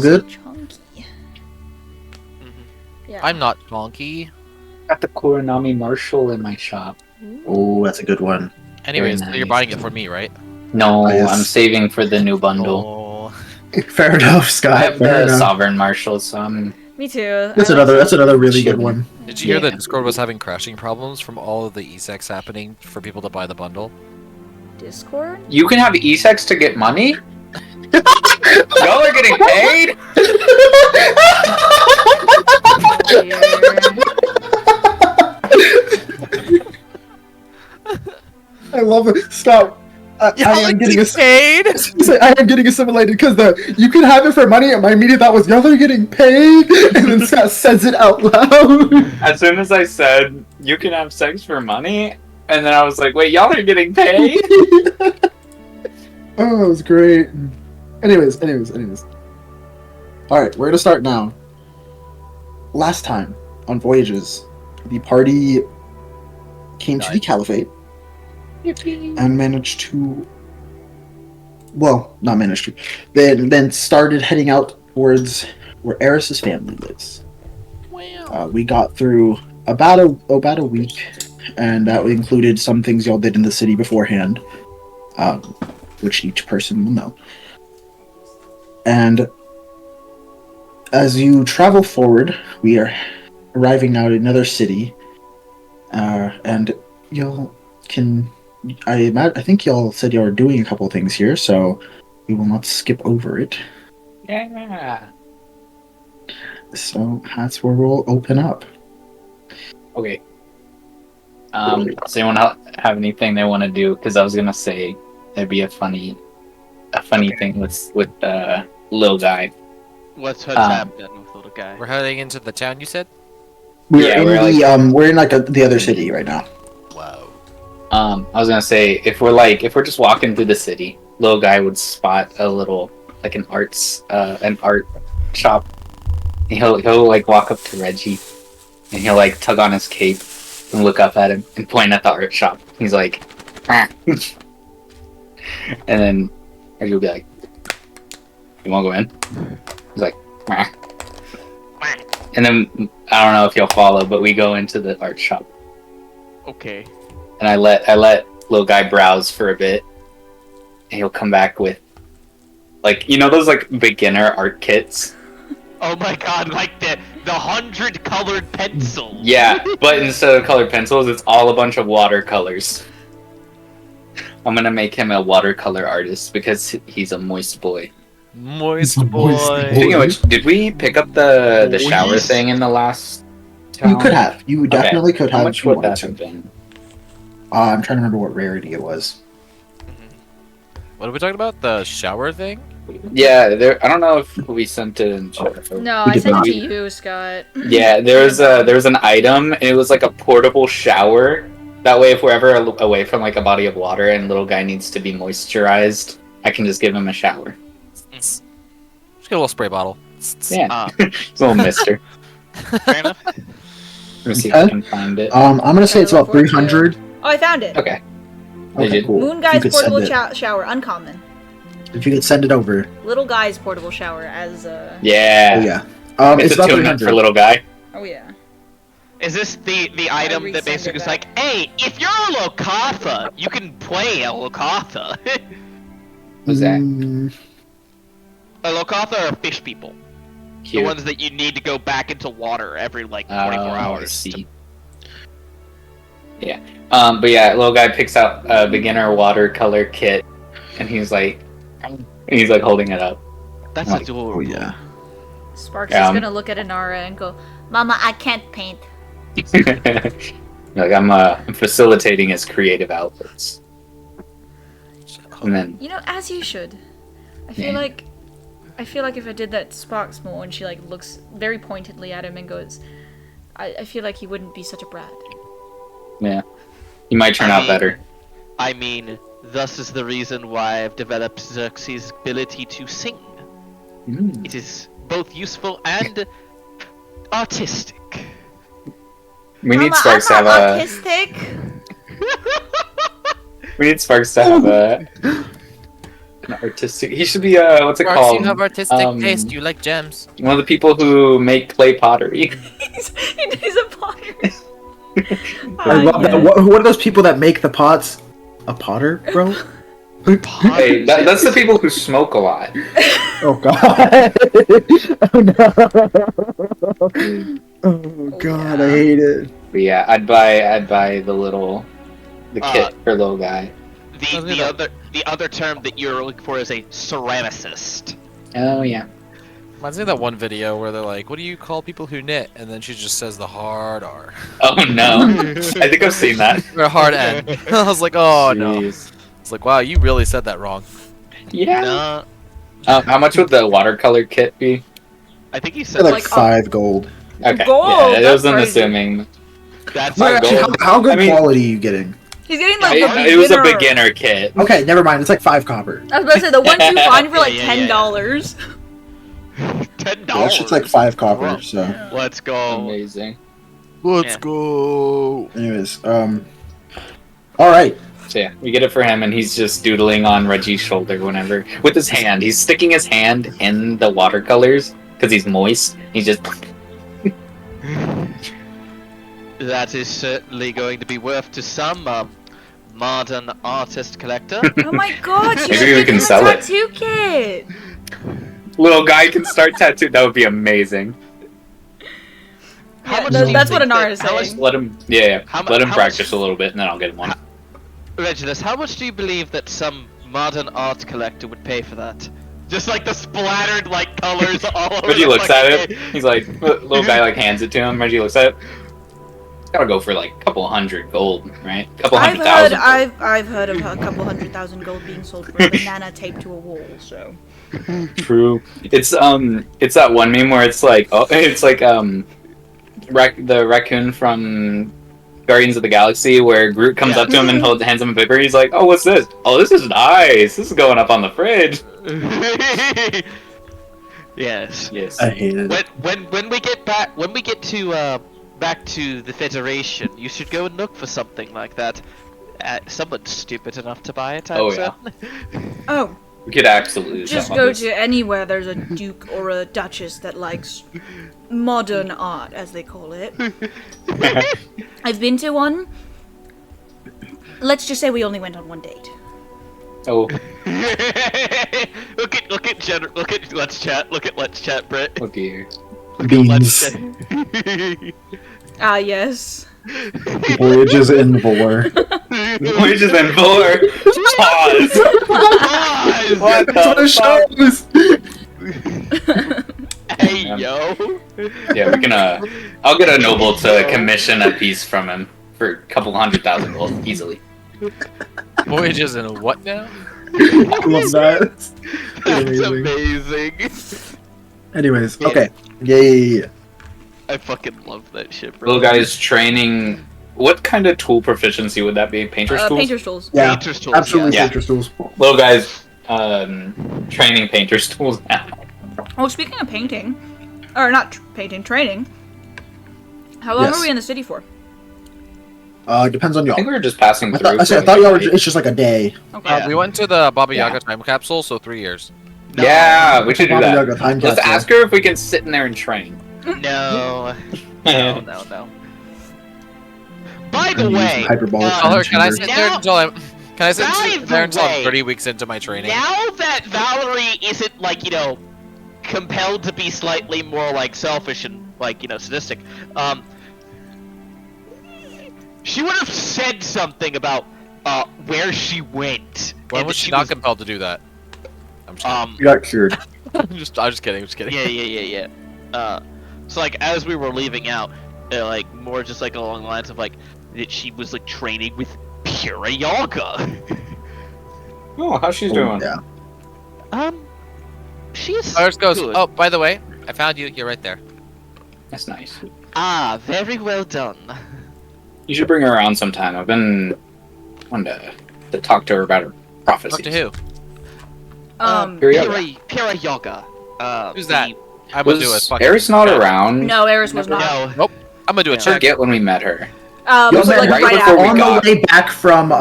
Good. Chunky. Yeah. I'm not chonky. Got the Kuronami Marshall in my shop. Oh, that's a good one. Anyways, Very so you're nice. buying it for me, right? No, Oh, yes. I'm saving for the new bundle. Oh. Fair enough, I Scott. have Fair the enough. Sovereign Marshall, so I'm... Me too. That's I like another really good Chilling. one. Did you hear Yeah. that Discord was having crashing problems from all of the ESEX happening for people to buy the bundle? Discord? You can have ESEX to get money? Y'all are getting paid? I love it. Stop. I am getting paid. I am getting assimilated because you can have it for money, and my immediate thought was y'all are getting paid, and then Scott says it out loud. As soon as I said, you can have sex for money, and then I was like, wait, y'all are getting paid? Oh, it was great. Anyways. Alright, where to start now? Last time on Voyages, the party came to the Caliphate and managed to... Well, not managed to. Then started heading out towards where Eris's family lives. Wow. We got through about a week, and that included some things y'all did in the city beforehand, which each person will know. And as you travel forward, we are arriving now at another city, and y'all can... I think y'all said y'all are doing a couple things here, so we will not skip over it. Yeah. So that's where we'll open up. Okay. Does anyone else have anything they want to do? Because I was gonna say there'd be a funny thing with little guy. What's happening with little guy? We're heading into the town, you said? We're Yeah, in we're in the other city right now. Wow. I was gonna say if we're just walking through the city, little guy would spot a little an art shop. And he'll like walk up to Reggie, and he'll like tug on his cape and look up at him and point at the art shop. He's like, ah. And then Reggie will be like, "You want to go in?" He's like, ah. And then I don't know if you'll follow, but we go into the art shop. Okay. And I let little guy browse for a bit, and he'll come back with, those beginner art kits. Oh my god, like the 100 colored pencils. Yeah, but instead of colored pencils, it's all a bunch of watercolors. I'm gonna make him a watercolor artist because he's a moist boy. Moist boy. Speaking of which, did we pick up the shower Moist? thing in the last town? You could have. You definitely could have. How much if you would wanted that to. have been? I'm trying to remember what rarity it was. What are we talking about? The shower thing? Yeah, I don't know if we sent it in chat. No, We I did sent not. it to you, Scott. Yeah, there was an item, and it was like a portable shower. That way, if we're ever away from a body of water and little guy needs to be moisturized, I can just give him a shower. Just get a little spray bottle. Yeah, it's a little mister. Fair enough. Let me see if I can find it. I'm gonna say it's about Look forward to 300. Oh, I found it. Okay. Okay, cool. Moon If Guy's you could send portable it- shower, uncommon. If you could send it over. Little Guy's portable shower as Yeah. Oh yeah. It's It's a about tune-up 300. for little guy. Oh yeah. Is this the item that resend basically it is like, hey, if you're a Lokatha, you can play a Lokatha. What's that? A Lokatha are fish people. Cute. The ones that you need to go back into water every 24 hours. I see. Yeah. But yeah, little guy picks out a beginner watercolor kit, and he's like holding it up. That's Like, adorable. Oh yeah. Sparks Yeah, is gonna look at Inara and go, "Mama, I can't paint." I'm facilitating his creative outlets. And then You know, as you should. I feel like if I did that to Sparks more and she looks very pointedly at him and goes, I feel like he wouldn't be such a brat. yeah, he might turn out better. I mean, thus is the reason why I've developed Xerxes' ability to sing. It is both useful and artistic. We need Mama, Sparks to I'm have not a. artistic. We need Sparks to have An artistic. He should be what's it Marks, called? you have artistic taste. You like gems. One of the people who make clay pottery. He's a potter. I love that. What are those people that make the pots? A potter, bro? Hey, that's the people who smoke a lot. Oh god. Oh no. Oh god, I hate it. But yeah, I'd buy the kit for little guy. The other term that you're looking for is a ceramicist. Oh yeah. Reminds me of that one video where they're like, "What do you call people who knit?" And then she just says the hard R. Oh no. I think I've seen that. Or a hard N. I was like, "Oh no." Jeez. It's like, wow, you really said that wrong. Yeah. No, How much would the watercolor kit be? I think he They're said like 5 gold. Okay. Gold, Yeah, I that's wasn't crazy. assuming. that's Not Actually, gold. how good I mean- quality are you getting? He's getting like the It was a beginner kit. Okay, never mind. It's like 5 copper. I was about to say the ones you find for like Yeah, yeah, yeah. $10. $10. That shit's like 5 copper. So, Let's go. Amazing. Let's Yeah. go. anyways, all right. So yeah, we get it for him, and he's just doodling on Reggie's shoulder whenever with his hand. He's sticking his hand in the watercolors because he's moist. He's just That is certainly going to be worth to some modern artist collector. Oh my god, you Maybe should we give can him a sell it. tattoo kit! little guy can start tattoo. That would be amazing. How much Yeah, do you that's what think an that- artist is how much- saying. Let him. Yeah. How mu- Let him how practice much- a little bit, and then I'll get him one. Regulus, how much do you believe that some modern art collector would pay for that? Just like the splattered like colors all over. Reggie the looks at fucking- it. He's like, little guy like hands it to him. Reggie looks at it. Gotta go for like a couple hundred gold, right? A couple hundred thousand. I've heard of a couple 100,000 gold being sold for a banana taped to a wall. So True. It's that one meme where it's like the raccoon from Guardians of the Galaxy where Groot comes up to him and hands him a paper. He's like, "Oh, what's this? Oh, this is nice. This is going up on the fridge." Yes. Yes. I hate it. When we get back to the Federation, you should go and look for something like that. Someone's stupid enough to buy it. Oh, yeah. oh, We could absolutely just sell go this. to anywhere there's a duke or a duchess that likes modern art, as they call it. I've been to one. Let's just say we only went on one date. Oh, look at Let's Chat. Look at Let's Chat, Brett. look here. Let's Beans. Chat. Ah, yes. Voyages in Vor. Voyages and Vor. Pause. What That's what it the shows! Hey yo. Yeah, we can. I'll get a noble to commission a piece from him for a couple 100,000 gold easily. Voyages and what now? I love that. That's Amazing. amazing. Anyways, Yeah. okay. Yay. I fucking love that shit, bro. Little guy's training. What kind of tool proficiency would that be? Painter's tools. Painter's tools. Yeah, Painter's tools, absolutely yeah. Painter's tools. Little guy's training painter's tools now. Oh, speaking of painting, or not painting, training. How long Yes. are we in the city for? Depends on I y'all. think we were just passing I through. thought y'all were. It's just like a day. Okay. Yeah. We went to the Baba Yeah. Yaga time capsule, so 3 years. No. Yeah, we should do Baba that. Yaga time Let's capsule. ask her if we can sit in there and train. No. No. By the And use way, hyperbolic Tell her, can I chamber. sit there until I'm? Can I sit By there until the I'm way, 30 weeks into my training? now that Valerie isn't like, compelled to be slightly more like selfish and like, sadistic, she would have said something about where she went. When and was that she not compelled to do that? I'm just You got cured. I'm just kidding. I'm just kidding. Yeah. So like as we were leaving out, like more just like along the lines of like that she was like training with Pura Yoga. Oh, how's she doing? Yeah. She's Ours goes. good. Oh, by the way, I found you. You're right there. That's nice. Ah, very well done. You should bring her around sometime. I've been wanting to talk to her about her prophecies. Talk to who? Pura Yoga. Pura Yoga. Who's that? I'm gonna do a Was fucking. Eris not around? No, Eris was not. No. Nope. I'm gonna do a I check. forget when we met her. Y'all So, met like right right before after. we on got- the way back from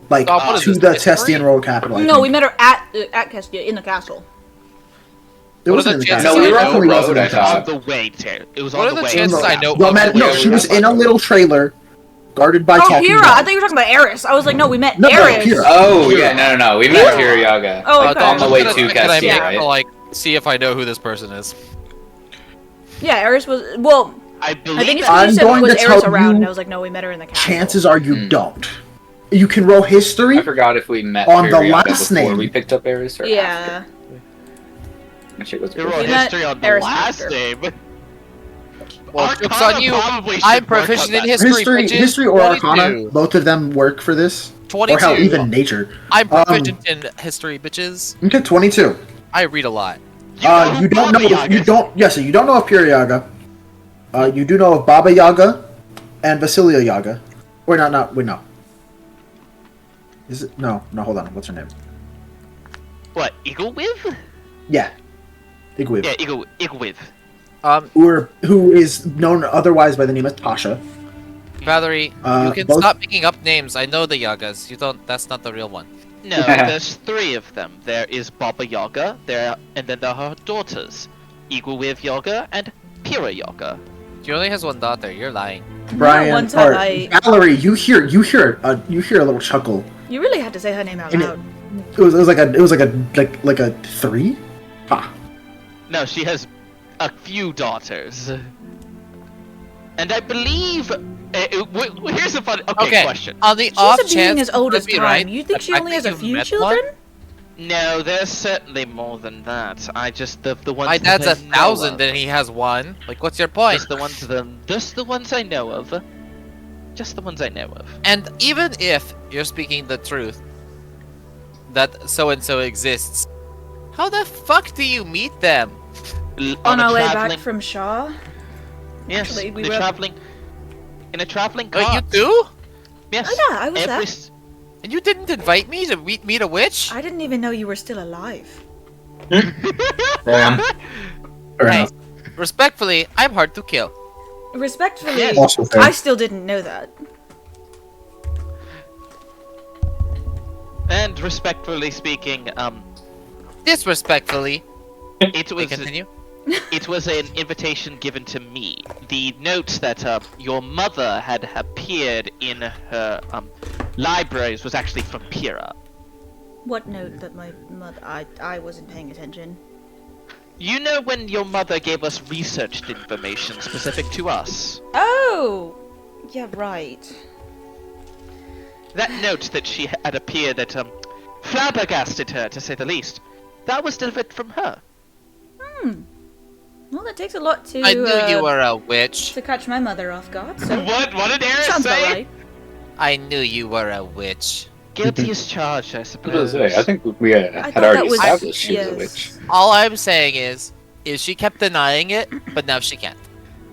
like what is to this, the history? Testian royal capital. I No, think. we met her at Castia in the castle. It What are wasn't in the the chances castle. No, we It were on the definitely wasn't road, in I the castle. On the way to. It was What on are the the way. chances to I the know? Y'all met, no, Yeah, she we was were in a little trailer, guarded by Oh, talking Hira! dogs. I thought you were talking about Eris. I was like, no, we met No, Eris. Hira. Oh yeah, no. We met Hira? Kiriyaga. Oh, okay. On the way to Can I Cassia, make right? to, like, see if I know who this person is? Yeah, Eris was. Well, I I believe think it's that- because you I'm said going was to Eris tell around, you- and I was like, no, we met her in the castle. Chances are you don't. You can roll history. I forgot if we met On the Kiriyaga last before name. we picked up Eris or after. Yeah. That shit was You wrote We met history on the Eris last after. name. Well, joke's Arcana on you. probably should I'm work on proficient in that. history, bitches. History or 22. Arcana, both of them work for this. 22. Or hell, even nature. I'm proficient in history, bitches. Okay, 22. I read a lot. You don't know. Baba You Yaga. don't. Yes, you don't know of Pure Yaga. You do know of Baba Yaga, and Vasilia Yaga. Or not. Wait, no. Is it? No. Hold on. What's her name? What, Eaglewith? Yeah. Igwib. Yeah, Eaglewith. Who is known otherwise by the name of Tasha. Valerie, you can both- stop making up names. I know the Yagas. You don't. That's not the real one. No, there's three of them. There is Baba Yaga, and then there are her daughters, Eaglewith Yaga and Pira Yaga. She only has one daughter. You're lying. Brian. one time or Valerie, you hear a little chuckle. You really had to say her name out And loud. It was like a 3. Ha. No, she has a few daughters. And I believe... here's a fun... Okay, question. On the She's off a being chance, as old would as it be time. right, You think the she fact only that has a you've few met children? one? No, there's certainly more than that. I just... The ones My that dad's I 1,000 know and he has one. Like, what's your of. point? Just the ones I know of. Just the ones I know of. And even if you're speaking the truth, that so and so exists, how the fuck do you meet them? On a our way traveling- back from Shaw? Yes, Actually, we the were- traveling... In a traveling Oh, car. you do? Yes. Oh yeah, I was Every there. s- And you didn't invite me to meet a witch? I didn't even know you were still alive. Damn. Fair Hey, enough. respectfully, I'm hard to kill. Respectfully, Yes. Also fair. I still didn't know that. And respectfully speaking, Disrespectfully, it we was continue. it was an invitation given to me. The note that your mother had appeared in her libraries was actually from Pira. What note that my mother... I wasn't paying attention. You know when your mother gave us researched information specific to us? Oh! Yeah, right. That note that she had appeared that flabbergasted her, to say the least. That was delivered from her. Well, that takes a lot to... I knew you were a witch. to catch my mother off guard, so... What did Aaron Sounds about say? right. I knew you were a witch. Guilty as charged, I I was suppose. gonna say, I think we had thought already that was- established she was a yes. witch. All I'm saying is she kept denying it, but now she can't.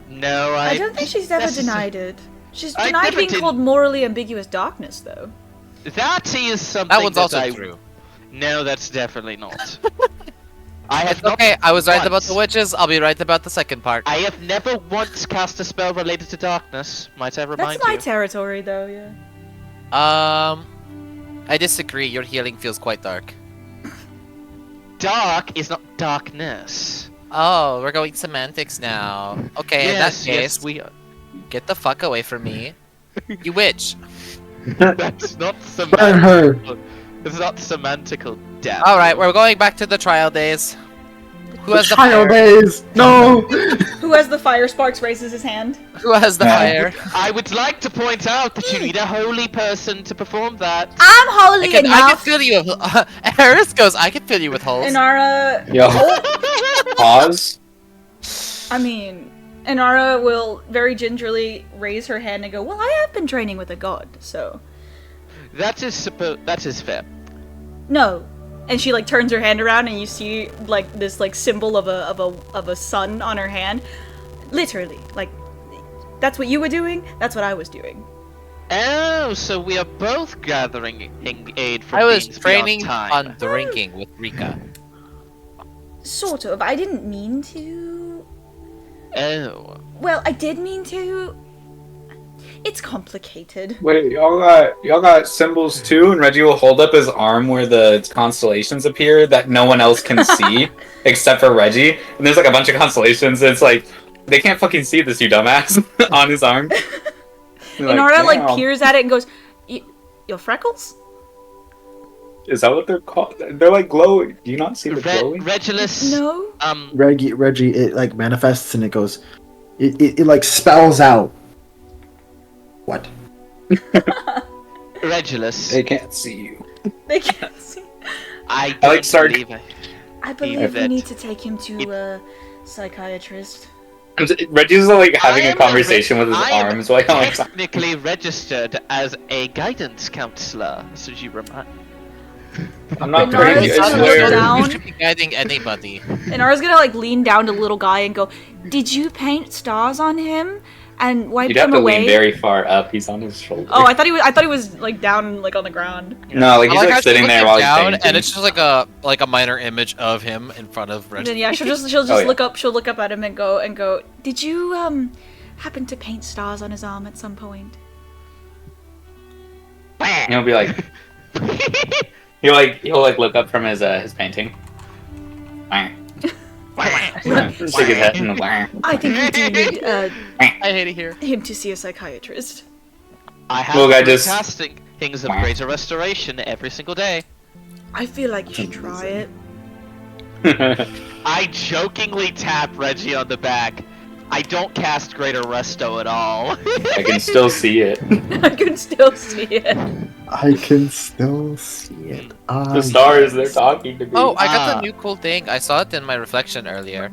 No, I don't think she's ever necessar- denied it. She's I denied never being did- called morally ambiguous darkness, though. That is something That one's also I... true. No, that's definitely not. I have It's not okay, I was right about once. the witches, I'll be right about the second part. I have never once cast a spell related to darkness. Might I remind That's my you? territory, though, yeah. I disagree, your healing feels quite dark. Dark is not darkness. Oh, we're going semantics now. Okay, in that yes, case, we. get the fuck away from me. You witch. That's not Burn her. semantical. It's not semantical death. Alright, we're going back to the trial days. Who has the Child fire? days. No. Who has the fire? Sparks raises his hand. Who has the Yeah. fire? I would like to point out that you need a holy person to perform that. I'm holy I can enough. fill you with... Harris goes, I can fill you with holes. Inara, Yo. Pause. I mean, Inara will very gingerly raise her hand and go, well, I have been training with a god, so... That is fair. No. And she, like, turns her hand around and you see, like, this, like, symbol of a sun on her hand. Literally. Like, that's what you were doing, that's what I was doing. Oh, so we are both gathering aid from I was beings training beyond time. on drinking with Rika. Sort of. I didn't mean to... Oh. Well, I did mean to... It's complicated. Wait, y'all got symbols too, and Reggie will hold up his arm where the constellations appear that no one else can see except for Reggie. And there's like a bunch of constellations. And it's like they can't fucking see this, you dumbass, on his arm. Inara like "Damn." peers at it and goes, "Your freckles?" Is that what they're called? They're like glowing. Do you not see the glowing? Regulus. No. Reggie, it like manifests and it goes, it like spells out. What? Regulus. They can't see you. They can't see. I like don't start- believe it. I believe we that- need to take him to a psychiatrist. Reggie's like having I a am conversation with his I am arms. Like, oh, technically registered as a guidance counselor, so you remind. I'm not Bernard doing is it. I gonna swear. look down. You should be guiding anybody. Inara's gonna like lean down to the little guy and go, "Did you paint stars on him and wipe You'd have them to away?" lean very far up. He's on his shoulder. Oh, I thought he was like down like on the ground. No, like I he's like how like she sitting looks there while he's down, painting. and it's just like a minor image of him in front of And Reggie. then yeah, she'll just Oh, yeah. look up. She'll look up at him and go. "Did you happen to paint stars on his arm at some point?" And he'll be like, he'll look up from his painting. Stick his head in the I think we do need I hate it here. him to see a psychiatrist. I have Well, I just- casting things of greater restoration every single day. I feel like you should try it. I jokingly tap Reggie on the back. I don't cast Greater Resto at all. I can still see it. I can still see it. I can still see it. The stars, they're talking to me. Oh, I got Ah. the new cool thing. I saw it in my reflection earlier.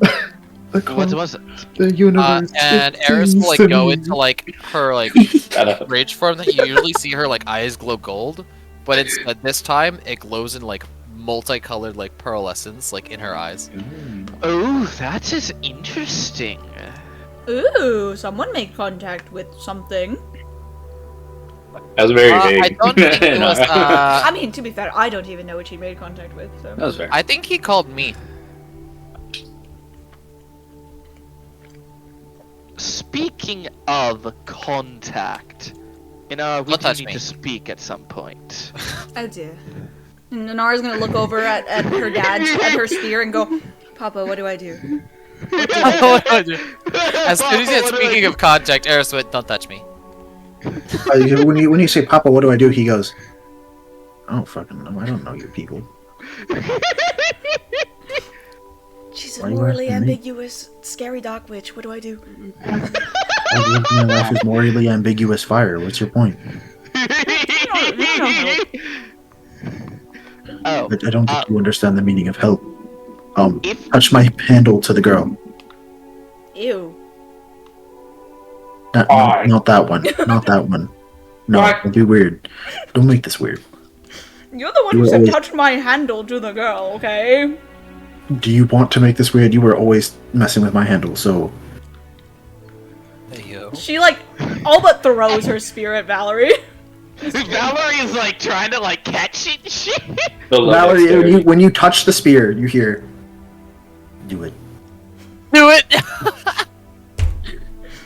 What was it? The universe. And Eris will like go into like her like Shut up. rage form that you usually see her like eyes glow gold, but it's this time it glows in like multicolored like pearlescence like in her eyes. Oh, that is interesting. Ooh, someone made contact with something. That was very vague. I don't think it was. I mean, to be fair, I don't even know what she made contact with. So. that was fair. I think he called me. Speaking of contact, we Don't do touch need me. to speak at some point. Oh dear. And Nanara's gonna look over at her dad's at her spear and go, "Papa, what do I do?" As soon as he's speaking of contact, Eris went, "Don't touch me." When you say, "Papa, what do I do?" He goes, "I don't fucking know. I don't know your people." She's Why a you morally asking me? ambiguous, scary dark witch. What do I do? My life is morally ambiguous fire. What's your point? Oh, I don't think you understand the meaning of help. if Touch my handle to the girl. Ew. Not that one. Not that one. No, What? don't be weird. Don't make this weird. You're the one You who were said always- touch my handle to the girl, okay? Do you want to make this weird? You were always messing with my handle, so Hey, yo. She like all but throws her spear at Valerie. Valerie is like trying to like catch it and shit. Valerie, when you touch the spear, you hear, "Do it." Do it.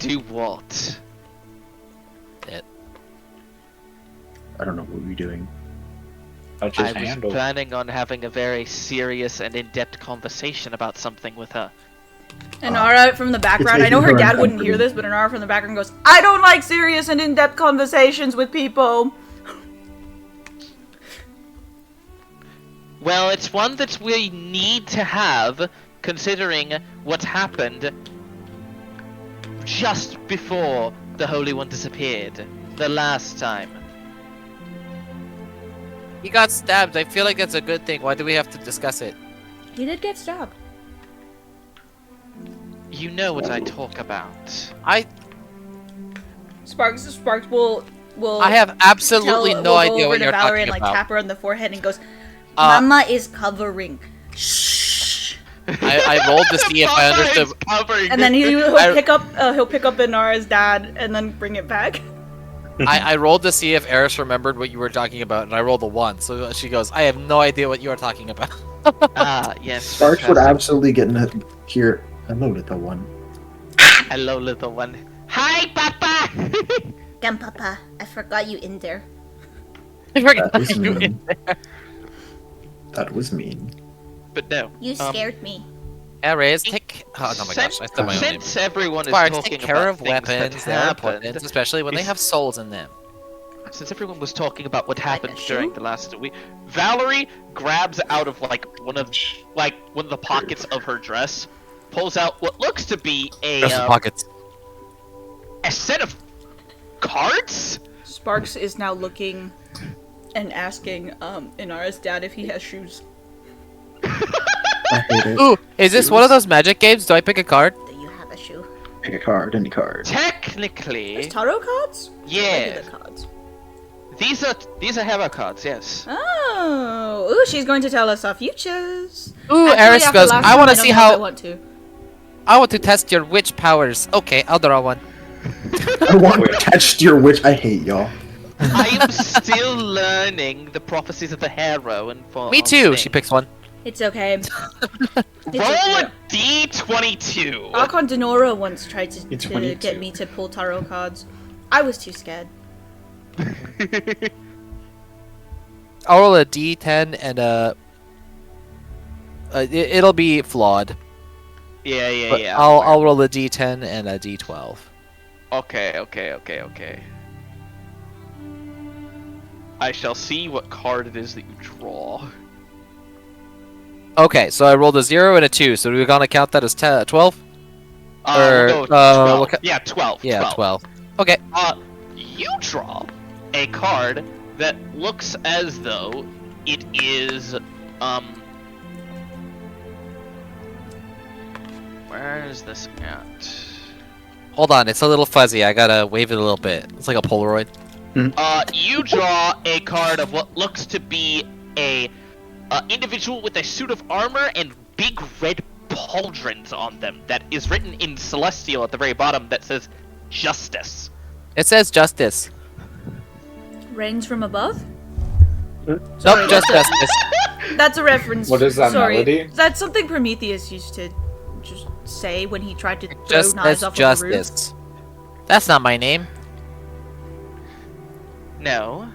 Do what? I don't know what we're doing. Touch I his was handle. planning on having a very serious and in-depth conversation about something with her. Inara from the background. It's I know her making her dad wouldn't hear uncomfortable. this, but Inara from the background goes, "I don't like serious and in-depth conversations with people." Well, it's one that we need to have, considering what happened just before the Holy One disappeared. The last time. He got stabbed. I feel like that's a good thing. Why do we have to discuss it? He did get stabbed. You know what I talk about. Sparks will I have absolutely will no go idea over what to you're Valerie talking and like about. tap her on the forehead and goes, Uh, "Mama is covering." Shh. I rolled to see if I understood. And then he'll I- pick up Inara's dad and then bring it back. I rolled to see if Eris remembered what you were talking about, and I rolled a 1. So she goes, "I have no idea what you are talking about." Ah, yes. Sparks would fantastic. absolutely get in it here. Hello, little one. Hello, little one. Hi, Papa! Grandpapa, I forgot you in there. I forgot That was you mean. in there. That was mean. But no. You scared me. Ares, take. Oh my gosh, I said my own name. Since everyone is Sparks, talking take care about of things that weapons. They're important, happened, especially when they is- have souls in them. since everyone was talking about what happened a during shoe? the last week, Valerie grabs out of one of the pockets of her dress, pulls out what looks to be Pockets. a set of cards. Sparks is now looking and asking Inara's dad if he has shoes. I hate it. Ooh, is this one of those magic games? Do I pick a card? Do you have a shoe? Pick a card, any card. Technically, There's tarot cards? yeah, Regular cards. these are hero cards. Yes. Oh, ooh, she's going to tell us our futures. Ooh, Actually, Ares after goes, last I time, want to don't see know if I how. want to. I want to test your witch powers. Okay, I'll draw one. I want to catch your witch. I hate y'all. I am still learning the prophecies of the hero and for Me too. She picks one. It's okay. It's Roll okay. a d22. Archon Denora once tried to It's get 22. me to pull tarot cards. I was too scared. I'll roll a d10 and it'll be flawed. Yeah, But yeah. I'll roll a d10 and a d12. Okay. I shall see what card it is that you draw. Okay, so I rolled a 0 and a 2, so we're gonna count that as 12? We'll go with 12. what Yeah, 12. Yeah, 12. Okay. You draw a card that looks as though it is, where is this at? Hold on, it's a little fuzzy. I gotta wave it a little bit. It's like a Polaroid. You draw a card of what looks to be a individual with a suit of armor and big red pauldrons on them that is written in Celestial at the very bottom that says Justice. It says justice. Rains from above? Nope, just justice. That's a reference. What is that Sorry. melody? That's something Prometheus used to just say when he tried to throw Just knives says off of the roof. justice. That's not my name. No,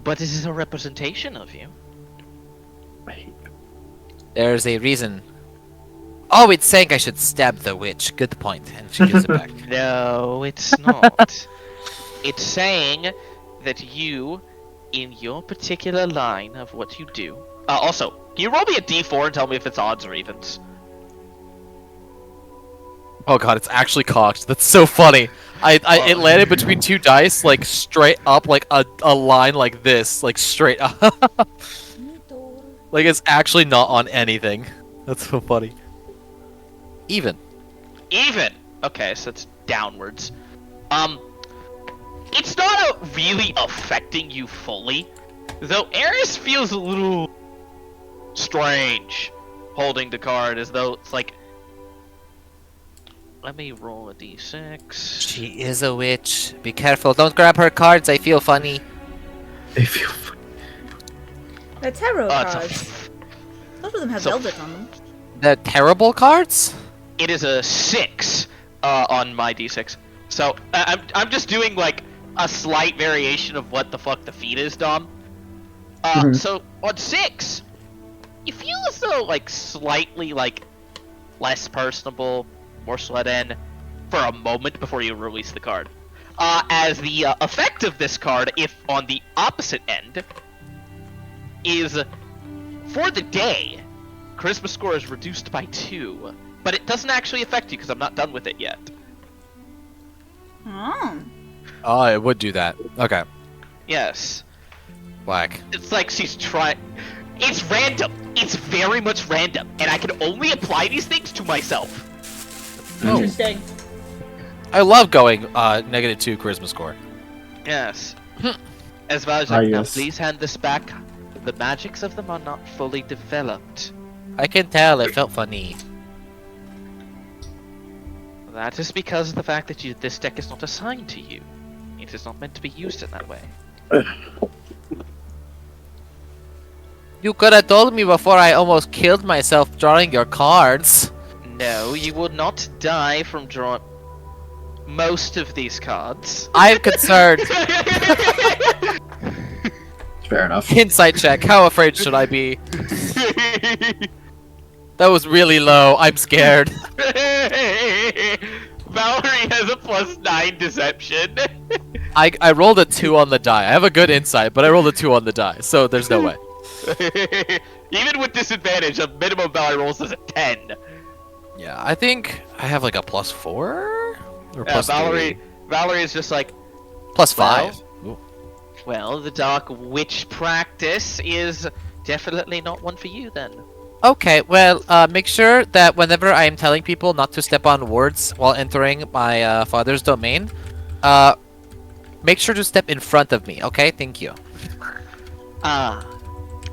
but it is a representation of you. There's a reason. Oh, it's saying I should stab the witch. Good point. And she gives it back. No, it's not. It's saying that you, in your particular line of what you do. Also, can you roll me a d4 and tell me if it's odds or evens? Oh god, it's actually cocked. That's so funny. It landed between two dice, like straight up, like a line like this, like straight up. Like it's actually not on anything. That's so funny. Even. Even. Okay, so it's downwards. It's not really affecting you fully, though. Ares feels a little strange holding the card, as though it's like. Let me roll a d6. She is a witch. Be careful. Don't grab her cards. I feel funny. They feel. The tarot It's a cards. Most of them have so- velvet on them. The terrible cards? It is a 6 on my d6. So I'm just doing like a slight variation of what the fuck the feat is, Dom. So on 6, you feel as though like slightly like less personable, more let in for a moment before you release the card. As the effect of this card, if on the opposite end, is for the day, charisma score is reduced by 2, but it doesn't actually affect you because I'm not done with it yet. Oh. Oh, it would do that. Okay. Yes. Black. It's like she's trying. It's random. It's very much random, and I can only apply these things to myself. Interesting. I love going -2 charisma score. Yes. As well as Ah, like, now yes. please hand this back. The magics of them are not fully developed. I can tell. It felt funny. That is because of the fact that this deck is not assigned to you. It is not meant to be used in that way. You could have told me before I almost killed myself drawing your cards. No, you will not die from drawing. most of these cards. I'm concerned. Fair enough. Insight check. How afraid should I be? That was really low. I'm scared. Valerie has a +9 deception. I rolled a 2 on the die. I have a good insight, but I rolled a 2 on the die, so there's no way. Even with disadvantage, a minimum Valerie rolls is a 10. Yeah, I think I have like a +4 or +3? Valerie is just like, +5. Ooh. well, the Dark Witch practice is definitely not one for you then. Okay, well, make sure that whenever I am telling people not to step on wards while entering my father's domain, make sure to step in front of me, okay? Thank you. How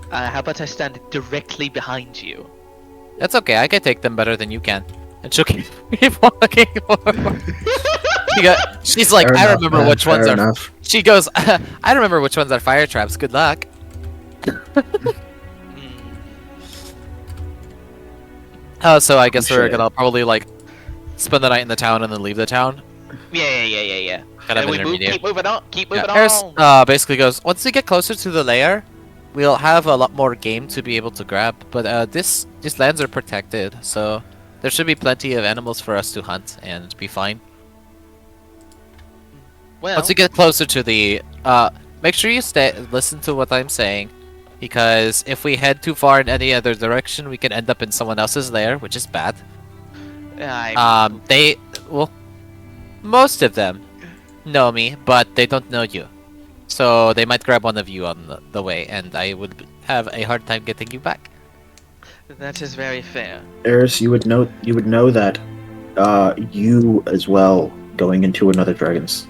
about I stand directly behind you? That's okay, I can take them better than you can. And she'll keep walking forward. She's like, Fair I enough, remember man, which ones fair are... enough. She goes, I remember which ones are fire traps, good luck. So I guess we're gonna probably, like, spend the night in the town and then leave the town. Yeah. Kind of And we intermediate. keep moving on. Keep moving Eris, on. basically goes, once we get closer to the lair, we'll have a lot more game to be able to grab. But these lands are protected, so there should be plenty of animals for us to hunt and be fine. Well, Once we get closer to the, make sure you listen to what I'm saying, because if we head too far in any other direction, we can end up in someone else's lair, which is bad. Most of them know me, but they don't know you. So they might grab one of you on the way, and I would have a hard time getting you back. that is very fair. Eris, you would know that you as well going into another dragon's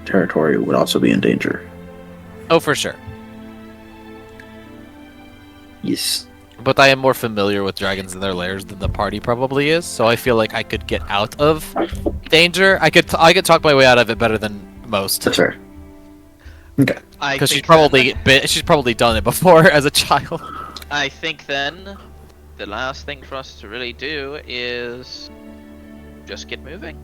territory would also be in danger. Oh, for sure. Yes. But I am more familiar with dragons and their lairs than the party probably is, so I feel like I could get out of danger. I could talk my way out of it better than most. That's fair. Okay. Because she's probably done it before as a child. I think then the last thing for us to really do is just get moving.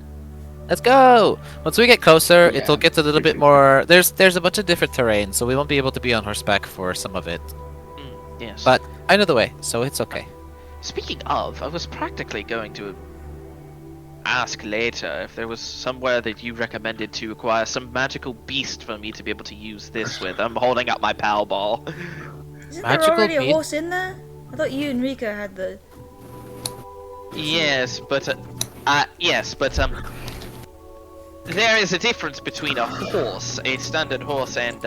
Let's go! Once we get closer, Yeah. it'll get a little bit more... There's a bunch of different terrain, so we won't be able to be on horseback for some of it. Yes. But I know the way, so it's okay. Speaking of, I was practically going to ask later if there was somewhere that you recommended to acquire some magical beast for me to be able to use this with. I'm holding up my pal ball. Isn't Magical there already a beast? horse in there? I thought you and Rika had the... Yes, but there is a difference between a horse, a standard horse, and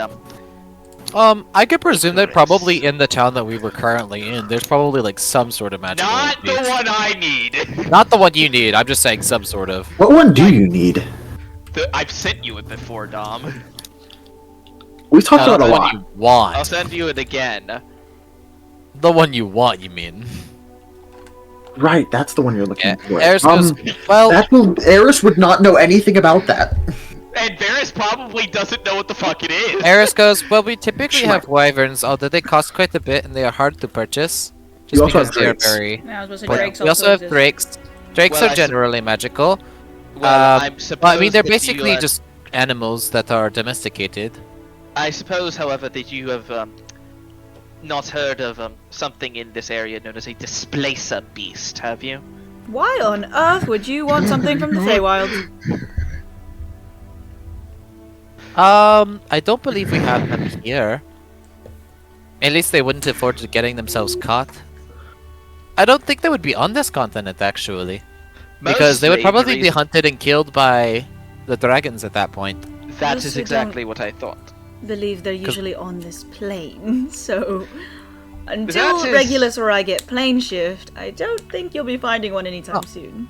I could presume that probably in the town that we were currently in, there's probably like some sort of magical not the beast. one I need. Not the one you need, I'm just saying some sort of. What one do you need? I've sent you it before, Dom. We've talked about the a one lot. you want. I'll send you it again. The one you want, you mean? Right, that's the one you're looking Yeah. for. Eris goes, well, Eris would not know anything about that. And Varys probably doesn't know what the fuck it is. Eris goes, well, we typically Sure. have wyverns, although they cost quite a bit and they are hard to purchase. Just You also because have they are drakes. very... Yeah, I was supposed to But Drake's we also have exist. drakes. Drakes Well, are generally magical. Well, I I'm supposed mean, they're that you, basically just animals that are domesticated. I suppose, however, that you have not heard of something in this area known as a displacer beast, have you? Why on earth would you want something from the Feywild? I don't believe we have them here. At least they wouldn't afford to getting themselves caught. I don't think they would be on this continent, actually. Because they would Mostly probably the be hunted and killed by the dragons at that point. That Those is who exactly what I thought. Believe they're usually on this plane, so until That is- Regulus or I get plane shift, I don't think you'll be finding one anytime Oh. soon.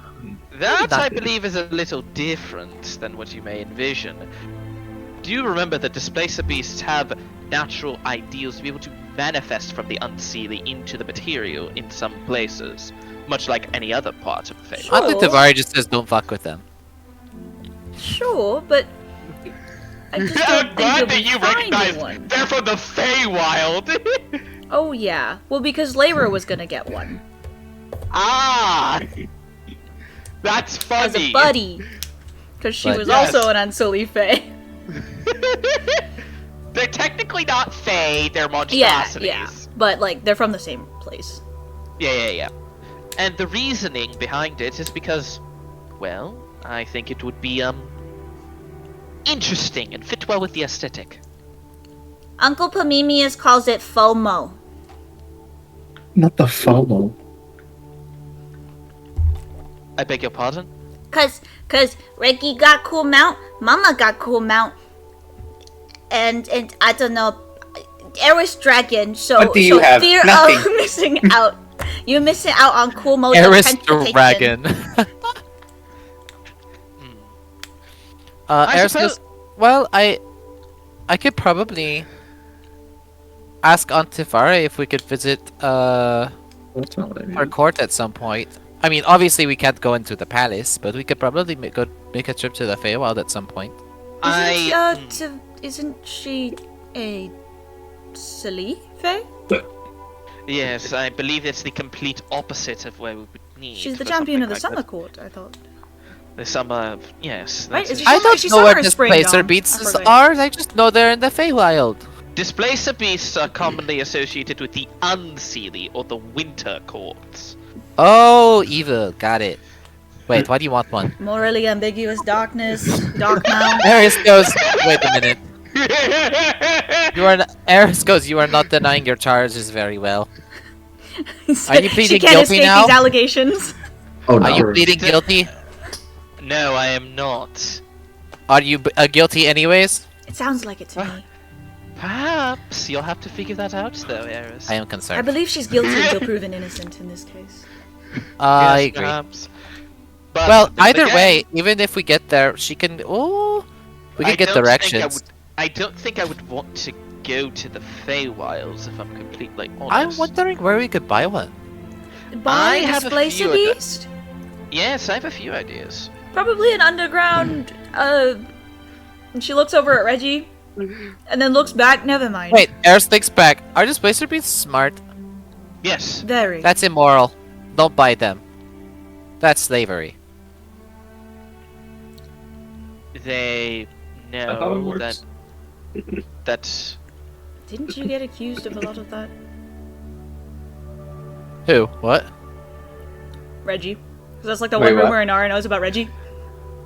That, Not I good. believe, is a little different than what you may envision. Do you remember that displacer beasts have natural ideals to be able to manifest from the unseelie into the material in some places, much like any other part of the faith? Sure. Auntie Tavari just says don't fuck with them. Sure, but I just don't I'm think glad you'll that be you finding recognize one. they're from the Feywild. Oh yeah, well because Layra was gonna get one Ah, that's as funny. a buddy. Because she But was yes. also an Unsullied Fae. They're technically not Fae, they're Yeah, monstrosities. yeah. But, like, they're from the same place. Yeah. And the reasoning behind it is because, well, I think it would be, interesting and fit well with the aesthetic. Uncle Pamimius calls it FOMO. Not the FOMO. I beg your pardon? Cause Reggie got cool mount, Mama got cool mount, and I don't know, Eris Dragon, so, What do you so have? fear Nothing. of missing out. You're missing out on cool mode Eris of transportation. Dragon. I Eris suppose- goes, well, I could probably ask Aunt Tifara if we could visit That's not what I mean. her court at some point. I mean, obviously we can't go into the palace, but we could probably make a trip to the Feywild at some point. Isn't she a silly Fae? Yes, I believe it's the complete opposite of where we would need. She's the for champion something of the like summer that. court, I thought. The summer, yes. Right, that's is it. she- I don't she's know summer where or spring, displacer Dom? beasts I forgot. are. I just know they're in the Feywild. Displacer beasts are commonly associated with the unseelie or the winter courts. Oh, evil. Got it. Wait, why do you want one? Morally ambiguous darkness, dark mount. Eris goes, wait a minute. Eris goes, you are not denying your charges very well. Are you pleading She can't guilty escape now? these allegations. Oh, Are you no. pleading guilty? No, I am not. Are you guilty anyways? It sounds like it to me. Perhaps you'll have to figure that out, though, Eris. I am I concerned. believe she's guilty until proven innocent in this case. I Yes, agree. perhaps. But Well, either again, way, even if we get there, she can. Oh, we can I get don't think directions. I don't think I would want to go to the Feywilds if I'm completely I'm honest. wondering where we could buy one. Buy I have a Displacer few Beast? Yes, I have a few ideas. Probably an underground, she looks over at Reggie, and then looks back, never mind. Wait, Eris thinks back. Are displacer beasts smart? Yes. Very. That's immoral. Don't buy them. That's slavery. They That's how it know works. that's Didn't you get accused of a lot of that? Who? What? Reggie. Because that's like the Wait, one what? rumor Inara knows about Reggie.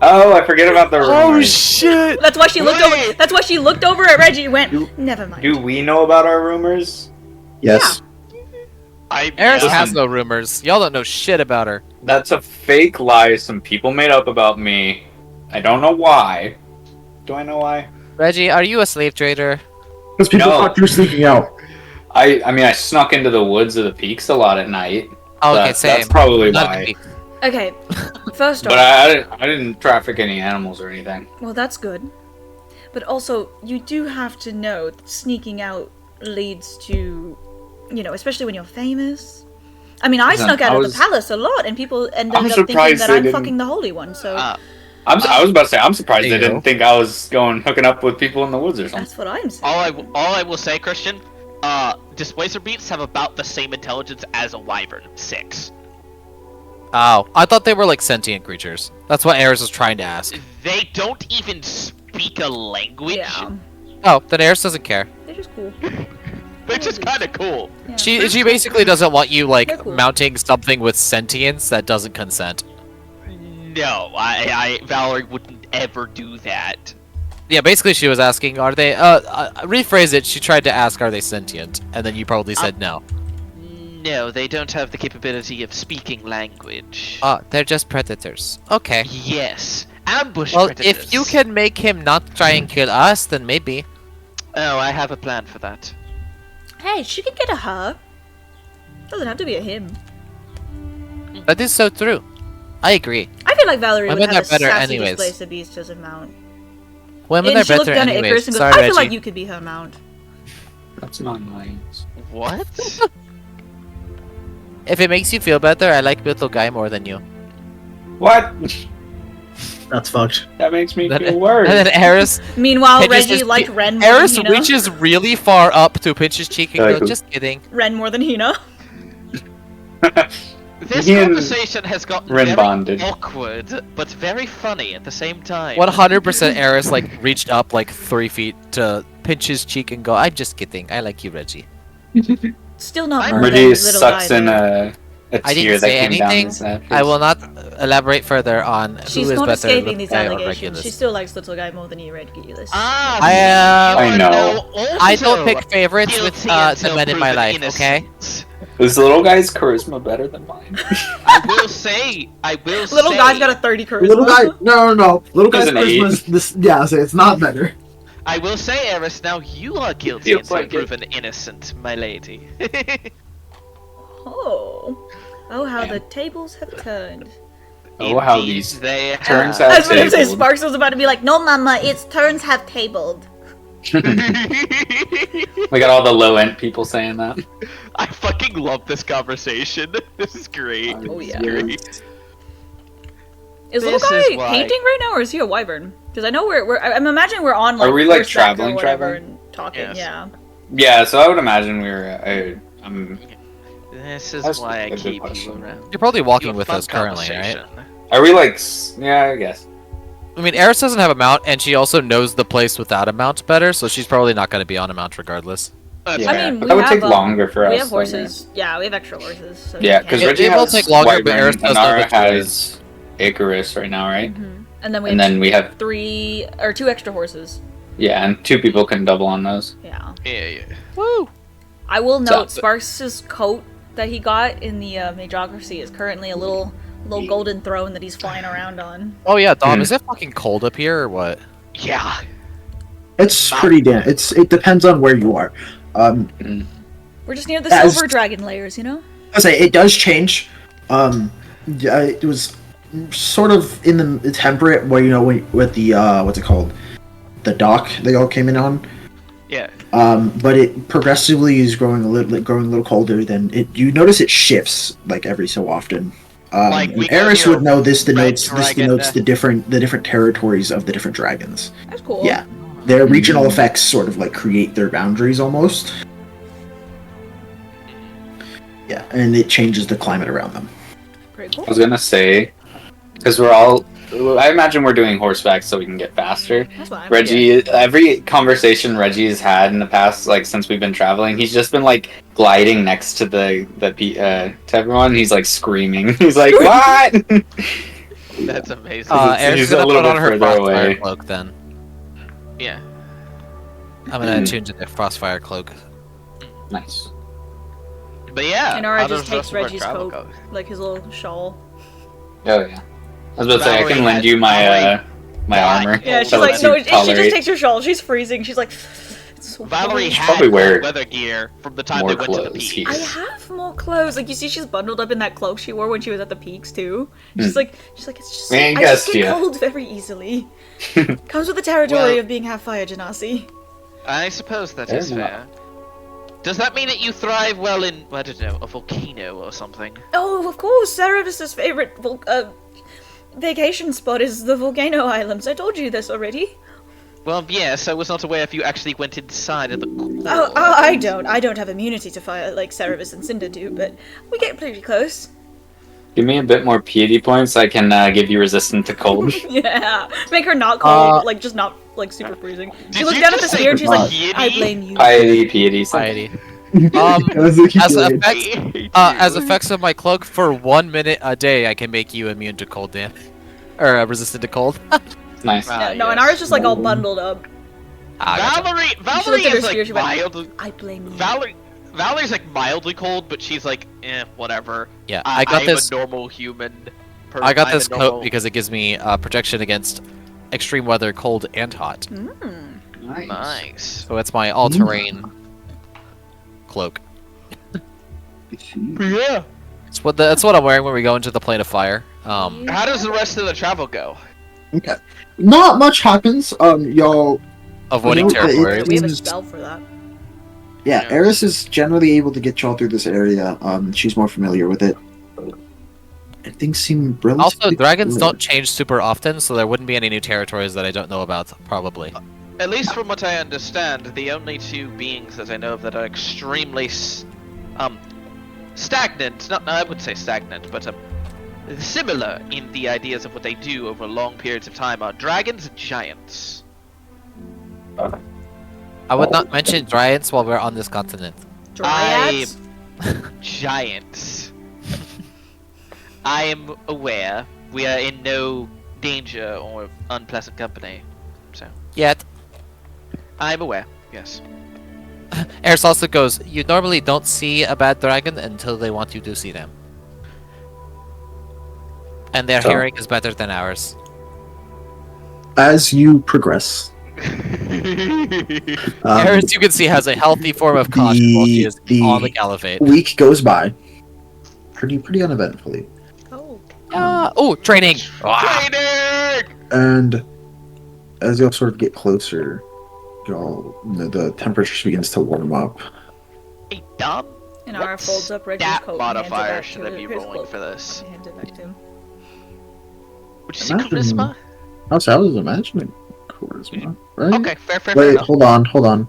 Oh, I forget about the rumors. shit! That's why she looked over. Wait. That's why she looked over at Reggie and went, You- never mind. Do we know about our rumors? Yes. I Eris Listen. has no rumors. Y'all don't know shit about her. That's a fake lie some people made up about me. I don't know why. Do I know why? Reggie, are you a slave trader? Because people No. thought you were sneaking out. I mean, I snuck into the woods of the peaks a lot at night. Oh, okay, That's same. probably Not a why. geek. Okay, first But off, I didn't traffic any animals or anything. well, that's good. But also, you do have to know that sneaking out leads to, you know, especially when you're famous. I mean, I Listen, snuck out I of was- the palace a lot, and people ended I'm up thinking surprised that they I'm didn't- fucking the Holy One, so I was about to say, I'm surprised There they you didn't go. think I was going hooking up with people in the woods or something. that's what I'm saying. all I will say, Christian. Displacer beasts have about the same intelligence as a wyvern. 6. Oh, I thought they were like sentient creatures. That's what Eris was trying to ask. They don't even speak a language. Yeah, Oh, then Eris doesn't care. they're just cool. They're just kind of cool. Yeah. She basically doesn't want you They're like cool. mounting something with sentience that doesn't consent. No, Valerie wouldn't ever do that. Yeah, basically she was asking, are they? Rephrase it. She tried to ask, are they sentient? And then you probably said no. No, they don't have the capability of speaking language. Oh, they're just predators. Okay. Yes, ambush Well, predators. if you can make him not try and kill us, then maybe. Oh, I have a plan for that. Hey, she could get a her. Doesn't have to be a him. That is so true. I agree. I feel like Valerie Women would have are better a sassy anyways. Displacer Beast as a mount. Women And are she looked better down at Icarus anyways. and goes, Sorry, I feel Reggie. like you could be her mount. That's not nice. What? If it makes you feel better, I like little guy more than you. What? That's fucked. That makes me Then- feel worse. And then Eris, Meanwhile, Pinches Reggie his liked che- Ren more than Eris Hina. reaches really far up to pinch his cheek and Like goes, who? just kidding. Ren more than Hina. This Me and conversation has gotten Ren very bonded. awkward, but very funny at the same time. 100% Eris like reached up like 3 feet to pinch his cheek and go, "I'm just kidding. I like you, Reggie." Still not I'm more than Reggie little sucks guy, in though. a I tear didn't that say came down anything. his face. I will not elaborate further on She's who is not better, escaping little these guy or allegations. Regulus. She still likes little guy more than you, Regulus. Ah, I you are know. now also I don't pick favorites with guilty the until men in my proven life, okay? innocent. Is little guy's charisma better than mine? I will say. Little guy's got a 30 charisma. Little guy, no. Little guy's He's an charisma is this. Yeah, so it's not better. I will say, Eris, now you are guilty Feels until like it. proven innocent, my lady. Oh, how the tables have turned. Oh, how Indeed, these they turns have. I out was gonna say tabled. Sparks was about to be like, no, Mama, its turns have tabled. We got all the low end people saying that. I fucking love this conversation. This is great. Oh, yeah. Great. Is little This guy is why- painting right now, or is he a wyvern? Because I know I'm imagining we're on like. Are we, like, horseback or traveling, whatever traveling? and talking? Yes. Yeah. Yeah, so I would imagine we were. This is That's why I a good keep you question. around. You're probably walking You have with fun us currently, right? conversation. Are we like? Yeah, I guess. I mean, Eris doesn't have a mount, and she also knows the place without a mount better, so she's probably not going to be on a mount regardless. That's Yeah, I mean, but we that would have, take longer for us. We have so, yeah. horses. Yeah, we have extra horses. So Yeah, we because can- It- Reggie it will has take longer, but Wyvern, Eris does know Anara the terrain. has Icarus right now, right? Mhm. And then we And have then we have 2 extra horses. yeah, and 2 people can double on those. Yeah. Yeah. Woo! I will So- note Sparks' coat that he got in the Majography is currently a little golden throne that he's flying around on. Oh yeah, Dom, Hmm. is it fucking cold up here or what? Yeah. It's pretty damn. It depends on where you are. We're just near the As- silver dragon layers, you know? I say it does change. Yeah, it was sort of in the temperate where with the what's it called, the dock they all came in on. Yeah. But it progressively is growing a little colder. Then you notice it shifts like every so often. Like, we and go Eris near would know this red denotes dragon. the different territories of the different dragons. That's cool. Yeah, their regional effects sort of like create their boundaries almost. Yeah, and it changes the climate around them. Pretty cool. I was gonna say, because we're all. I imagine we're doing horseback so we can get faster. That's fine. Reggie, every conversation Reggie's had in the past, like since we've been traveling, he's just been like gliding next to to everyone. He's like screaming. He's like, "What?" That's amazing. Eris he's is gonna a little put on bit her further Frostfire away. cloak then. Yeah. I'm gonna change it to Frostfire cloak. Nice. But yeah. And Nora how just does the takes rest of our Reggie's travel coat, go? like his little shawl. Oh yeah. I was about to say I Valerie can lend had- you my Valerie my died. armor. Yeah, she's that like, lets no, you she just tolerate takes her shawl. She's freezing. She's like, it's so Valerie cold. had probably wear more weather gear from the time more they went to the clothes peaks. I have more clothes. Like you see, she's bundled up in that cloak she wore when she was at the peaks too. She's like, it's just. Man, I just guessed get ya. cold very easily. Comes with the territory Well- of being half fire genasi. I suppose that Fair is enough. fair. Does that mean that you thrive well in, I don't know, a volcano or something? Oh, of course, Cerebus's favorite vacation spot is the volcano islands. I told you this already. Well, yes, I was not aware if you actually went inside of the core. Oh, I don't have immunity to fire like Cerebus and Cinder do, but we get pretty close. Give me a bit more piety points. I can give you resistant to cold. Yeah, make her not cold, like just not like super freezing. She Did looks you down at the just say spear and she's like, piety? I blame you. Piety, something. Piety. As a As kid. effects, as effects of my cloak, for 1 minute a day, I can make you immune to cold damage. Or resistant to cold. Nice. Ah, No, and yes. ours just like all bundled up. Gotcha. Valerie She Valerie looked at her is spear, like she went, mild. I blame you. Valerie's like mildly cold, but she's like, whatever. Yeah, I got I'm this. a normal human. I got I'm this a coat normal- because it gives me protection against extreme weather, cold and hot. Mm. Nice. So it's my all-terrain cloak. Yeah. That's what I'm wearing when we go into the plane of fire. How does the rest of the travel go? Okay. Not much happens. Y'all. Avoiding You know, territories. We have a Seems- spell for that. Yeah, Yeah. Eris is generally able to get y'all through this area. She's more familiar with it. And things seem relatively Also, dragons good. don't change super often, so there wouldn't be any new territories that I don't know about, probably. At least from what I understand, the only two beings that I know of that are extremely stagnant. Not, I wouldn't say stagnant, but similar in the ideas of what they do over long periods of time are dragons and giants. I would not mention giants while we're on this continent. Dryads? Giants. I am aware we are in no danger or unpleasant company. So Yet. I'm aware. Yes. Eris also goes, you normally don't see a bad dragon until they want you to see them. And their So- hearing is better than ours. As you progress, Eris, you can see, has a healthy form of caution while she is on the caliphate. week goes by pretty uneventfully, Oh. Training! Training! and as you sort of get closer, the temperature begins to warm up. Hey, dumb. And Ara What folds up Reggie's stat coat and hands it modifier back should to I be his rolling cloak. for this? Hands it back to him. Would you say Imagine- charisma? Oh, so I was imagining charisma, right? Okay, fair Wait, enough. hold on.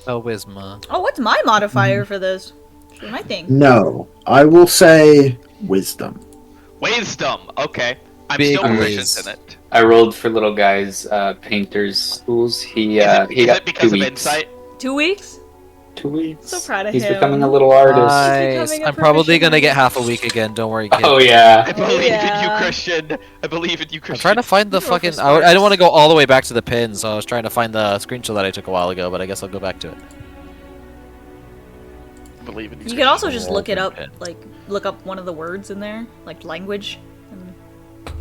Oh, Wisma. Oh, what's my modifier for this? For my thing. No, I will say wisdom. Wisdom. Okay, I'm Big still proficient whiz. in it. I rolled for little guy's painter's tools. He Is it, he is got it because 2 of weeks. insight? 2 weeks? 2 weeks. So proud of He's him. becoming a little artist. Nice. becoming a I'm probably proficient gonna get artist. half a week again, don't worry, kid. Oh yeah. I believe in yeah. you, Christian. I believe in you, I'm Christian. trying to find the You roll for fucking... I didn't smarts. want to go all the way back to the pin, so I was trying to find the screenshot that I took a while ago, but I guess I'll go back to it. believe in you. You can also just Roll look it up, for it. like, look up one of the words in there, like language. And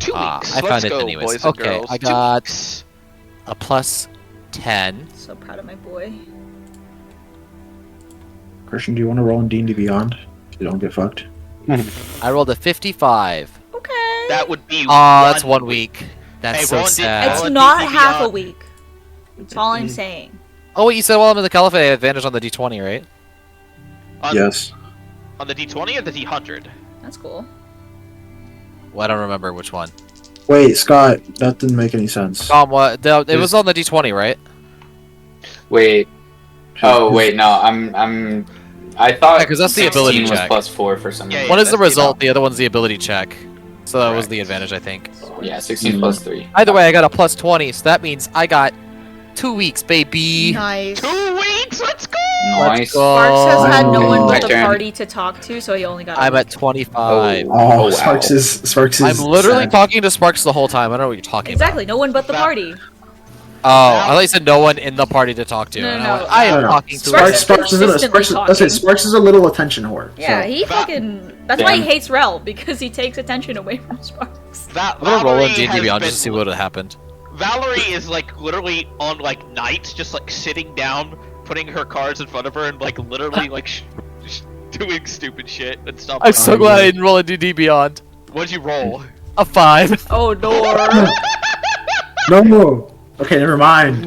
2 Ah, weeks. I Let's found it go, anyways. boys and Okay, girls. I 2 got- weeks. A plus 10. so proud of my boy. Christian, do you want to roll in D&D Beyond? So you don't get fucked. I rolled a 55. Okay. That would be. Oh, that's 1 week. That's Hey, so roll in D- sad. It's roll in not D&D half a Beyond. week. That's all I'm saying. Oh, wait, you said while I'm in the Caliphate, I have advantage on the D20, right? On, Yes. On the D20 or the D100? That's cool. Well, I don't remember which one. Wait, Scott, that didn't make any sense. What? It was on the D20, right? Wait. Oh wait, no. I thought. Yeah, 'cause that's the ability 16 was check. +4 for some Yeah, reason. One is the that's the result, amount. the other one's the ability check. So that was Correct. the advantage, I think. Yeah, 16 +3. Either way, I got a plus 20, so that means I got 2 weeks, baby. Nice. 2 weeks. Let's go. Nice. go. Sparks has had no Oh. one My but the turn. party to talk to, so he only got. a I'm at week. 25. Oh, Oh, wow. Sparks is. I'm literally sad. talking to Sparks the whole time. I don't know what you're talking Exactly. No one but the That- party. about. Oh, I thought you said no one in the party to talk to. No, and no, I went, no. I am No, no. talking to Sparks- Sparks is a consistently Sparks. Listen, Sparks is a little attention whore. Yeah, so- he Va- fucking. That's why he Damn. hates Rel, because he takes attention away from Sparks. That I'm gonna roll in Valerie D&D has Beyond just to see been- what would have happened. Valerie is like literally on like nights, just like sitting down, putting her cards in front of her, and like literally like doing stupid shit and stuff. I'm so glad I didn't roll a D&D Beyond. What'd you roll? A 5. Oh no. No. Okay, never mind.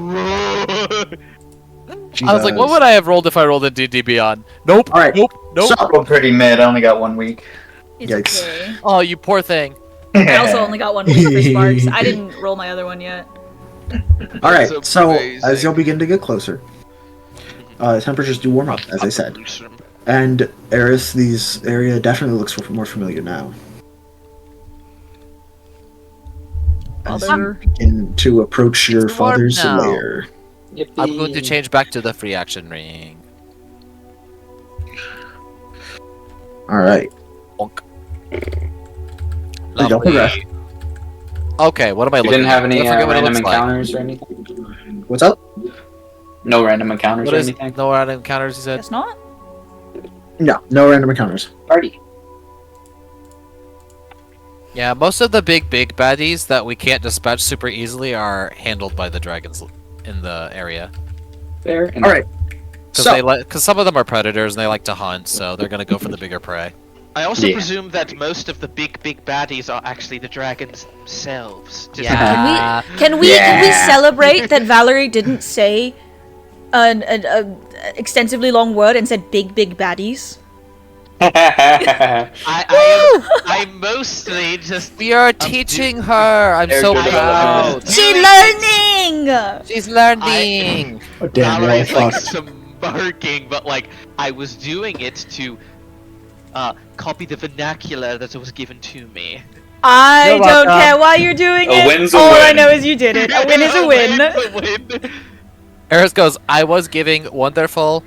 I was like, what would I have rolled if I rolled a D&D Beyond? Nope. All right. Nope. Nope. So- Rolled pretty mid. I only got 1 week. It's Yikes. okay. Oh, you poor thing. I also only got 1 week for Sparks. I didn't roll my other one yet. All right. That's So amazing. as you'll begin to get closer, temperatures do warm up, as I said. And Eris, these area definitely looks more familiar now. As you Father. begin to approach your It's warm father's now. lair. I'm going to change back to the free action ring. All right. Bonk. Don't Lovely. progress. Okay, what am I You looking didn't have at? any I forget what it random looks like. encounters or anything? What's up? No random encounters What or is anything? no random encounters? You said. Guess not. No random encounters. Party. Yeah, most of the big baddies that we can't dispatch super easily are handled by the dragons in the area. Fair. All right. So Because some of them are predators and they like to hunt, so they're gonna go for the bigger prey. I also Yeah. presume that most of the big baddies are actually the dragons themselves. Just Yeah. Can we Yeah. celebrate that Valerie didn't say an extensively long word and said big baddies? I mostly just We are teaching her. I'm so They're proud. good. She learning. She's learning. oh, damn, you're all Valerie's like fucked. smirking, but like I was doing it to copy the vernacular that was given to me. I You're don't welcome. care why you're doing A it. win's a All I win. know is you did it. A win is a win. win. Eris goes, I was giving wonderful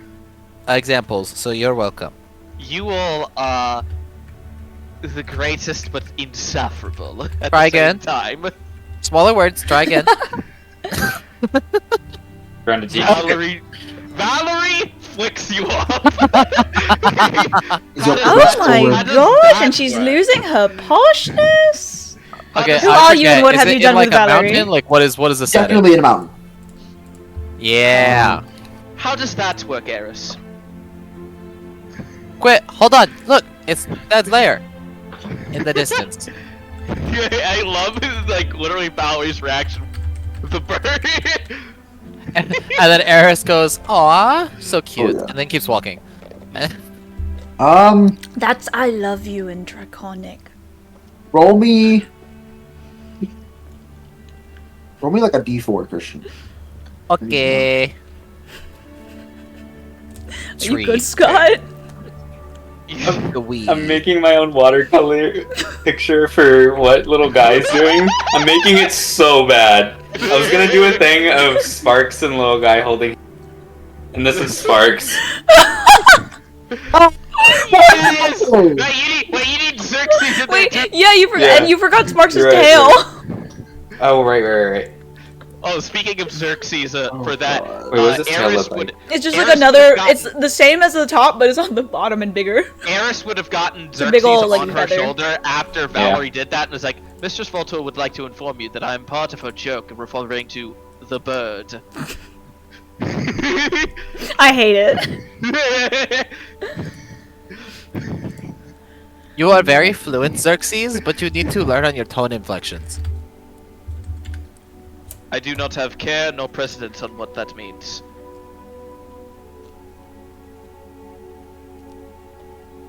examples, so you're welcome. You all are the greatest but insufferable at Try the same again. time. Smaller words, try again. Grounded team. Valerie flicks you off. Is your Oh quest my over? How does gosh, that and she's work? losing her poshness. Okay, Who I are you and forget. what Is have it you in, done like with a Valerie? mountain? Like what is the setting? Definitely in a mountain. Yeah. How does that work, Eris? Quit. Hold on. Look, it's that there, in the distance. I love his, like, literally Valerie's reaction with the bird. And then Eris goes, "Aw, so cute," yeah. and then keeps walking. That's I love you in Draconic. Roll me like a D4, Christian. Okay. Are you good, Scott? I'm making my own watercolor picture for what little guy's doing. I'm making it so bad. I was gonna do a thing of Sparks and little guy holding, and this is Sparks. Yes! Wait, you need Xerxes in Wait, there too. yeah, you forgot, Yeah. and you forgot Sparks' You're right, tail. Oh right. Oh, speaking of Xerxes, Oh, for that, God. Wait, what does this tail Eris look like? would It's just Eris like another. would've It's the same as the top, but it's on the bottom and bigger. Eris would have gotten a Xerxes big ol', like, on her feather. shoulder after Valerie did that, and was like, Mistress Voltor would like to inform you that I am part of her joke referring to the bird. I hate it. You are very fluent, Xerxes, but you need to learn on your tone inflections. I do not have care nor precedence on what that means.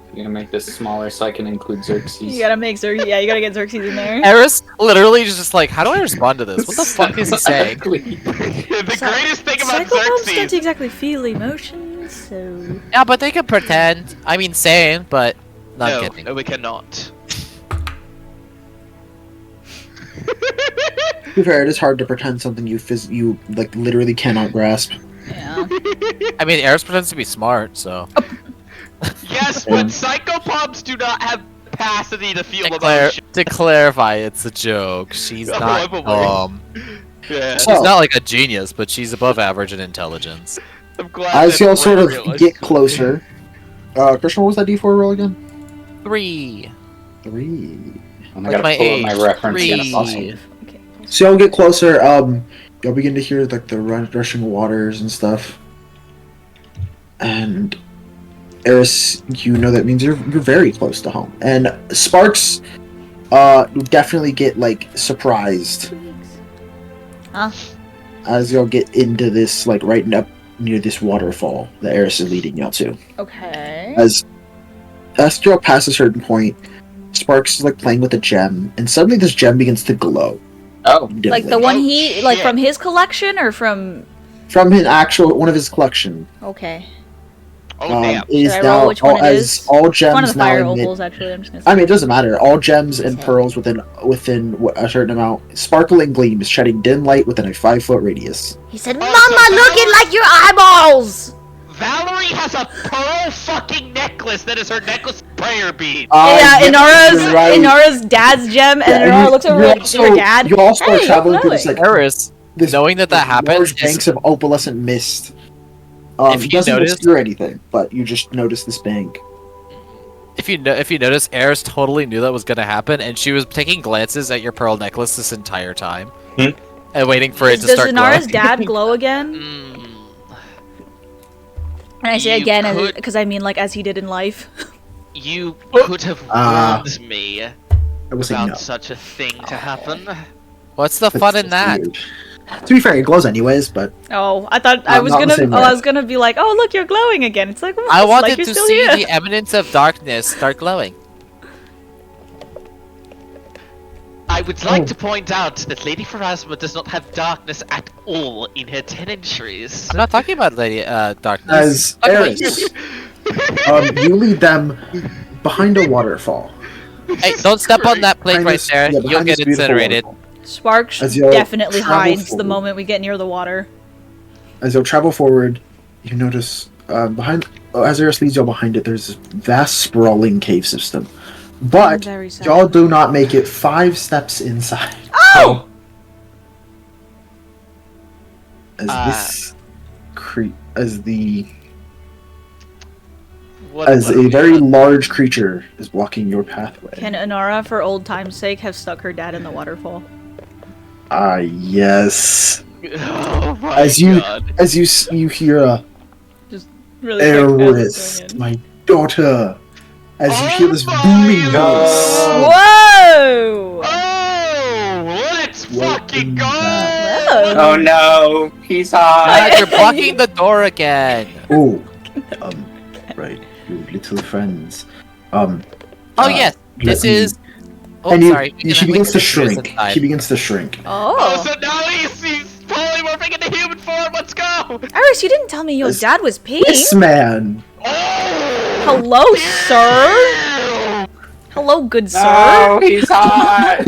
I'm gonna make this smaller so I can include Xerxes. You gotta make Xerxes. Yeah, you gotta get Xerxes in there. Eris literally is just like, how do I respond to this? What the fuck is he saying? The greatest thing about Psychobombs don't Xerxes. exactly feel emotions, so. Yeah, but they can pretend. I mean, same, but not kidding. No, we cannot. To be fair, it is hard to pretend something you like literally cannot grasp. Yeah. I mean, Eris pretends to be smart, so. Yes, but psychopods do not have capacity to feel emotion. To clarify, it's a joke. She's Oh, not I'm aware. dumb. Yeah, She's Oh. not like a genius, but she's above average in intelligence. I'm glad. As that y'all sort of realized- get closer, Christian, what was that D4 roll again? 3. 3. I Like gotta my pull up my age. reference. 3. Yes, awesome. Okay. So y'all get closer. Y'all begin to hear like the rushing waters and stuff. And Eris, you know that means you're very close to home. And Sparks, definitely get like surprised Huh? as y'all get into this like right up near this waterfall that Eris is leading y'all to. Okay. As y'all pass a certain point, Sparks is like playing with a gem, and suddenly this gem begins to glow. Oh, Like the dimly. one he like shit. from his collection or from. From one of his collection. Okay. Oh damn! Is Should I roll now which one it as is? all It's one of gems the now fire emit. opals, actually. I'm just gonna. I mean, it doesn't matter. All gems and pearls within a certain amount, sparkling gleams, shedding dim light within a 5-foot radius. He said, Oh, "Mama, so look Valerie- at like your eyeballs." Valerie has a pearl fucking necklace that is her necklace prayer bead. Yeah, you're right. Inara's dad's gem, and Yeah, Inara you- looks over you like also- your dad. You all start Hey, traveling through glowing. this like Eris, this knowing that like, happens, large is- banks of opalescent mist. If It you doesn't notice- obscure anything, but you just notice this bank. if you notice, Eris totally knew that was gonna happen, and she was taking glances at your pearl necklace this entire time, Hmm? and waiting for it to Does start Inara's glowing. dad glow again? Mm. And I say You again could- because I mean like as he did in life. You could have warned me I will say about no. such a thing to happen. What's the fun in that? Weird. To be fair, it glows anyways, but Oh, I thought I Not- was not the gonna. same Oh, way. I was gonna be like, oh look, you're glowing again. It's like, well, I it's wanted like you're to still see here. the eminence of darkness start glowing. I would like to point out that Lady Pharasma does not have darkness at all in her tenantries. I'm not talking about Lady Darkness. as Okay, Eris, you lead them behind a waterfall. Hey, don't step on that plate Behind right this- there. yeah, You'll behind get this beautiful incinerated. waterfall. Sparks As y'all definitely travel hides the forward. moment we get near the water. As you'll travel forward, you notice as Eris leads y'all behind it, there's this vast sprawling cave system. But Very sad. y'all do not make it 5 steps inside. Oh. As this as a very large creature is blocking your pathway. Can Inara, for old time's sake, have stuck her dad in the waterfall? Ah, yes. Oh my As you god. as you hear a Really quick, as it's Eris, going in. my daughter. As you hear this Oh booming my voice. Whoa! Oh, let's fucking go! Whoa. Oh no, he's hot. Dad, you're blocking the door again. Oh, right, you little friends. Oh yes, this let me- is. Oh, and sorry. we she can begins to click this shrink. inside. She begins to shrink. Oh, Oh. so now he's polymorphing into human form. Let's go! Iris, you didn't tell me your This- dad was pink. This man. Oh! Hello, sir. Hello, good sir. No, he's hot.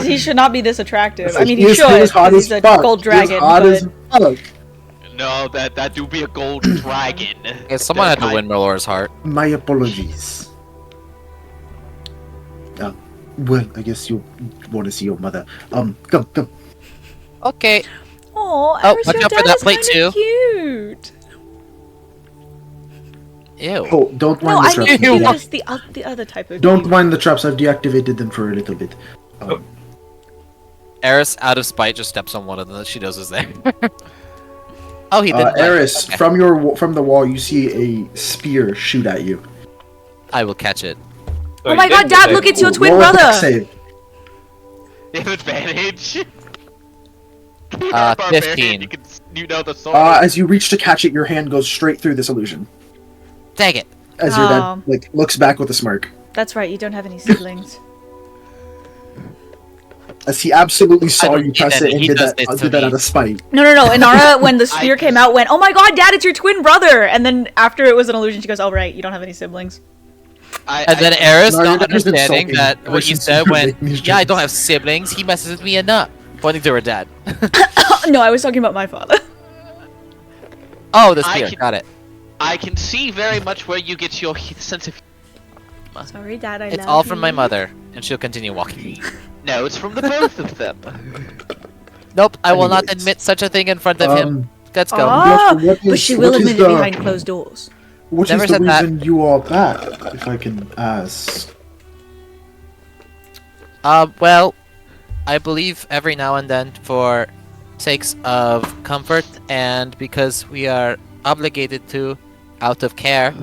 He should not be this attractive. I mean, He he is should. hot 'cause as He's a fuck. gold He is dragon. hot But as fuck. No, that do be a gold dragon. Yeah, someone had to win Melora's heart. My apologies. Well, I guess you want to see your mother. Come. Okay. oh, Oh, Iris, watch your out for dad that is plate, kinda too. cute. Ew. Oh, don't No, mind the I traps. mean Ew. just the other type of. Don't cute. mind the traps. I've deactivated them for a little bit. Eris, out of spite, just steps on one of them that she knows is there. Oh, he didn't. Eris, Okay. from the wall, you see a spear shoot at you. I will catch it. Oh my god, Dad! Look, it's your twin Roll a dex brother. save. They have advantage. 15. You know the sword. As you reach to catch it, your hand goes straight through this illusion. Dang it. As your Oh. dad looks back with a smirk. That's right. You don't have any siblings. As he absolutely saw don't you get press that. it and He did does that, this to did that me. out of spite. No. Inara, when the spear came out, went, "Oh my god, Dad! It's your twin brother!" And then after it was an illusion, she goes, "Oh right, you don't have any siblings." And then Eris, No, not you're just understanding insulting that the what you person said who's when, making these yeah, I jokes. don't have siblings, he messes with me enough. Pointing to her dad. No, I was talking about my father. Oh, the I spear. can- Got it. I can see very much where you get your sense of. Sorry, Dad. It's all from my mother, and she'll continue walking. No, it's from the both of them. Nope, I will not Anyways. admit such a thing in front of him. Let's go. Ah, What is- but she will what is admit it the- behind closed doors. What is Never the said that. reason you are back, if I can ask? Well, I believe every now and then for sakes of comfort and because we are obligated to out of care,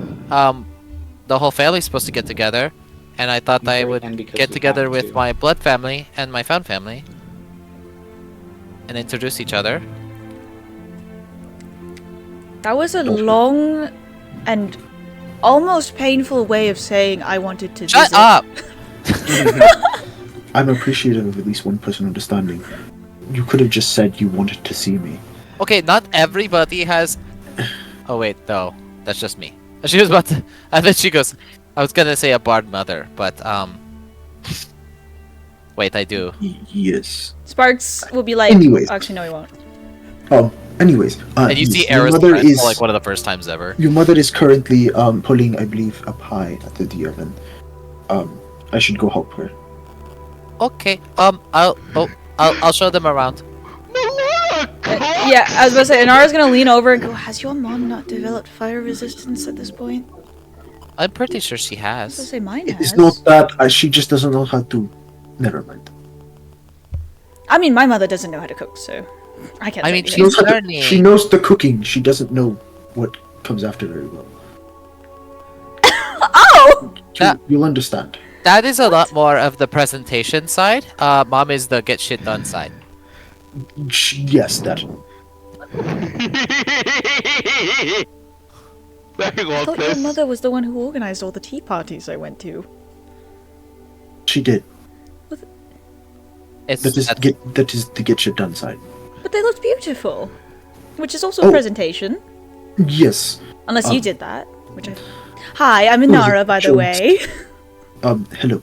the whole family's supposed to get together, and I thought I would And because get we together have with to. my blood family and my found family and introduce each other. That was a long and almost painful way of saying I wanted to Shut visit. up! I'm appreciative of at least one person understanding. You could have just said you wanted to see me. Okay, not everybody has. Oh wait, no, that's just me. She was about to, and then she goes, "I was gonna say a bard mother, but wait, I do." Yes. Sparks will be like, Anyways. actually, no, he won't. Anyways. And you yes, see your Eris mother friend is for like one of the first times ever. your mother is currently pulling, I believe, a pie at the oven. I should go help her. Okay, I'll show them around. Yeah, I was about to say, Inara's gonna lean over and go, "Has your mom not developed fire resistance at this point?" I'm pretty sure she I was gonna has. say mine has. It's not that she just doesn't know how to. Never mind. I mean, my mother doesn't know how to cook, so I can't. I say mean, anything. She knows, how to, learning. she knows the cooking. She doesn't know what comes after very well. Oh! You'll understand. That is a lot more of the presentation side. Mom is the get shit done side. Yes, that. I thought your mother was the one who organized all the tea parties I went to. She did. It's That is that's- that is the get shit done side. But they looked beautiful. Which is also Oh. presentation. Yes. Unless Oh. you did that. Which I... Hi, I'm Inara, by the Jones. way. Hello.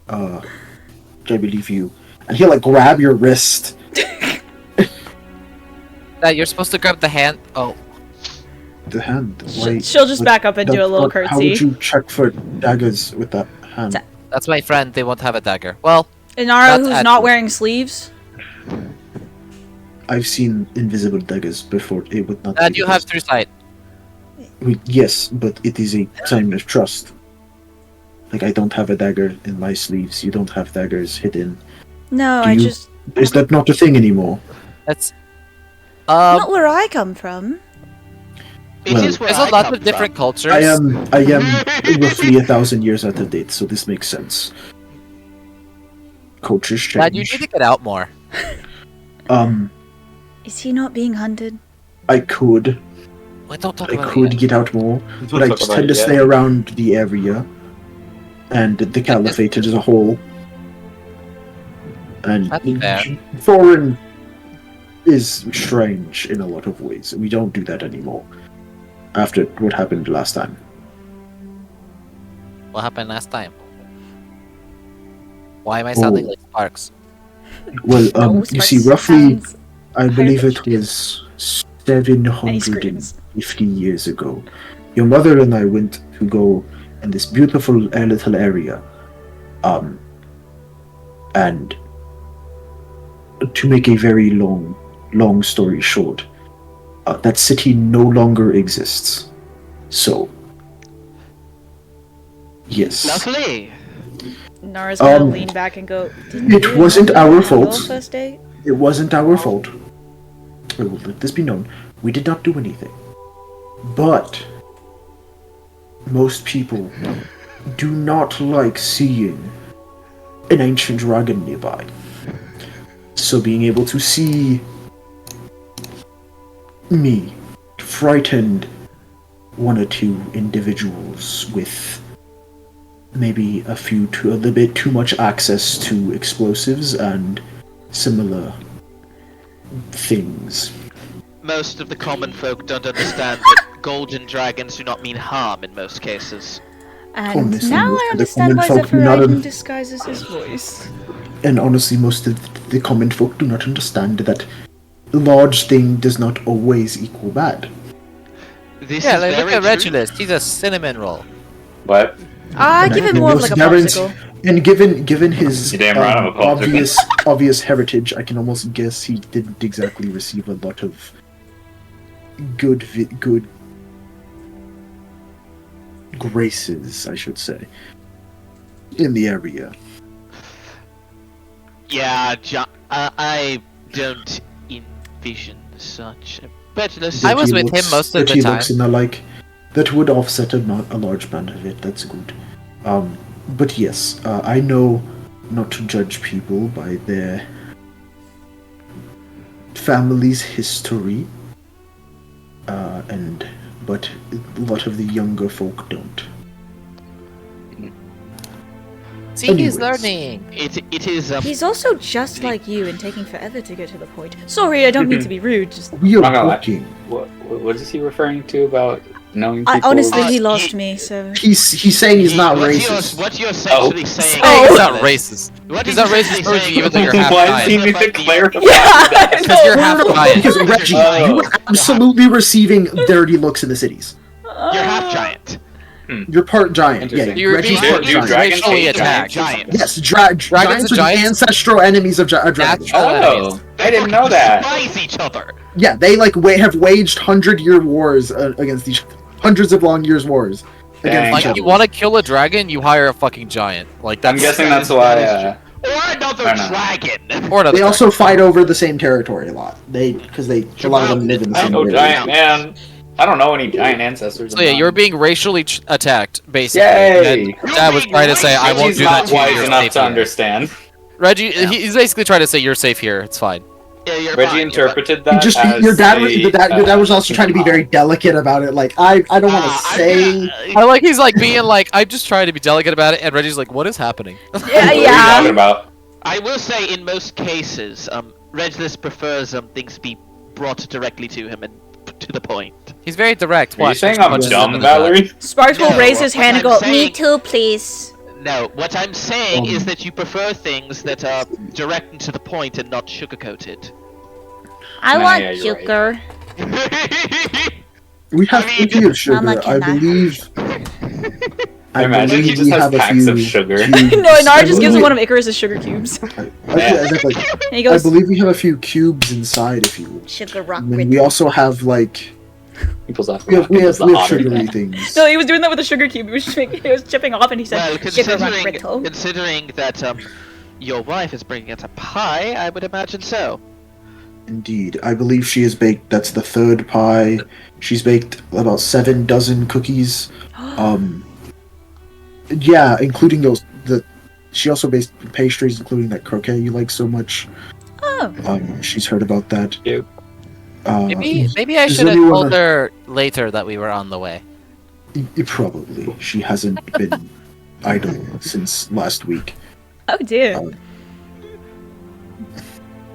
I believe you. And he'll like grab your wrist. You're supposed to grab the hand. Oh, The hand. Why? She'll just back up and do a little How would curtsy. you check for daggers with that hand? that's my friend. They won't have a dagger. Well, Inara, That's who's accurate. not wearing sleeves. I've seen invisible daggers before. It would not. and be you the have case. true sight. Yes, but it is a sign of trust. Like I don't have a dagger in my sleeves. You don't have daggers hidden. No, Do I you- just Is that not a thing anymore? That's not where I come from. It Well, is where there's a I lot come of different from. cultures. I am roughly 1,000 years out of date, so this makes sense. Cultures change. Dad, you need to get out more. Is he not being hunted? I could. Wait, don't talk I about could it. get out more, but I talk just about tend to it yet. stay around the area and the Caliphate as a whole. And That's fair. foreign is strange in a lot of ways. We don't do that anymore. After what happened last time. What happened last time? Why am I sounding like Sparks? Well, No, you Sparks see, roughly, sounds I believe it higher-pitched. was And he 750 screams. years ago. Your mother and I went to go in this beautiful little area. And to make a very long story short, that city no longer exists. So, yes. Lovely. Nara's gonna Um, lean back and go. it wasn't our fault. First date? It wasn't our fault. I will let this be known. We did not do anything. But most people do not like seeing an ancient dragon nearby. So being able to see me frightened one or two individuals with maybe a little bit too much access to explosives and similar things. Most of the common folk don't understand that golden dragons do not mean harm in most cases. And Honestly, now most I of the understand why common folk do not Zephyridon disguises his voice. And honestly, most of the common folk do not understand that large thing does not always equal bad. This Yeah, is like, look very at true. Regulus. He's a cinnamon roll. What? I give it And more of like a Darren's- popsicle. And given his You're damn right I'm a popsicle. obvious heritage, I can almost guess he didn't exactly receive a lot of good graces, I should say, in the area. Yeah, I don't envision such. But let's I That was he with him most of that the he time. looks in the like. That would offset a large amount of it. That's good. But yes, I know not to judge people by their family's history, but a lot of the younger folk don't. See, he's Anyways. learning. It is He's also just like you and taking forever to get to the point. Sorry, I don't mean to be rude. Just We are Not gonna lie. working. What is he referring to about knowing I, people? honestly, he Uh, lost he- me. So He's saying he's not what racist. What you're essentially saying? Oh. He's not racist. What He's he's not racist essentially towards saying you, even though you're half Why giant. does he need to clarify yeah, that? Because you're half giant. Because Reggie, Oh. you are absolutely receiving dirty looks in the cities. You're half giant. You're part giant. Yeah, Interesting. You're Reggie's being part Do giant. dragons racially hate attacked. Giant. Yes, Dragons giants and are the giants? ancestral enemies of dragons. Natural enemies. Oh, I didn't know that. Despise each other. Yeah, they like have waged 100-year wars against each hundreds of long years wars Dang. against Like, each other. you want to kill a dragon, you hire a fucking giant. Like, I'm that's... guessing that's why. Or another I don't know. dragon. Or another They dragon. also fight over the same territory a lot. Because a lot of them live in the I same know area. giant man. I don't know any giant ancestors. So yeah, you're being racially attacked, basically. Yay! And Dad was trying to say, I won't Reggie's do that not to you, wise you're enough safe to here. understand. Reggie, he's basically trying to say, you're safe here, it's fine. Yeah, you're Reggie fine, interpreted He that just as your dad was a, your dad was also trying to be very delicate about it. Like I don't want to say. I like, he's like being like, I'm just trying to be delicate about it, and Reggie's like, what is happening? yeah, What are you yeah. talking about? I will say, in most cases, Regulus prefers things be brought directly to him and to the point. He's very direct. Are you Watch, saying there's I'm punches dumb, into the gut. Valerie? Sparks will No, raise his what hand and I'm go, saying- "Me too, please." No, what I'm saying is Um, that you prefer things that are direct and to the point and not sugar-coated. I Nah, want yeah, you're right. sugar. We have I mean, plenty of sugar. Mama, I can I- believe. I imagine he believe just we has have a packs few of sugar. cubes. No, Nara I just gives him believe- one of Icarus's sugar cubes. Exactly. And he I goes, believe we have a few cubes inside. If you. "Sugar rock And then with." we also have like He pulls out we have the otter. sugary things. No, he was doing that with the sugar cube. He was chipping off, and he said, Well, "Sugar rock brittle." considering that your wife is bringing us a pie, I would imagine so. Indeed, I believe she has baked. That's the third pie. She's baked about 7 dozen cookies. Yeah, including those. She also baked pastries, including that croquet you like so much. Oh. She's heard about that. Cute. Maybe I Does should have anyone- told her later that we were on the way. Probably. She hasn't been idle since last week. Oh dear. Um,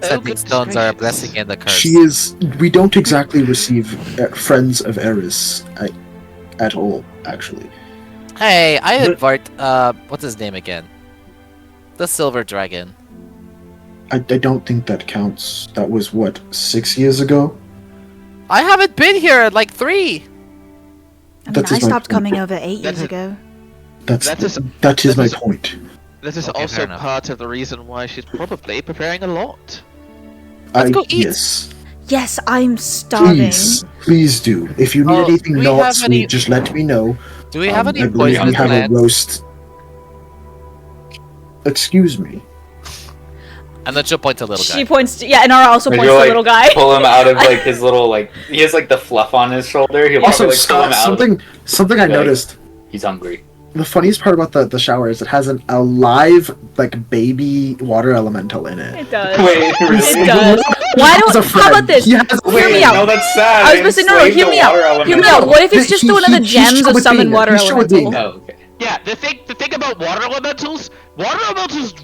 Setting goodness stones are a gracious. blessing and a curse. She is. We don't exactly receive friends of Eris at all, actually. Hey, I But- invite. What's his name again? The Silver Dragon. I don't think that counts. That was what, 6 years ago? I haven't been here in like 3. I mean, that I is my stopped point. coming over 8 That's years a- ago. That that is my is- point. This is Okay, also fair enough. part of the reason why she's probably preparing a lot. Let's go eat. Yes. Yes, I'm starving. Please do. If you need Oh, anything do we not have sweet, any- just let me know. Do we have any I believe we poisonous have a plants? roast. Excuse me. And then she'll point to little She guy. points to, and Nara also Would points you, to like, little guy. Pull him out of like his little like he has like the fluff on his shoulder. He'll Also, probably like pull him Scott, out. something I Like- noticed. He's hungry. The funniest part about the shower is it has a live like baby water elemental in it. It does. Wait, really? It does. Why He has a don't? How about friend. this? He has a Hear me Wait, out. no, that's sad. I was gonna say, no, Enslaved hear the me out. water Hear me elemental. out. What if it's just He- one of the he's gems of showing summon me. water He's showing me. elemental? Oh, okay. Yeah, the thing about water elementals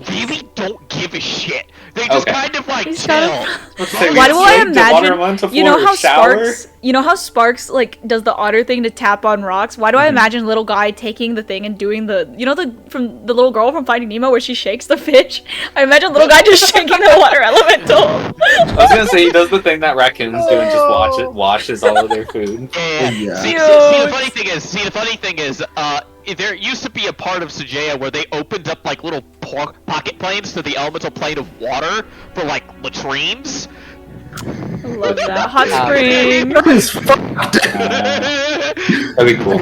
really don't give a shit. They just Okay. kind of like He's chill. gotta- So Why we do I enslaved the water imagine? elemental You know for how a shower? Sparks like does the otter thing to tap on rocks? Why do I imagine little guy taking the thing and doing the from the little girl from Finding Nemo where she shakes the fish? I imagine little guy just shaking the water elemental. I was gonna say he does the thing that raccoons do and just washes all of their food. Yeah. Yeah. See, Cute. the funny thing is, there used to be a part of Sujaya where they opened up like little pocket planes to the elemental plane of water for like latrines. I love that hot spring. That is fucked. That'd be cool.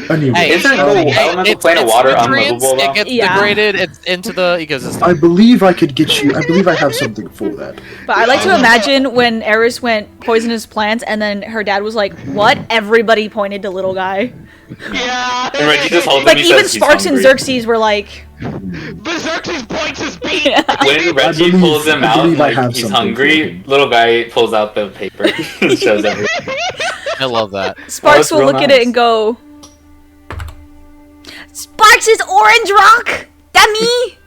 Anyway, Hey, Isn't the elemental plane of it's water nutrients, unlivable, though? It gets Yeah. degraded into the ecosystem. I believe I could get you. I believe I have something for that. But I like to imagine when Eris went poisonous plants and then her dad was like, "What?" Everybody pointed to little guy. Yeah. And Reggie just holds Like him, he even says he's Sparks and hungry. Xerxes were like, Berserk's points his beat. Yeah. When Reggie believe- pulls him I out, believe I like have he's something for hungry, him. little guy pulls out the paper and shows everything. I love that. Sparks that's will real look at nice. it and go, "Sparks is orange rock, dummy."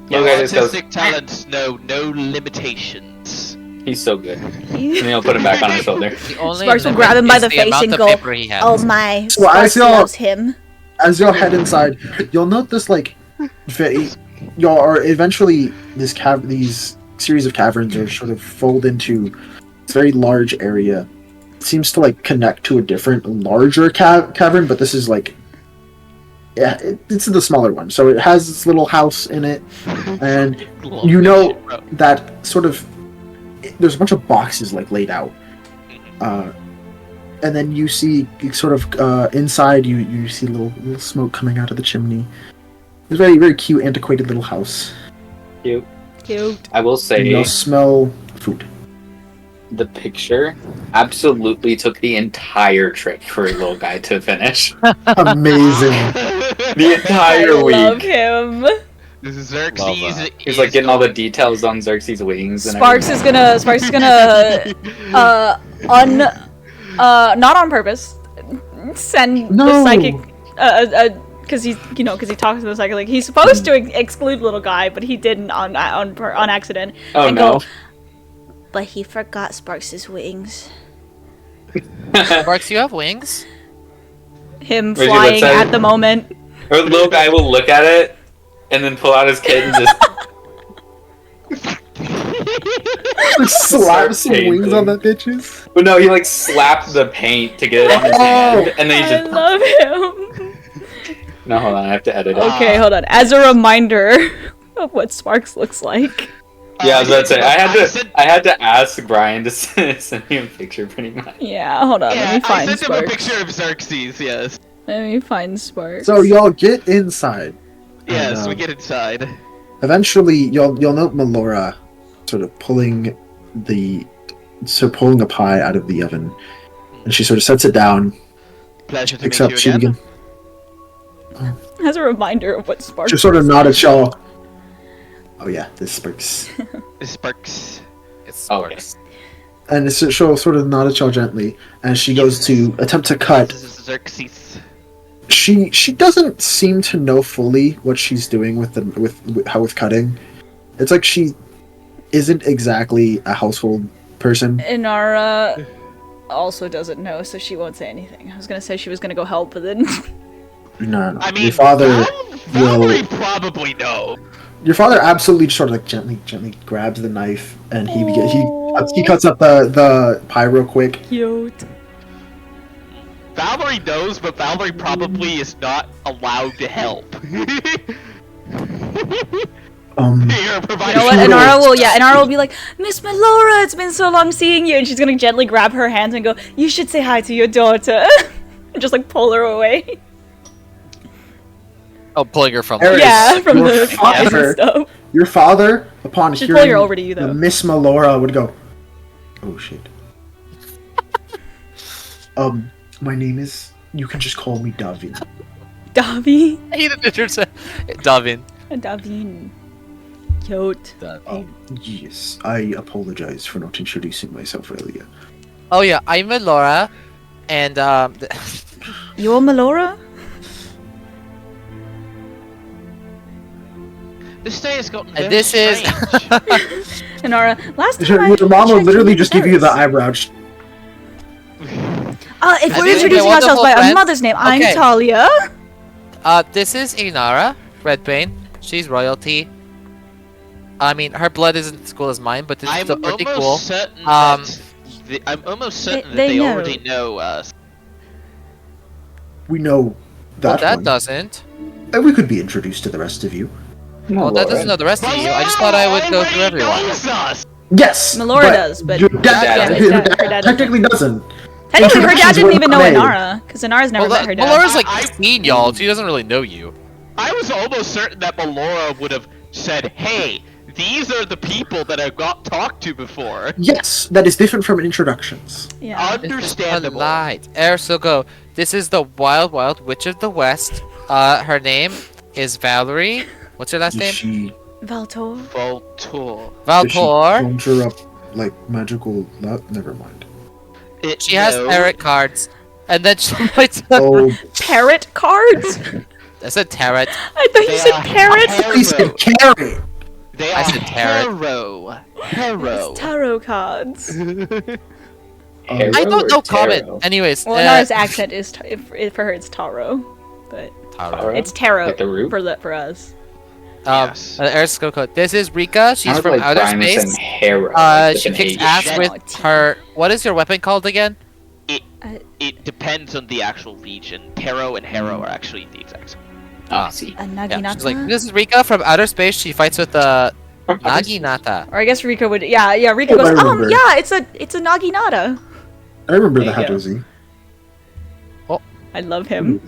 Little guy just goes, Artistic talents know no limitations. he's so good. And he'll put it back on his shoulder. The only Sparks will limit grab him by is the face amount and of go, paper he has. "Oh my, So I Sparks feel- loves him." As y'all head inside, you'll note this like, y'all are eventually these series of caverns are sort of fold into this very large area. It seems to like connect to a different larger cavern, but this is like, yeah, it's the smaller one. So it has this little house in it, and you know that sort of there's a bunch of boxes like laid out, and then you see sort of inside you see little smoke coming out of the chimney. It's a very, very cute, antiquated little house. Cute. Cute. I will And say you'll smell food. the picture absolutely took the entire trip for a little guy to finish. Amazing. The entire I love week. Xerxes Love that. He's like getting all the details on Xerxes' wings and Sparks is gonna not on purpose send the No. psychic because he talks to the psychic, like he's supposed to exclude little guy, but he didn't on accident Oh and no. go, but he forgot Sparks' wings. Sparks, you have wings? Him Reggie, flying what's that? at the moment. Or the little guy will look at it and then pull out his kid and just Slap some painting. wings on that bitches. But no, he like slapped the paint to get it on his hand, and then he I just. love him. No, hold on, I have to edit it. Okay, hold on. As a reminder of what Sparks looks like. Yeah, I was about to say I had to ask Brian to send me a picture, pretty much. Yeah, hold on. Yeah, Let me I find sent him a Sparks. picture of Xerxes, yes. Let me find Sparks. So y'all get inside. Yes, And, we get inside. Eventually, you'll note Melora sort of pulling a pie out of the oven, and she sort of sets it down. Pleasure to Picks meet up, you she again. begins. As a reminder of what Sparks She sort of looks nodded, like. y'all. Oh yeah, this Sparks. Sparks. It's Okay. Sparks. And she'll sort of nod at y'all gently, and she goes to attempt to cut. This is Xerxes. She doesn't seem to know fully what she's doing with cutting. It's like she isn't exactly a household person. Inara also doesn't know, so she won't say anything. I was gonna say she was gonna go help, but then No. I mean, Your father Valerie probably know. Your father absolutely sort of like gently grabs the knife, and he Aw. cuts up the pie real quick. cute. Valerie knows, but Valerie probably is not allowed to help. Here, provide You know what? Inara will be like, Miss Melora, it's been so long seeing you, and she's gonna gently grab her hands and go, you should say hi to your daughter, and just like pull her away. Oh, pulling her from Eric, Yeah, from your the pies and father- stuff. Your father, upon She's hearing pulling her over to you, though. the Miss Melora, would go, "Oh shit." My name is. You can just call me Davin. Davin. He didn't say Davin. Davin. Cute. Yes, I apologize for not introducing myself earlier. Oh yeah, I'm Melora, and You're Melora? This day has gotten and very this is strange. Inara, last time Your mom will checked, literally you just were give you the Paris. eyebrow. If And we're these are introducing my ourselves by wonderful our friends. mother's name, I'm Okay. Talia. this is Inara Redbane. She's royalty. I mean, her blood isn't as cool as mine, but it's I'm still pretty almost cool. certain Um, that I'm almost certain that they they know. already know us. We know Well, that that one. doesn't. And we could be introduced to the rest of you. Well, that doesn't know the rest of you. I just thought I would go through Already everyone. knows us. Yes, Melora does, but your yeah, dad, his her dad- her dad doesn't. technically doesn't. Technically, her dad Introductions didn't were even know made. Inara, because Inara's never Well, met her dad. Melora's like I- 16, y'all. She doesn't really know you. I was almost certain that Melora would have said, "Hey, these are the people that I've got talked to before." Yes, that is different from introductions. Yeah. Understandable. Light. Ersogo. This is the Wild Wild Witch of the West. Her name is Valerie. What's her last Does name? she, Valtor. Voltor. does she Valtor. conjure up like magical? Never mind. She has No. tarot cards. And then she might. Oh, Tarot cards? I said tarot. I thought you They said are parrot. he said carry. They I are said tarot. Hero. It's tarot cards. I don't or know tarot? common. Anyways. Well, Inara's accent is for her it's taro, but Tarot. it's tarot Like the root? for us. Yes. Ersogo. This is Rika. She's Sounds from like outer Brian was space. saying Hera, like with She an kicks H. ass Shit. with her. What is your weapon called again? It depends on the actual region. Taro and Hero are actually the exact same. Oh, I see. A Yeah, naginata. she's like, this is Rika from outer space. She fights with Naginata. Or I guess Rika would. Yeah. Rika Oh, goes. I remember. Yeah. It's a naginata. I remember the There you go. Hatozi. I love him.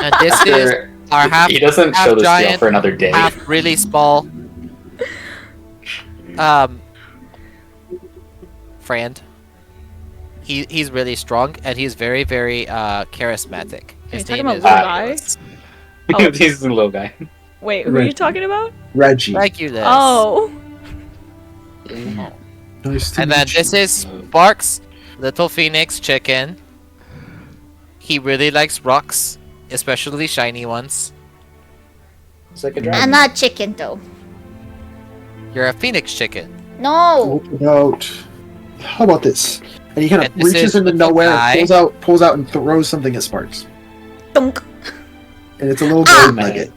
And this is our half He doesn't half show the skill giant, for another day. half really small friend. He's really strong and he's very charismatic. His talking name about is little Regulus. Oh. He's the little guy. Wait, who are you Reggie. talking about? Reggie. Regulus. Oh. Nice to And then meet this you. is Sparks, little phoenix chicken. He really likes rocks, especially shiny ones. It's like a dragon. I'm not chicken though. You're a phoenix chicken. No. What about? How about this? And he kind of And this reaches is into little nowhere, guy. pulls out, and throws something at Sparks. Dunk. And it's a little gold nugget.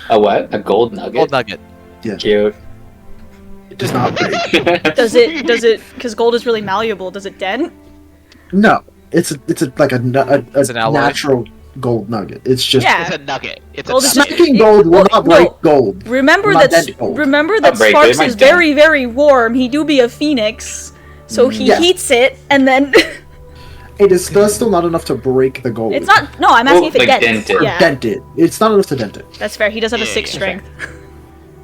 A what? A gold nugget? Gold nugget. Cute. It does not break. Does it? Because gold is really malleable. Does it dent? No, it's like a It's an alloy. natural gold nugget. It's just Yeah. It's a nugget. It's Gold a is nugget. smacking gold will not break no. gold. Remember Not that. dent gold. Remember that Not break, Sparks they might is very, very warm. He do be a phoenix, so he Yes. heats it, and then It is that's still not enough to break the gold. it's not. No, I'm asking if it like dents. dent it. Yeah, Dent it. It's not enough to dent it. that's fair. He does have a Yeah, 6 yeah. strength.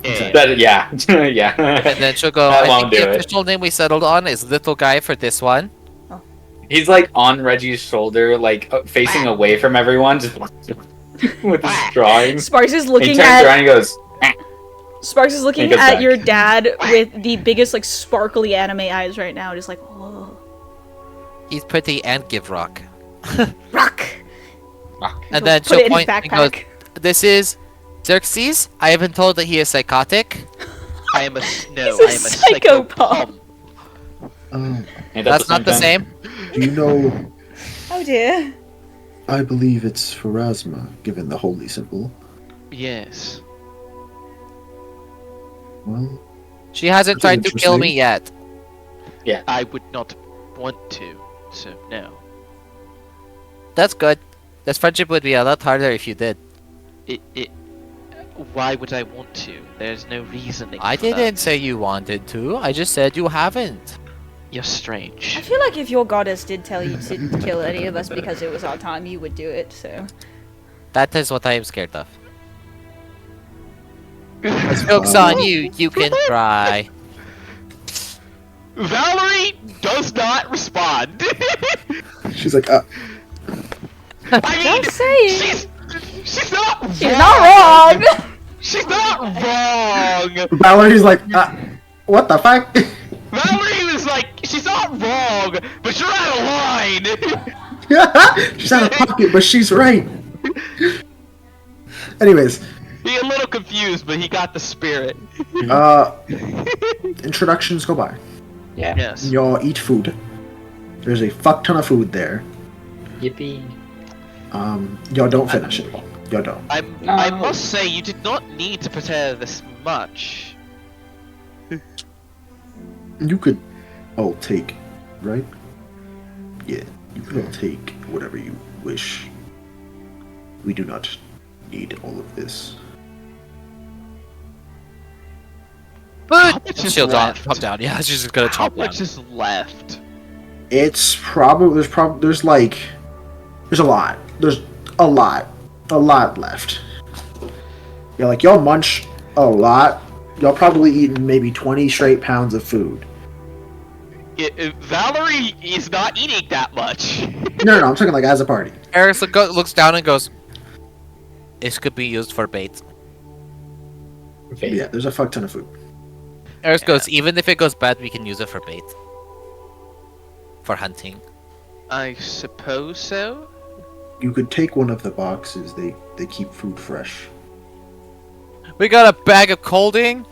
Yeah. But yeah, yeah. And then she'll go, That I won't think the do it. official name we settled on is Little Guy for this one. He's like on Reggie's shoulder, like facing away from everyone, just with his drawing. Sparks is He looking turns around and goes, Sparks is looking He goes at back. your dad with the biggest like sparkly anime eyes right now, just like, oh, He's pretty and give rock. rock. And then Put she'll it in his point and goes, backpack. this is Xerxes. I have been told that he is psychotic. I am a He's a I am a psychopath. psychopath. Ain't that That's not the thing? same. Do you know? Oh dear. I believe it's Pharasma, given the holy symbol. Yes. Well, She hasn't That's tried to kill me yet. I would not want to, so no. That's good. This friendship would be a lot harder if you did. It why would I want to? There's no reasoning. I for that. didn't say you wanted to. I just said you haven't. You're I strange. feel like if your goddess did tell you to kill any of us because it was our time, you would do it. So That is what I am scared of. Joke's on you. You can try. Valerie does not respond. she's like, I mean, Just saying. she's not wrong. she's not wrong. She's not wrong. Valerie's like, what the fuck? Valerie was like, she's not wrong, but you're out of line. She's out of pocket, but she's right. Anyways, He a little confused, but he got the spirit. introductions go by. Yeah. Yes. Y'all eat food. There's a fuck ton of food there. Yippee. Y'all don't finish it. Y'all don't. I must say, you did not need to prepare this much. You could all take, right? Yeah, you could all take whatever you wish. We do not need all of this. How But much is she'll left? chop down. Yeah, she's just gonna How chop down. much is left? It's probably there's a lot. There's a lot left. Yeah, like y'all munch a lot. Y'all probably eaten maybe 20 straight pounds of food. Valerie is not eating that much. No, I'm talking like as a party. Eris looks down and goes, this could be used for bait. Yeah, there's a fuck ton of food. Eris goes, even if it goes bad, we can use it for bait. For hunting. I suppose so. You could take one of the boxes. They keep food fresh. We got a bag of colding.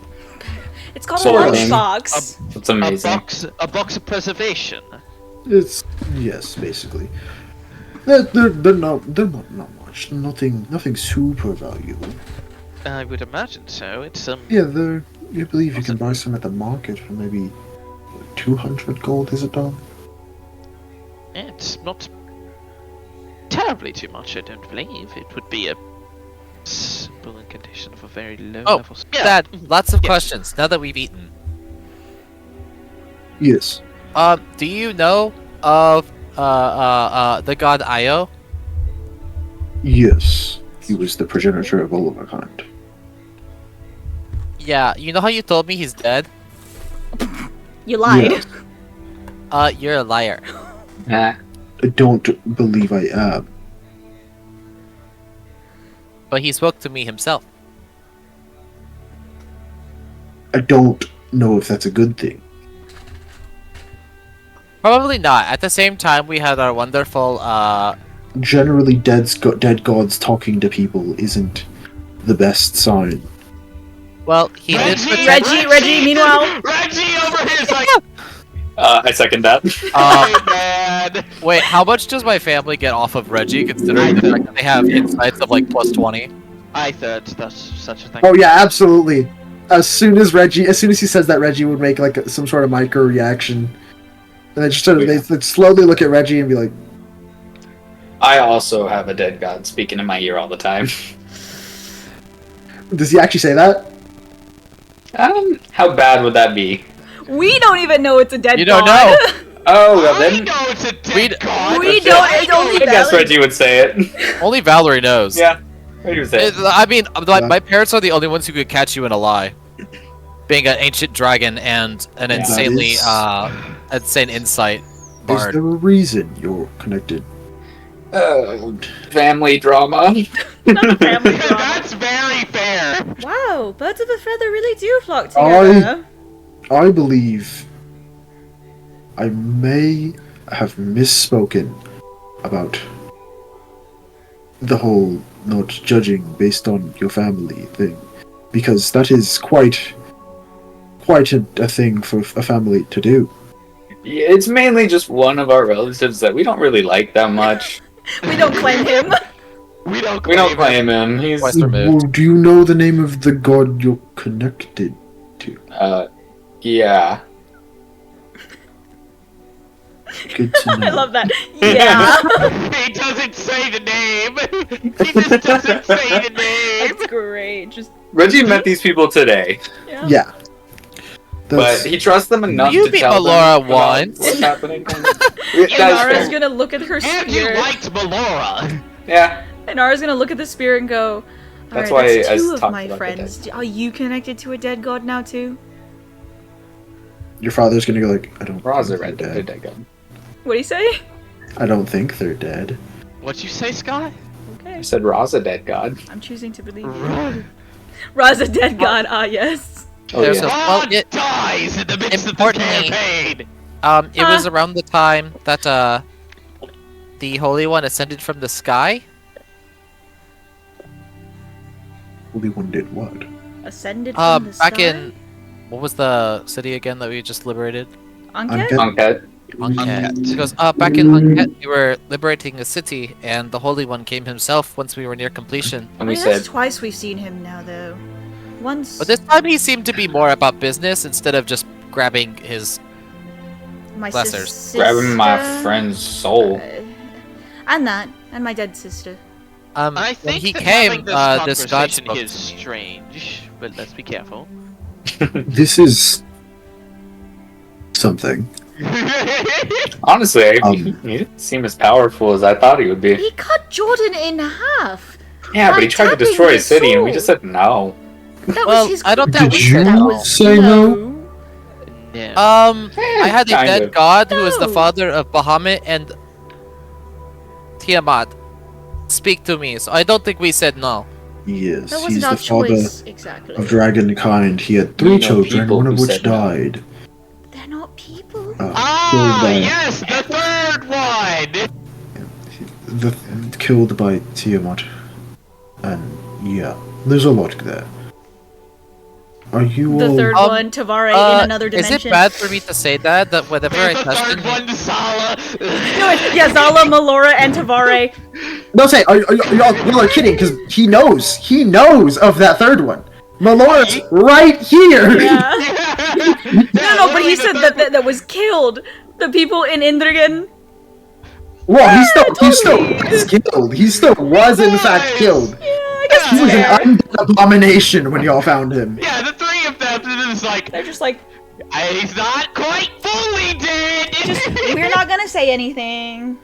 It's called a Sorting. lunchbox. It's amazing. A box of preservation. It's yes, basically. They're not much. Nothing super valuable. I would imagine so. It's Yeah, I believe you can buy some at the market for maybe 200 gold. Is it done? it's not terribly too much. I don't believe it would be a simple incantation of a very low Oh, level. Dad, lots of Yeah. questions now that we've eaten. Yes. Do you know of the god Io? Yes. He was the progenitor of all of our kind. Yeah, you know how you told me he's dead? You lied. Yes. You're a liar. Ah, I don't believe I am. But he spoke to me himself. I don't know if that's a good thing. Probably not. At the same time, we had our wonderful, Generally, dead gods talking to people isn't the best sign. Well, he did protect. Reggie, meanwhile. Reggie over here is like, I second that. hey man. Wait, how much does my family get off of Reggie, considering the fact that they have insights of like plus 20? I thought that's such a thing. Oh yeah, absolutely. As soon as he says that, Reggie would make like some sort of micro reaction, and they just sort of they slowly look at Reggie and be like, I also have a dead god speaking in my ear all the time. "Does he actually say that?" How bad would that be? We don't even know it's a dead You don't god. know. Oh, well I then. know it's a dead god. We don't. It's only I guess Valerie. Reggie would say it. Only Valerie knows. Yeah, Reggie would say it. I mean, my parents are the only ones who could catch you in a lie. Being an ancient dragon and an Yeah. insanely, That insane insight Is bard. there a reason you're connected? Family drama. Not a family drama. That's very fair. Wow, birds of a feather really do flock I- together. I believe I may have misspoken about the whole not judging based on your family thing, because that is quite a thing for a family to do. Yeah, it's mainly just one of our relatives that we don't really like that much. We don't claim him. We don't We don't claim him. He's West removed. Well, do you know the name of the god you're connected to? yeah. Good to know. I love that. Yeah. He doesn't say the name. He just doesn't say the name. That's great. Just Reggie met these people today, yeah. Yeah. but That's, he trusts them enough You to beat tell Melora them about once. what's happening. And Nara's gonna look at her And you spirit. liked Melora. Yeah. And Nara's gonna look at the spirit and go, That's "Alright, why that's I two of talked my about the friends. Are you connected to a dead god now too?" your father's gonna go like, I don't Raza think read they're the dead. gun. What do you say? I don't think they're dead. What'd you say, Sky? Okay. I said Raza dead god. I'm choosing to believe you. Raza dead god, yes. Oh There's yeah. a- Well, Rod it- dies in the midst of the importantly- campaign. It was around the time that, the Holy One ascended from the sky. Holy One did what? Ascended from the Back sky? in, what was the city again that we just liberated? Anket? Anket. Anket. He goes, back in Anket, we were liberating a city, and the Holy One came himself once we were near completion. And we I mean, that's said, twice we've seen him now, though. Once But this time he seemed to be more about business instead of just grabbing his... my blessers. sister, grabbing my friend's soul. and my dead sister. I When think he that came, having this this god conversation spoke is to me. strange, but let's be careful. This is something. Honestly, Um, he didn't seem as powerful as I thought he would be. He cut Jordan in half. Yeah, but he tried to tapping destroy his his city, and we soul. just said no. That Well, was his. I don't think Did we said you that no. was say no? No. I had a kind dead of. god who is the No. father of Bahamut and Tiamat. Speak to me, so I don't think we said no. Yes, That he's wasn't the our father choice, exactly. of dragonkind. He had three We know children, people one who of which said no. died. They're not people. Ah, killed by, yes, the third one! killed by Tiamat. And yeah, there's a lot there. Are you The all... third one, Tavare in another Is dimension. it bad for me to say that? That whenever I There's the question third one, Sala! No, yeah, Zala, Melora, and Tavare. No, say, y'all are kidding, because he knows of that third one. Melora's right here! Yeah. Yeah, No, but he said that was killed. The people in Indragan. Well, he still totally. was killed. He still was in fact Nice. killed. Yeah, I guess He was fair. an undead abomination when y'all found him. Yeah, the three of them, it's like, They're just like, he's not quite fully dead! just we're not gonna say anything.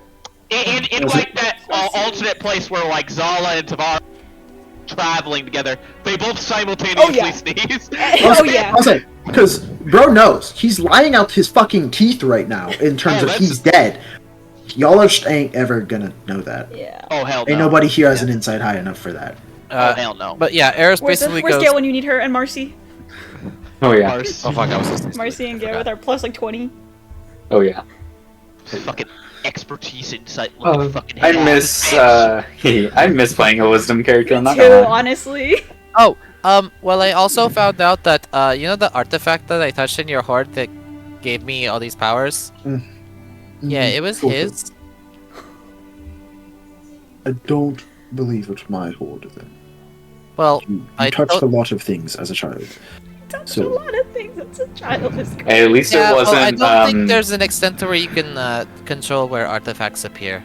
In like that alternate place where like Zala and Tavar traveling together, they both simultaneously yeah. sneeze. Oh yeah. I'll say, because bro knows he's lying out his fucking teeth right now in terms Oh, of that's- he's dead. Y'all just ain't ever gonna know that. Yeah. Oh hell no. Ain't nobody here has an insight high enough for that. Oh hell no. But yeah, Eris Where's basically where's goes. Gale when you need her, and Marcy? Oh yeah. Mars. Oh fuck, I was listening. Marcy and Gale with our plus like 20. Oh yeah. Fucking expertise insight. Fucking I miss I miss playing a wisdom character. I'm not Too, gonna lie. honestly. Oh, Well, I also found out that, you know the artifact that I touched in your hoard that gave me all these powers? Yeah, it was Sort of. his. I don't believe it's my hoard then. Well, You I touched don't- a lot of things as a child. Touched So- a lot of things as a child. Is Hey, at least yeah, it well, wasn't. I don't think there's an extent to where you can control where artifacts appear.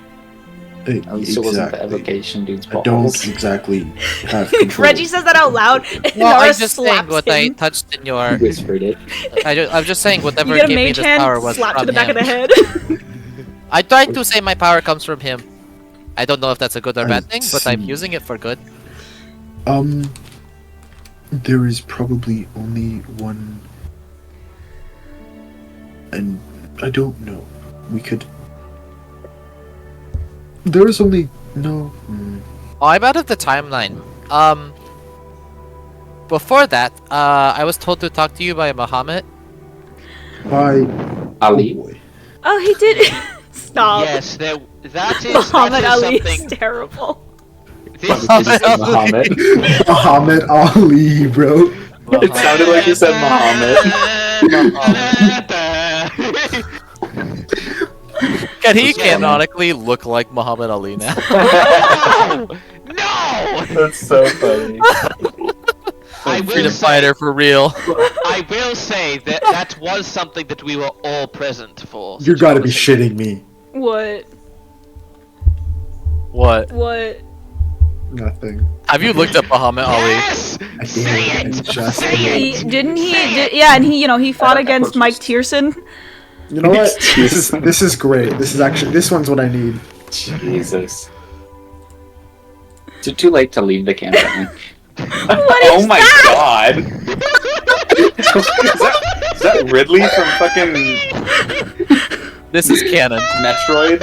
At least it wasn't the evocation dude's I balls. don't exactly have control. Reggie says that out loud, and Well, Nara I'm just saying slaps what him. I touched in your. You whispered it. I'm just saying whatever You get a gave me mage this hand, power was slap from to the back him. of the head. I tried to say my power comes from him. I don't know if that's a good or I bad thing, but I'm see. using it for good. There is probably only one, and I don't know. We could. There is only no. Oh, I'm out of the timeline. Before that, I was told to talk to you by Muhammad. By Ali. Oh boy. Oh, he did. Stop. Yes, that is Muhammad that is Ali something. is terrible. This, Muhammad. Muhammad Ali, bro. It sounded like you said Muhammad. Can he That's funny. canonically look like Muhammad Ali now? No! That's so funny. I will Freedom say, fighter for real. I will say that that was something that we were all present for. You gotta be shitting me. What? What? What? Nothing. Have you looked up Muhammad Ali? Yes! I Say did. it! I just Say did. He didn't he? Yeah, and he fought against Mike Tierson. You know what? This is great. This one's what I need. Jesus. Is it too late to leave the campaign? What Oh is my that? god! is that Ridley from fucking This is canon. Metroid?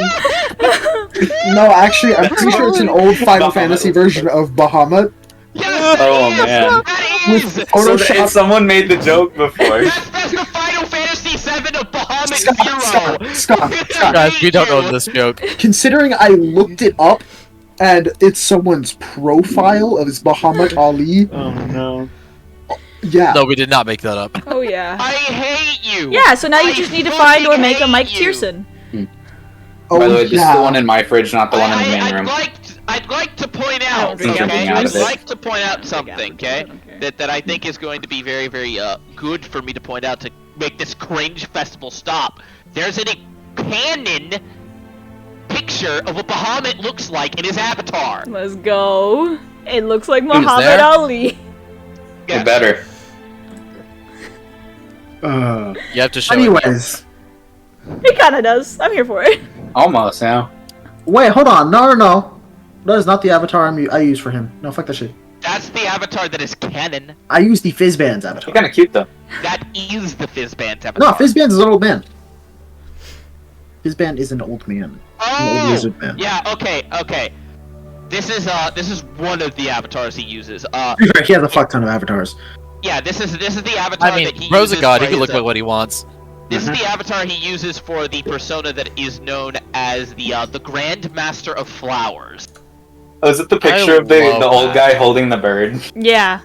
No, actually, I'm pretty sure it's an old Final Fantasy version of Bahamut. Yes! Oh yes, man. That With is! Photoshop. Someone made the joke before. That's the Final Fantasy VII of Bahamut Stop, Zero! stop. Guys, we don't own this joke. Considering I looked it up, and it's someone's profile of his Bahamut Ali. Oh no. Yeah. No, we did not make that up. Oh yeah. I hate you! Yeah. So now you I just need to find or fucking make a hate Mike you. Tierson. Oh, By the way, this is yeah. the one in my fridge, not the one in the main room. I'd like to point I don't out, drink okay? apple I'd juice. like to point out something, okay? I don't care. That I think is going to be very, very good for me to point out to make this cringe festival stop. There's a canon picture of what Bahamut looks like in his avatar. Let's go. It looks like Muhammad there? Ali. It Yes. better. You have to show it. Anyways. It kind of does. I'm here for it. Almost now. Wait, hold on. No. That is not the avatar I use for him. No, fuck that shit. That's the avatar that is canon. I use the Fizzband's You're avatar. kind of cute though. That is the Fizzband's No, avatar. Fizzband's is an old man. Fizzband is an old man. An old Oh! lizard man. Yeah, okay. This is one of the avatars he uses. He has a fuck ton of avatars. Yeah, this is the avatar I mean, that he Rose uses of God, he for can look his, like what he wants. This is the avatar he uses for the persona that is known as the Grand Master of Flowers. Oh, is it the picture I of the love old that. guy holding the bird? Yeah.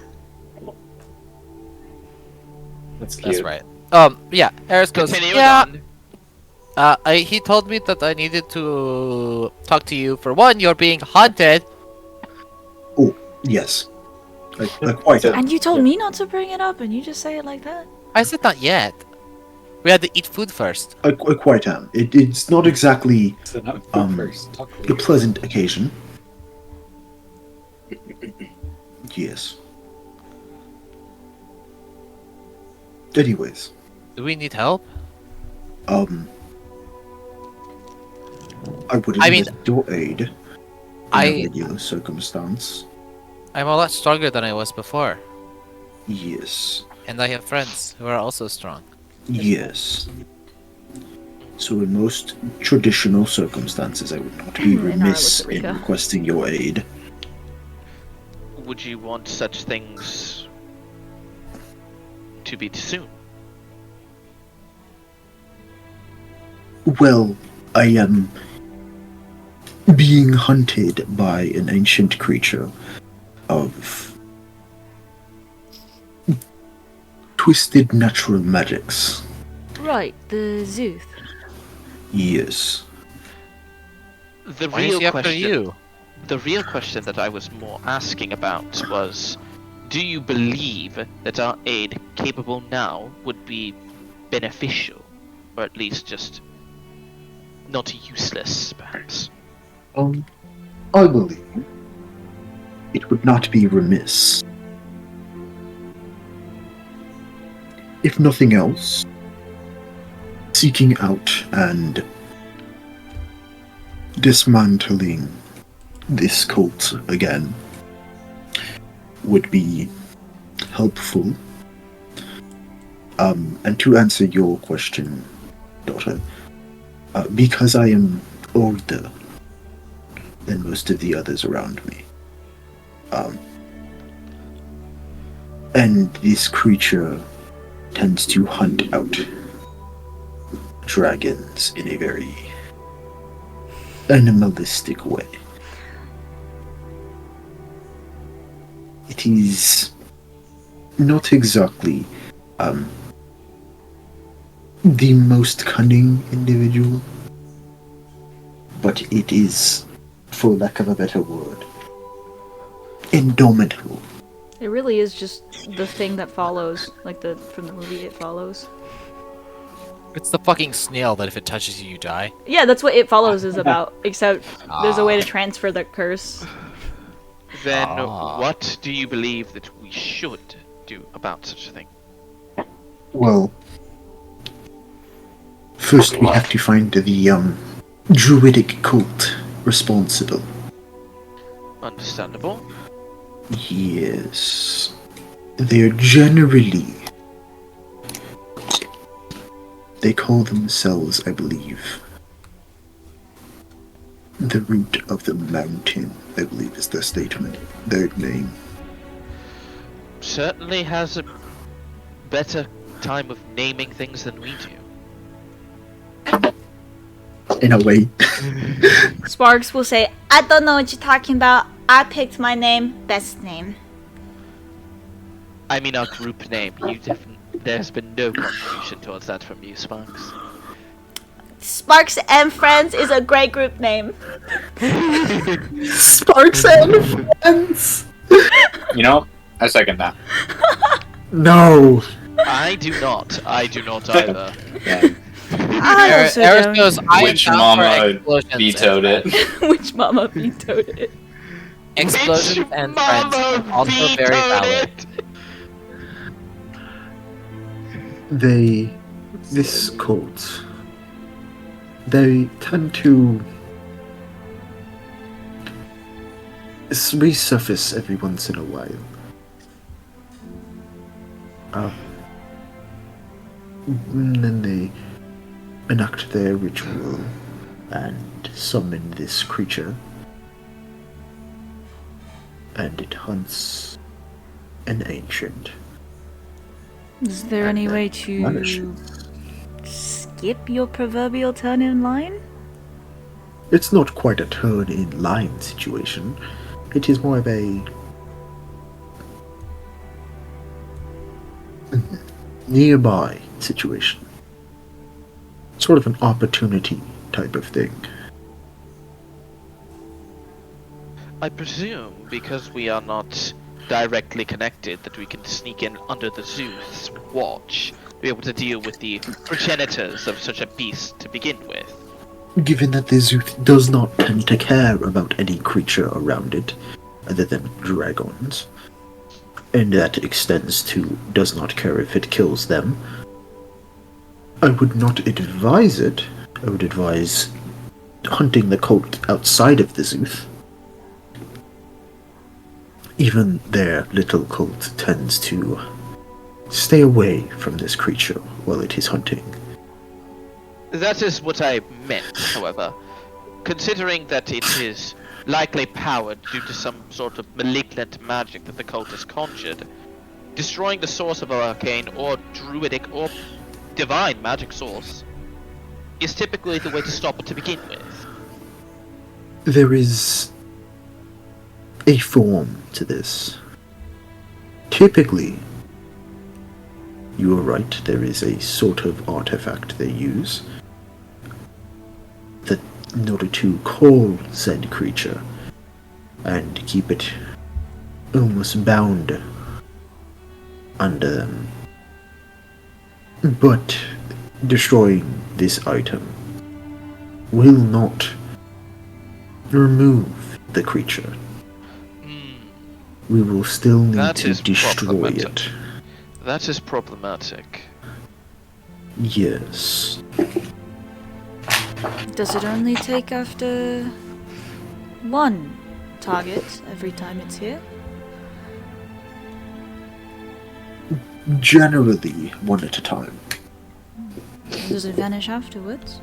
That's cute. That's right. Yeah, Eris goes, Continue yeah, on. he told me that I needed to talk to you. For one, you're being haunted. Yes. Like quite a And you told me not to bring it up, and you just say it like that. I said not yet. We had to eat food first. quite am. It's not exactly So not first. Talk a pleasant occasion. Yes. Anyways, Do we need help? I would I mean, enlist your aid in I- a regular circumstance. I'm a lot stronger than I was before. Yes. And I have friends who are also strong. Yes. So in most traditional circumstances, I would not be In our remiss Costa in Rica. requesting your aid. Would you want such things to be soon? Well, I am being hunted by an ancient creature of twisted natural magics. Right, the Zooth. Yes. The Why is real he after question. you? The real question that I was more asking about was, do you believe that our aid capable now would be beneficial, or at least just not useless, perhaps? I believe it would not be remiss. If nothing else, seeking out and dismantling this cult again would be helpful. And to answer your question, daughter, because I am older than most of the others around me, and this creature tends to hunt out dragons in a very animalistic way. It is not exactly the most cunning individual, but it is, for lack of a better word, indomitable. It really is just the thing that follows, like from the movie It Follows. It's the fucking snail that if it touches you, you die. Yeah, that's what It Follows is about, except there's a way to transfer the curse. Then Ah. what do you believe that we should do about such a thing? Well, first we have to find the druidic cult responsible. Understandable. Yes. They're generally... They call themselves, I believe, the root of the mountain, I believe is their statement, their name. Certainly has a better time of naming things than we do. In a way. Sparks will say, I don't know what you're talking about. I picked my name, best name. I mean our group name. There's been no contribution towards that from you, Sparks. Sparks and Friends is a great group name. Sparks and Friends! You know, I second that. No! I do not either. Yeah. I also Eris don't. goes, I Which am down for mama explosions vetoed and it. Which mama vetoed it? Explosions Which and friends mama are also very vetoed valid. it? This cult, they tend to resurface every once in a while. And then they enact their ritual and summon this creature, and it hunts an ancient. Is there any way to Vanishes. skip your proverbial turn in line? It's not quite a turn in line situation. It is more of a nearby situation. Sort of an opportunity type of thing. I presume because we are not directly connected that we can sneak in under the Zeus watch to be able to deal with the progenitors of such a beast to begin with. Given that the Zuth does not tend to care about any creature around it, other than dragons, and that extends to does not care if it kills them, I would not advise it. I would advise hunting the cult outside of the Zuth. Even their little cult tends to stay away from this creature while it is hunting. That is what I meant, however. Considering that it is likely powered due to some sort of malignant magic that the cult has conjured, destroying the source of our arcane or druidic or divine magic source is typically the way to stop it to begin with. There is a form to this. Typically, You are right, there is a sort of artifact they use that in order to call said creature and keep it almost bound under them. But destroying this item will not remove the creature. We will still need That to is destroy problematic. it. That is problematic. Yes. Does it only take after one target every time it's here? Generally, one at a time. Does it vanish afterwards?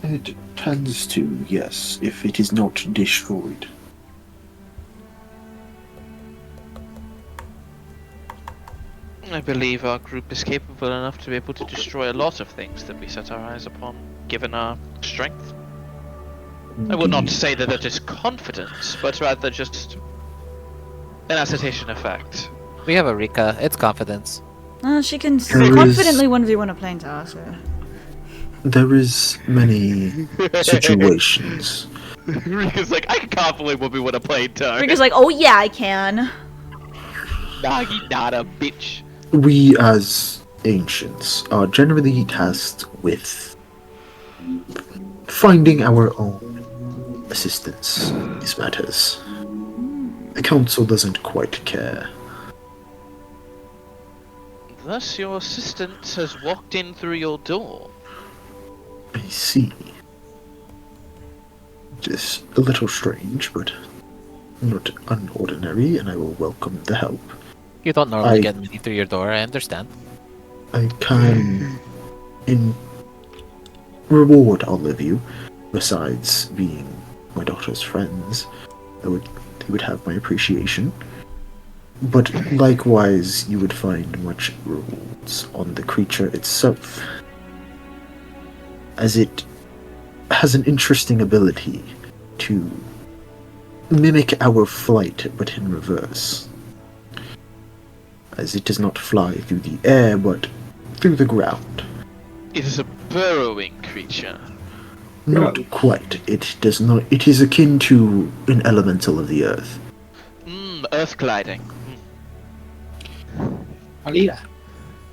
It tends to, yes, if it is not destroyed. I believe our group is capable enough to be able to destroy a lot of things that we set our eyes upon, given our strength. I would not say that that is confidence, but rather just an assertion of fact. We have a Rika. It's confidence. She can There is- confidently 1v1 a plane tower, so... There is many situations. Rika's like, I can confidently will be with a plane tower. Rika's like, oh yeah, I can. Nagi nada, bitch. We, as ancients, are generally tasked with finding our own assistance in these matters. The council doesn't quite care. Thus, your assistant has walked in through your door. I see. Just a little strange, but not unordinary, and I will welcome the help. You don't normally I- get many through your door, I understand. I can reward all of you, besides being my daughter's friends. They would have my appreciation. But likewise, you would find much rewards on the creature itself, as it has an interesting ability to mimic our flight, but in reverse. As it does not fly through the air, but through the ground. It is a burrowing creature. Not quite. It does not. It is akin to an elemental of the earth. Earth gliding. Alita.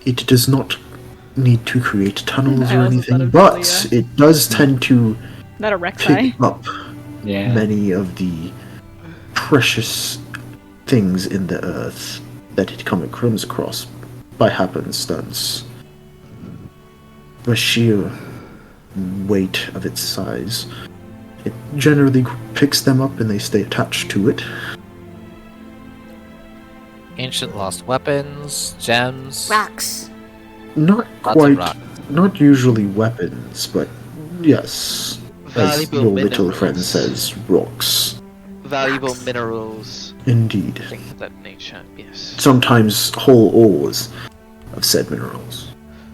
It does not need to create tunnels I or also thought anything, of but Julia. it does tend to That a recti? pick up Yeah. many of the precious things in the earth that it comes across by happenstance. The sheer weight of its size. It generally picks them up and they stay attached to it. Ancient lost weapons, gems. Rocks. Not Lots of quite, rock. not usually weapons, but yes, as Valuable your little minerals. friend says, rocks. Valuable minerals. Indeed. Things of that nature, yes. Sometimes whole ores of said minerals.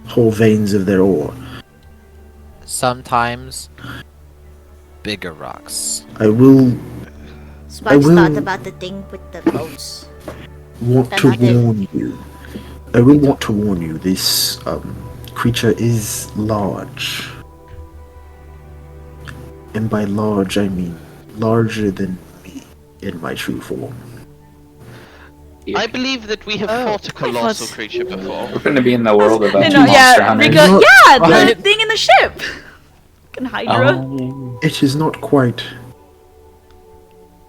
Whole veins of their ore. Sometimes bigger rocks. I will Sparks will- thought about the thing with the boats. want They're to not there. warn you. I will want to warn you, this creature is large. And by large, I mean larger than me in my true form. I believe that we have fought a colossal creature before. We're going to be in the world of No, Monster yeah, Hunters. Rika, Not- yeah, the Right. thing in the ship! Fucking Hydra. It is not quite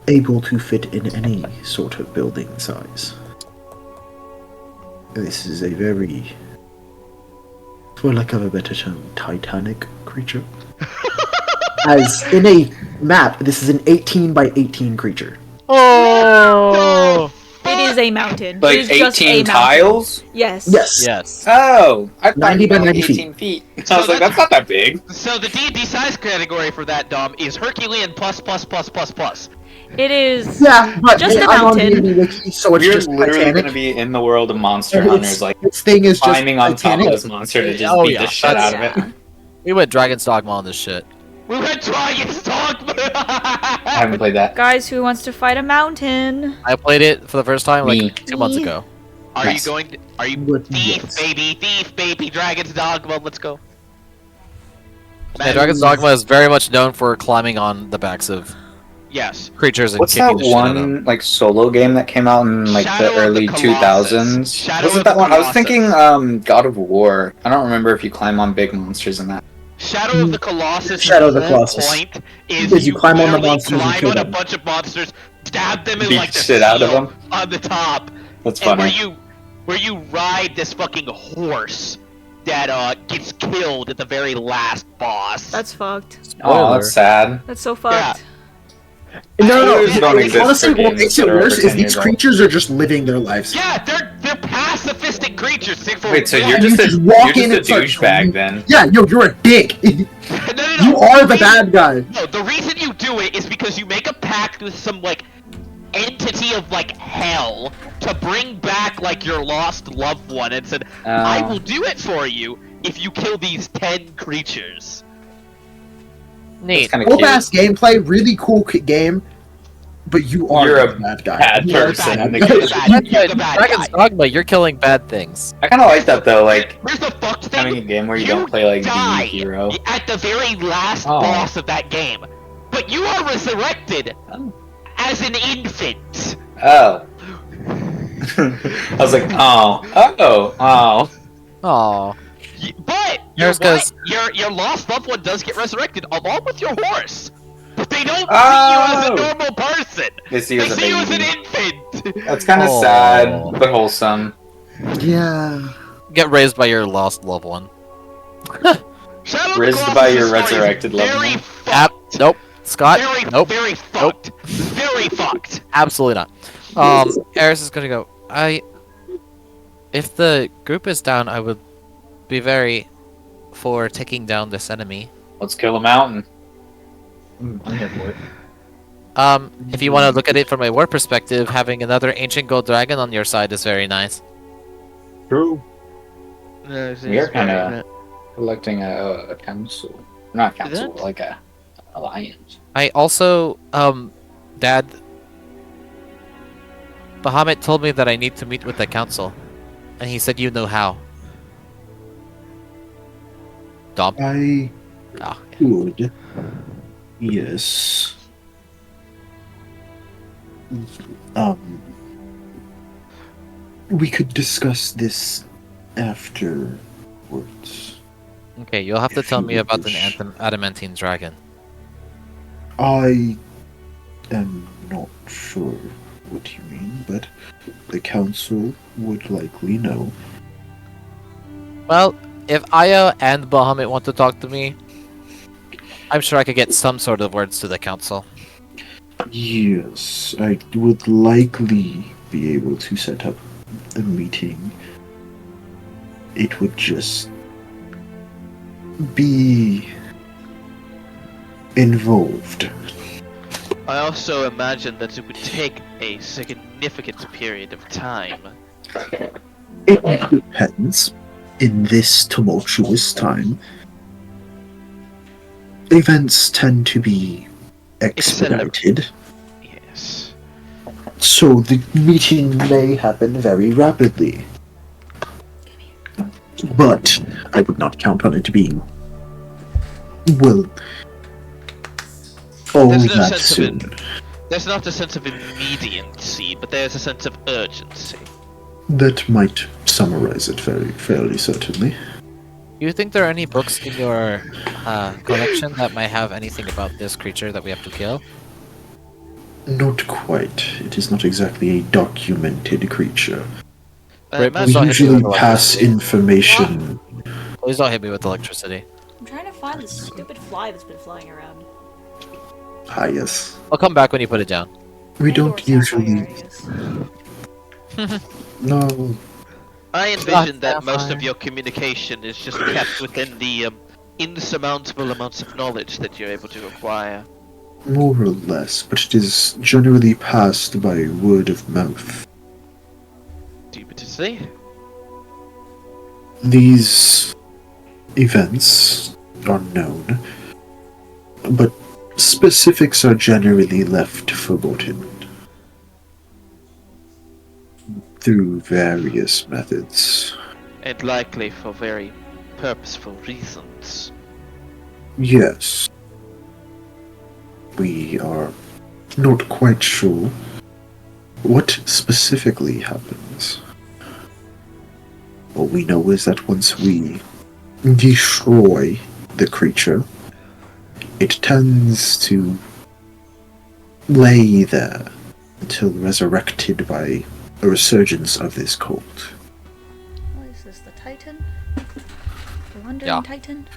able to fit in any sort of building size. This is a very, for lack of a better term, titanic creature. As in a map, this is an 18 by 18 creature. Oh! It is a mountain. Like it is just a 18 mountain. tiles? Yes. Yes. Yes. Oh, I thought 90 you by meant 90 feet. 18 feet. I was like, that's not that big. So the D&D size category for that, Dom, is Herculean plus plus plus plus plus. It is. Yeah, but Just a I'm on mountain. D&D Wiki, so it's You're just literally Titanic. going to be in the world of Monster It's- Hunters, like Its thing is just climbing on top Titanic. of this monster to just Oh, beat yeah, the shit out of Yeah. it. We went Dragon's Dogma on this shit. We went Dragon's Dogma! I haven't played that. Guys, who wants to fight a mountain? I played it for the first time like Me. 2 months ago. Are Yes. you going to, are you, What- thief yes. baby, Dragon's Dogma, let's go. Yeah, Dragon's Dogma is very much known for climbing on the backs of Yes. creatures and What's kicking that the shit out of them. one like solo game that came out in like Shadow the of the early Colossus. 2000s? Shadow Wasn't of that the one? I was thinking Colossus. God of War. I don't remember if you climb on big monsters in that. Shadow of the Colossus. Shadow of the whole Colossus. point is Is you climb on the literally monsters and climb kill on a them. bunch of monsters, stab them in Beat like the the shit out of seal them? on the top, That's and funny. where you ride this fucking horse that gets killed at the very last boss. That's fucked. Oh, that's sad. That's so fucked. No, Those don't exist honestly, for what games makes that it are over worse is 10 these years old. creatures are just living their lives. Yeah, they're pacifistic creatures. Wait, so one. you're You just a just walk in you're and just a start- douchebag then? Yeah, yo, you're a dick. No. You are the bad guy. No, the reason you do it is because you make a pact with some like entity of like hell to bring back like your lost loved one, and said, "I will do it for you if you kill these 10 creatures." That's kind of Dope cute. ass gameplay, really cool game, but you are You're the a bad guy. bad You are person the in the bad game. guy. You're the bad Dragon's guy. Dogma, you're killing bad things. I kind of like that though, like Here's the fucked thing. having a game where you You don't play like the die hero. at the very last Oh. boss of that game, but you are resurrected as an infant. Oh. I was like, oh. Aww. But Here's you're right, 'cause- your lost loved one does get resurrected along with your horse. But they don't see you as a Oh. normal person. They see you They as a see you as an baby. infant. That's kind of Oh. sad, but wholesome. Yeah. Get raised by your lost loved one. Shadow of the Raised Colossus by your story is resurrected loved very one. fucked. Nope. Scott? Very, Nope. very fucked. Very fucked. Absolutely not. Eris is gonna go. If the group is down, I would be very for taking down this enemy. Let's kill a mountain. If you want to look at it from a war perspective, having another ancient gold dragon on your side is very nice. True. We are kind of electing a council. Not council, that- like a alliance. I also, Dad, Bahamut told me that I need to meet with the council, and he said you know how. Dom? I Ah, could. Yes. We could discuss this afterwards. okay, you'll have to If tell you me about the wish. adamantine dragon. I am not sure what you mean, but the council would likely know. Well, if Aya and Bahamut want to talk to me, I'm sure I could get some sort of words to the council. Yes, I would likely be able to set up a meeting. It would just be involved. I also imagine that it would take a significant period of time. It depends. In this tumultuous time, events tend to be expedited, Yes. so the meeting may happen very rapidly. But I would not count on it being, well, all There's no that sense of soon. There's not a sense of immediacy, but there's a sense of urgency. That might summarize it fairly certainly. Do you think there are any books in your collection that might have anything about this creature that we have to kill? Not quite. It is not exactly a documented creature. Right, imagine- We Sorry, usually everyone. pass information. Please don't hit me with electricity. I'm trying to find this stupid fly that's been flying around. Ah, yes. I'll come back when you put it down. We And don't or sapphire, usually. I guess. No. I envision that Sapphire. most of your communication is just kept within the insurmountable amounts of knowledge that you're able to acquire. More or less, but it is generally passed by word of mouth. Stupidly. These events are known, but specifics are generally left forgotten. through various methods. And likely for very purposeful reasons. Yes. We are not quite sure what specifically happens. All we know is that once we destroy the creature, it tends to lay there until resurrected by a resurgence of this cult. What is this, the Titan? The Wandering Yeah. Titan?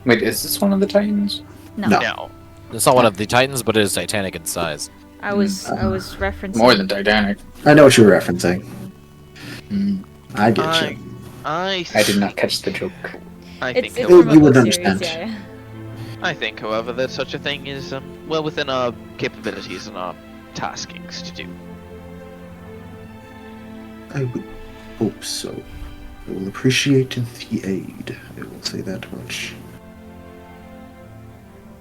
Wait, is this one of the Titans? No. No. No. It's not one of the Titans, but it is Titanic in size. I was referencing More than Titanic. I know what you're referencing. Mm, I get you. I did not catch the joke. It's think, from a You book would series, understand. yeah. I think, however, that such a thing is well within our capabilities and our taskings to do. I would hope so. I will appreciate the aid, I will say that much.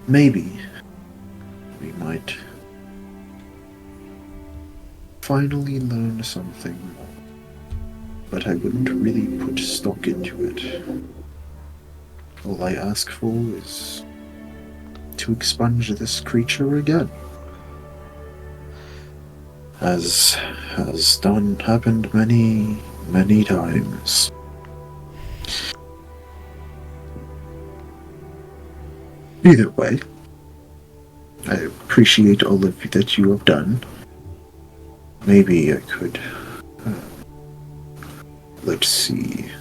Maybe we might finally learn something, but I wouldn't really put stock into it. All I ask for is to expunge this creature again. As has happened many, many times. Either way, I appreciate all of that you have done. Maybe I could... let's see...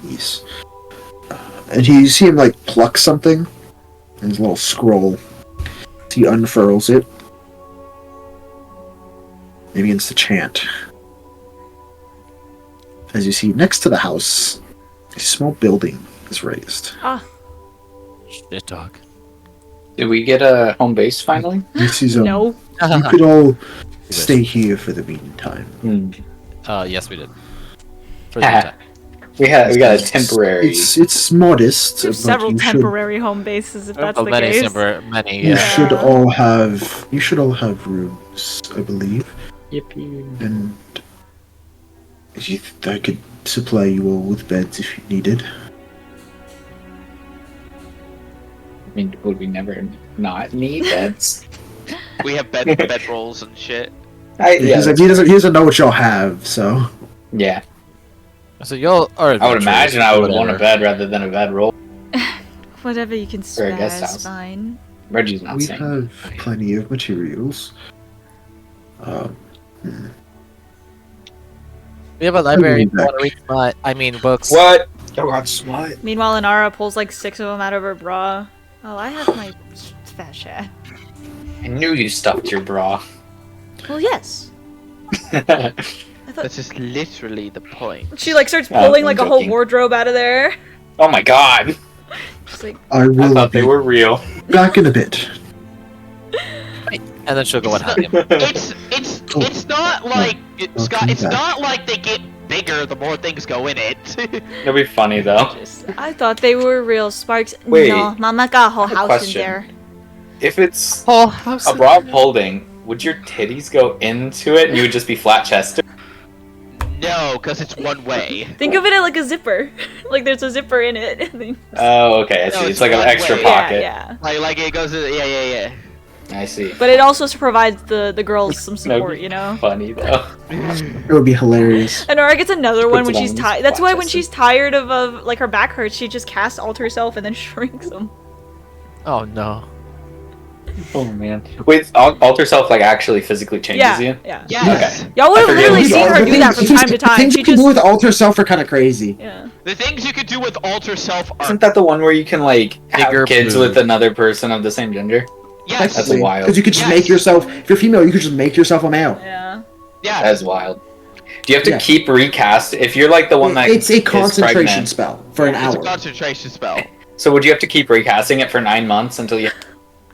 yes. And you see him, like, pluck something in his little scroll. He unfurls it. He begins to chant. As you see, next to the house, a small building is raised. Ah, Shit, dog. Did we get a home base finally? This is no. You could all stay here for the meantime. Yes, we did. For the meantime. We got a temporary. It's modest, We have but several you should temporary home bases if that's Oh, the many, case. many, you yeah. should Yeah. all have rooms, I believe. Yippee. And I could supply you all with beds if you needed. I mean, would we never not need beds? We have bed rolls and shit. Because like, he doesn't know what y'all have, so Yeah, So y'all are. I would imagine I would want a whatever. bed rather than a bedroll. Whatever you can Or a spare guest is house. fine. Reggie's not we saying. have plenty of materials. We have a library. be back. Books. What? Oh god, smut. Meanwhile, Inara pulls like 6 of them out of her bra. Oh, I have my fair share. I knew you stuffed your bra. Well, yes. I thought This is literally the point. she like starts Oh, pulling I'm like a whole joking. wardrobe out of there. Oh my god! She's like, I I will thought they be were real. back in a bit. And then she'll go and hug him. It's not like Scott. come It's back. not like they get bigger the more things go in it. It'll be funny though. I thought they were real sparks. Wait, No, Mama got a whole I have a house question. in there. If it's Oh, a bra holding, would your titties go into it and you would just be flat chested? No, because it's one way. Think of it like a zipper. Like there's a zipper in it. Oh, okay, I see. No, it's it's like an one extra way. pocket. Yeah. Like it goes. Yeah. I see. But it also provides the girls some That'd support, be you know. Funny though. It would be hilarious. And Nora gets another one Puts when it she's on tired. That's why when flat-chested. she's tired of like her back hurts, she just casts alt herself and then shrinks them. Oh no. Oh man. Wait, alter self like actually physically changes Yeah, you? yeah. Yes. Okay. Y'all would I have forget really what seen you her are. do that from time to time. Things She you can just do with alter self are kind of crazy. yeah. The things you could do with alter self are Isn't that the one where you can like have Bigger kids boob. with another person of the same gender? yes. That's wild. Because you could just Yes. make yourself. If you're female, you could just make yourself a male. Yeah. Yes. That's wild. Do you have to Yeah. keep recast if you're like the one that It's a is concentration pregnant, spell for an It's a hour. concentration spell. So would you have to keep recasting it for 9 months until you?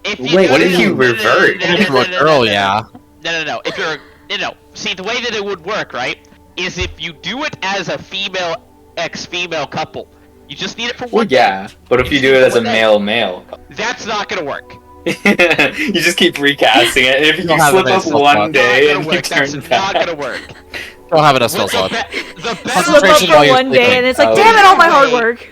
If Wait, what if you revert? For a girl, yeah. No. If you're, See, the way that it would work, right, is if you do it as a female ex-female couple, you just need it for Well, one day. yeah, but if you do it as a male, That's not gonna work. You just keep recasting it. If you Don't have slip a nice up spell one slot. day Not and gonna you work. That's turn not back. gonna work. Don't have enough Well, spell slot. the Slip up Concentration for while you're one day, sleeping. and it's like, Oh. damn it, all my hard work.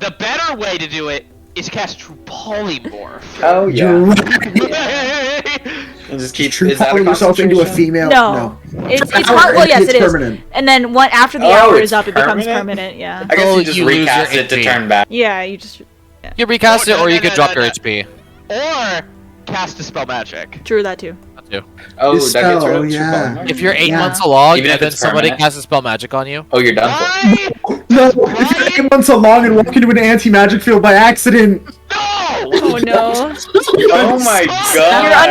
The better way to do it is cast True Polymorph. Oh You're yeah. right. And just keep. True Is that a polling yourself into a concentration? female. No. It's For an hard. hour, Well, yes, it's it is. permanent. And then after the Oh, hour it's is up, it becomes permanent? permanent. Yeah. I guess Oh, you just you lose recast your it to HP. turn back. Yeah, you just. You recast Oh, it, no, or no, you could no, drop no, your no. HP. Or cast a spell magic. True that too. That too. Oh, This that gets rid spell, of True yeah. Polymorph? If you're 8 Yeah. months along, Even if and then it's somebody permanent? casts a spell magic on you, Oh, you're done for. Why? No, Does if you're Brian- 8 months along and walk into an anti-magic field by accident. No! Oh no. Oh my god.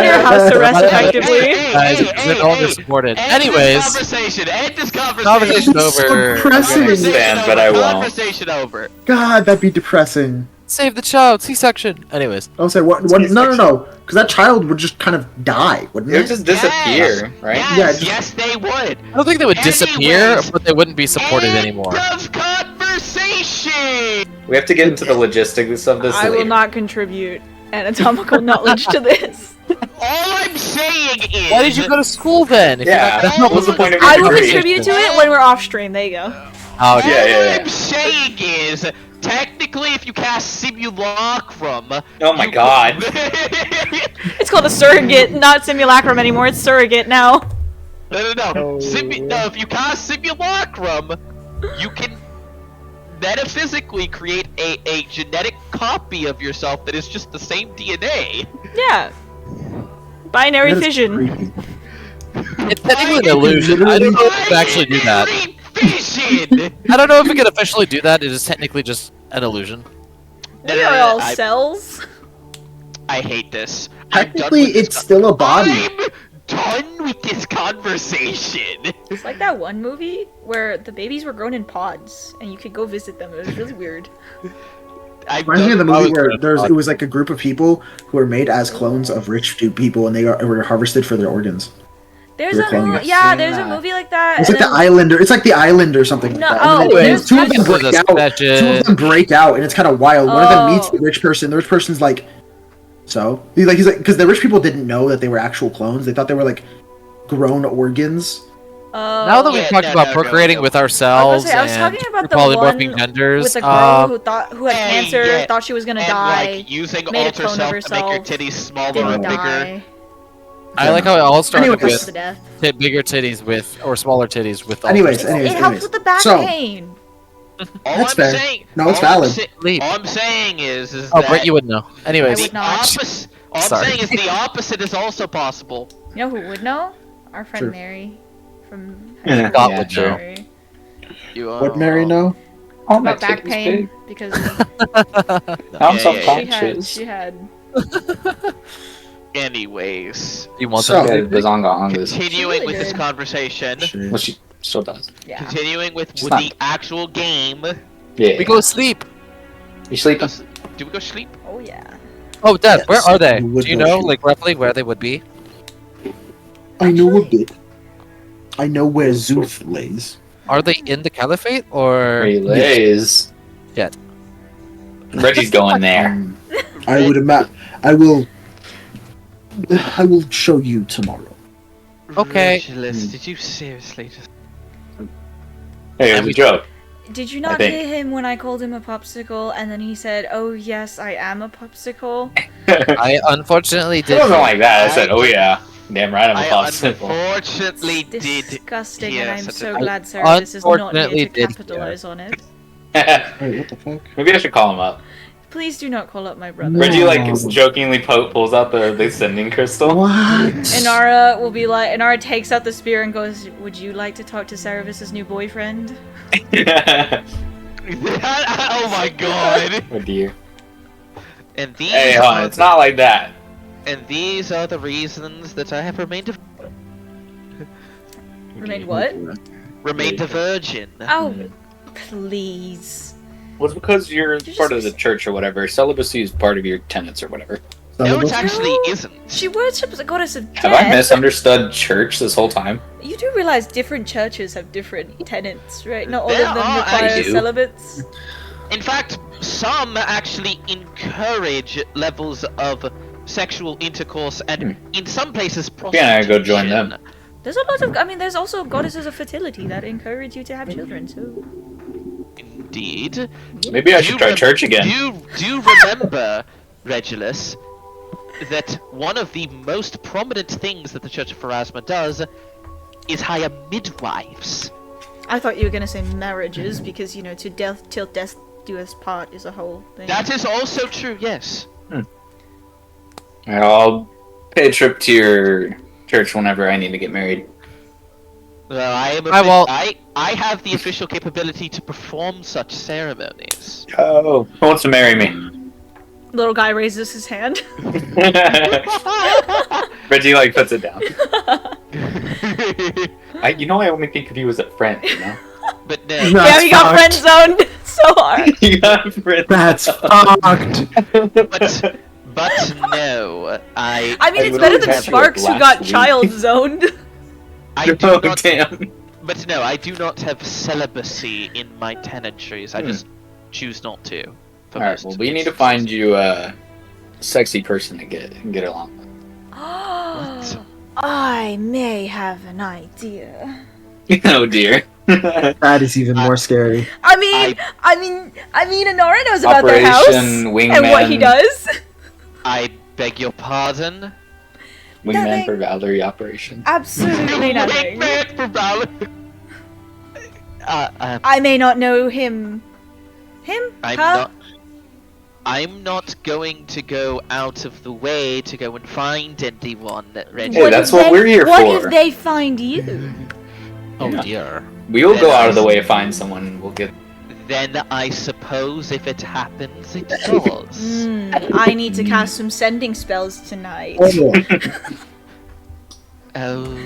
You're under house arrest Hey, effectively. guys, they're no longer supported. Anyways, Conversation. End this conversation. conversation It's so over. depressing. understand, but I won't. Conversation over. God, that'd be depressing. Save the child, C-section. Anyways, I'll say what? No. Because that child would just kind of die, wouldn't It would it? just disappear, right? Yes, Yeah, just- yes, they would. I don't think they would disappear, Anyways, but they wouldn't be supported End anymore. of conversation. We have to get into the logistics of this I will later. not contribute anatomical knowledge to this. All I'm saying is. Why did you go to school then? If you're Yeah, not gonna- what's the point of your I will degree? contribute to it when we're off stream. There you go. Oh, All yeah. I'm saying is, technically, if you cast Simulacrum. Oh my you- god. It's called a surrogate, not simulacrum anymore. It's surrogate now. No. No, if you cast Simulacrum, you can metaphysically create a genetic copy of yourself that is just the same DNA. Yeah. Binary That is fission. creepy. It's technically an illusion. I don't know if it can actually do that. Binary fission! I don't know if it can officially do that. It is technically just an illusion. We are all cells. I hate this. I'm done Technically, with this it's still a body. I'm done with this conversation. It's like that one movie where the babies were grown in pods and you could go visit them. It was really weird. I'm Reminds me of the done- I movie was where gonna- it was like a group of people who were made as clones of rich people, and they were harvested for their organs. There's They're a cloning movie, us. yeah, Seen there's a that. movie like that. It's and like the then- Islander. It's like the Island or something No, like that. And oh, then there's- two of them there's- break out. Sketches. Two of them break out, and it's kind of wild. One of them meets Oh. the rich person. The rich person's like, so he's like, because the rich people didn't know that they were actual clones. They thought they were like grown organs. Now that we've Yeah, talked no, about no, procreating no. with ourselves I was and talking about the polymorphing one genders, with the girl who had Hey, cancer, yeah. thought she was gonna And die, like using made a alter clone of self to make your herself, titties smaller didn't and bigger. die. I like how it all started Anyways. Close to with death. bigger titties with or smaller titties with. Anyways, alters. It helps with the back So- pain. All That's I'm fair. saying, No, it's all I'm valid. sa- Leap. all I'm saying is Oh, that Brett, you would know. Anyways, I the would not. opposite. All I'm Sorry. saying is the opposite is also possible. You know who would know? Our friend True. Mary from Yeah, Scott would know. Mary. You What Mary know? Oh, my About back titty's pain big. because I'm Yeah, self-conscious. she had Anyways, you want So- to Yeah, bazonga ongas. continuing really with this did. conversation, Well, she still does. yeah. continuing with It's not- the actual game. Yeah. We go sleep. You sleeping? Do we go sleep? Oh yeah. Oh, Dad, Yes, where are they? we would Do you go know, sleep. like roughly where they would be? I know a bit. I know where Zooth lays. Are they in the Caliphate or? Relays. Yeah. Reggie's going there. I would imagine. I will show you tomorrow. Okay. Regulus, did you seriously just? Hey, it was a joke. Did you I not think. hear him when I called him a popsicle and then he said, "Oh yes, I am a popsicle"? I unfortunately It did. wasn't like that. I said, "Oh yeah, damn right, I'm a I popsicle." unfortunately It's did. disgusting, hear and I'm such so a- glad Service is not here unfortunately to did capitalize on it. Wait, what the fuck? Maybe I should call him up. Please do not call up my brother. Reggie like No. jokingly pulls out the sending crystal. What? Inara will be like, Inara takes out the spear and goes, "Would you like to talk to Cerevis's new boyfriend?" Oh my god! Oh dear. And these Hey, are hon, it's not like that. and these are the reasons that I have remained Remained what? a virgin. Oh, please. Well, it's because you're You part of just- the church or whatever. Celibacy is part of your tenets or whatever. No, it Celibate? actually No. isn't. She worships a goddess of Have death. I misunderstood church this whole time? You do realize different churches have different tenets, right? Not all There of them are, I require do. celibates. In fact, some actually encourage levels of sexual intercourse and in some places Yeah, I prostitution. go join them. There's a lot of, I mean, there's also goddesses of fertility that encourage you to have children, so... Indeed. Maybe I should try church again. Do you remember, Regulus, that one of the most prominent things that the Church of Pharasma does is hire midwives? I thought you were gonna say marriages, because, you know, to death till death do us part is a whole thing. That is also true, yes. I'll pay a trip to your church whenever I need to get married. Well, I have the official capability to perform such ceremonies. Oh, who wants to marry me? Little guy raises his hand. Reggie like puts it down. I only think of you as a friend, you know. But no. Yeah, he got friend zoned so hard. You got friends. That's fucked. But no, I mean, it's literally better than had to Sparks, who last got week. child zoned. I do Oh, not. damn. But no, I do not have celibacy in my tenantries. I just choose not to. for Alright, most well, we need to find you a sexy person to get along with. I may have an idea. Oh dear. That is even more scary. I mean, Honora knows about their house Operation Wingman. and what he does. I beg your pardon? Wingman Nothing. for Valerie operation. Absolutely nothing. Wingman for Valor. I may not know him. Him? I'm not going to go out of the way to go and find anyone, Reggie. Hey, that's what we're here what for. What if they find you? Oh dear. We'll go out of the way to find someone. We'll get. Then I suppose if it happens, it does. I need to cast some sending spells tonight. Oh,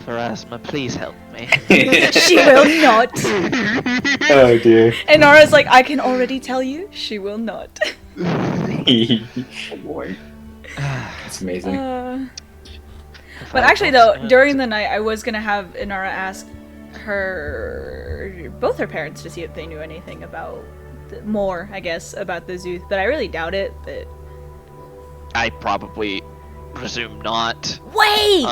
Pharasma, please help me. She will not. Oh dear. And Nora's like, I can already tell you, she will not. Oh boy. That's amazing. But actually, though, during the night, I was gonna have Inara ask both her parents to see if they knew anything about more, I guess, about the Zooth. But I really doubt it. But I probably presume not. wait,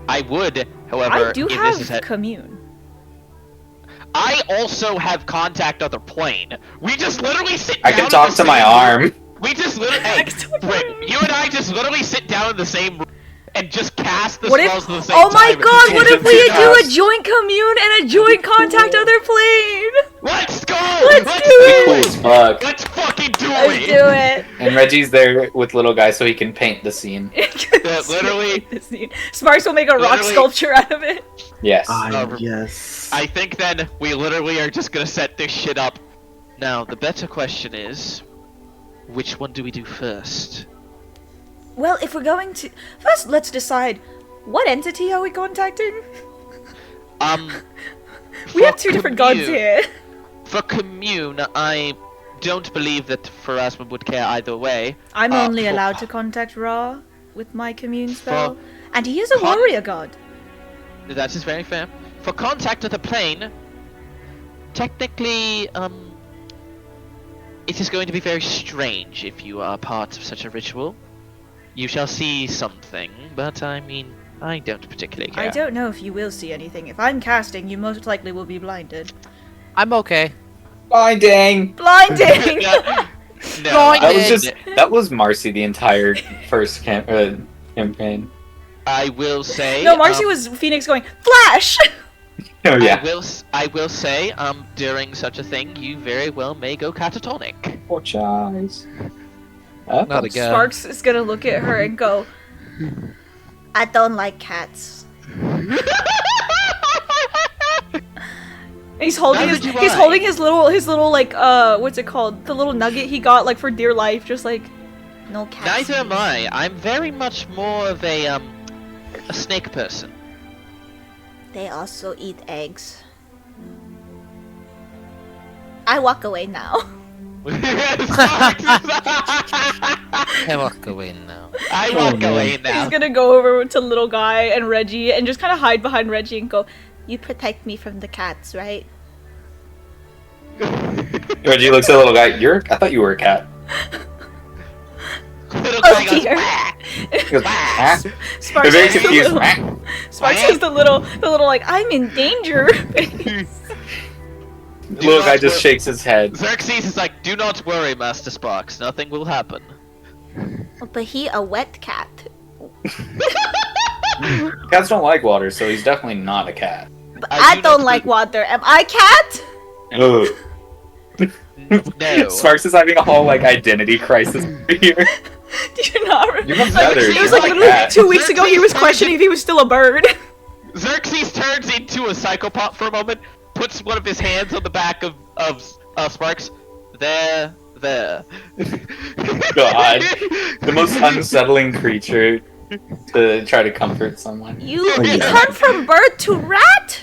I would, however, I do if have this is commune. I also have contact other plane. We just literally sit I down can in talk the to my same arm. room. We just literally, Britt, you and I just literally sit down in the same room and just cast the What if? spells at the same Oh time. my god! What if we Yes. do a joint commune and a joint contact other plane? Let's go! Let's do do Be it! cool as fuck. Let's fucking do Let's it! do it. And Reggie's there with little guy so he can paint the scene. literally- Sparks will make a rock literally- sculpture out of it. Yes. Yes. I think then we literally are just gonna set this shit up. Now, the better question is, which one do we do first? Well, if we're going to first, let's decide what entity are we contacting. We have two different gods commune- here. For commune, I don't believe that Pharasma would care either way. I'm only for- allowed to contact Ra with my commune spell, For and he is a con- warrior god. That is very fair. For contact with the plane, technically, it is going to be very strange if you are part of such a ritual. You shall see something, but I mean, I don't particularly care. I don't know if you will see anything. If I'm casting, you most likely will be blinded. I'm okay. Binding. Blinding. No, That was Marcy the entire first campaign. I will say. No, Marcy was Phoenix going Flash. Oh yeah. I will say, during such a thing, you very well may go catatonic. Watch eyes. Not again. Sparks is gonna look at her and go, I don't like cats. He's holding Neither do he's I. holding his little like what's it called? The little nugget he got like for dear life, just like No cats. Neither am I. I'm very much more of a snake person. They also eat eggs. I walk away now. I walk away now. I walk man. away now. he's gonna go over to little guy and Reggie and just kind of hide behind Reggie and go, You protect me from the cats, right? Reggie looks at the little guy. I thought you were a cat. Little Oh guy goes, dear. "Wah." He goes, "Huh?" Sparks They're very has the confused. little, Sparks has the little like I'm in danger. Little guy not just wor- shakes his head. Xerxes is like, do not worry, Master Sparks. Nothing will happen. But he a wet cat. Cats don't like water, so he's definitely not a cat. But I I do don't not like be- water. Am I cat? Ugh. No. Sparks is having a whole like identity crisis here. Do you not? You have Like, feathers, it was you're like not a literally cat. 2 weeks ago. He was questioning if he was still a bird. Xerxes turns into a psychopath for a moment, puts one of his hands on the back of Sparks. There. God, the most unsettling creature to try to comfort someone. You Oh, yeah. turn from bird to rat?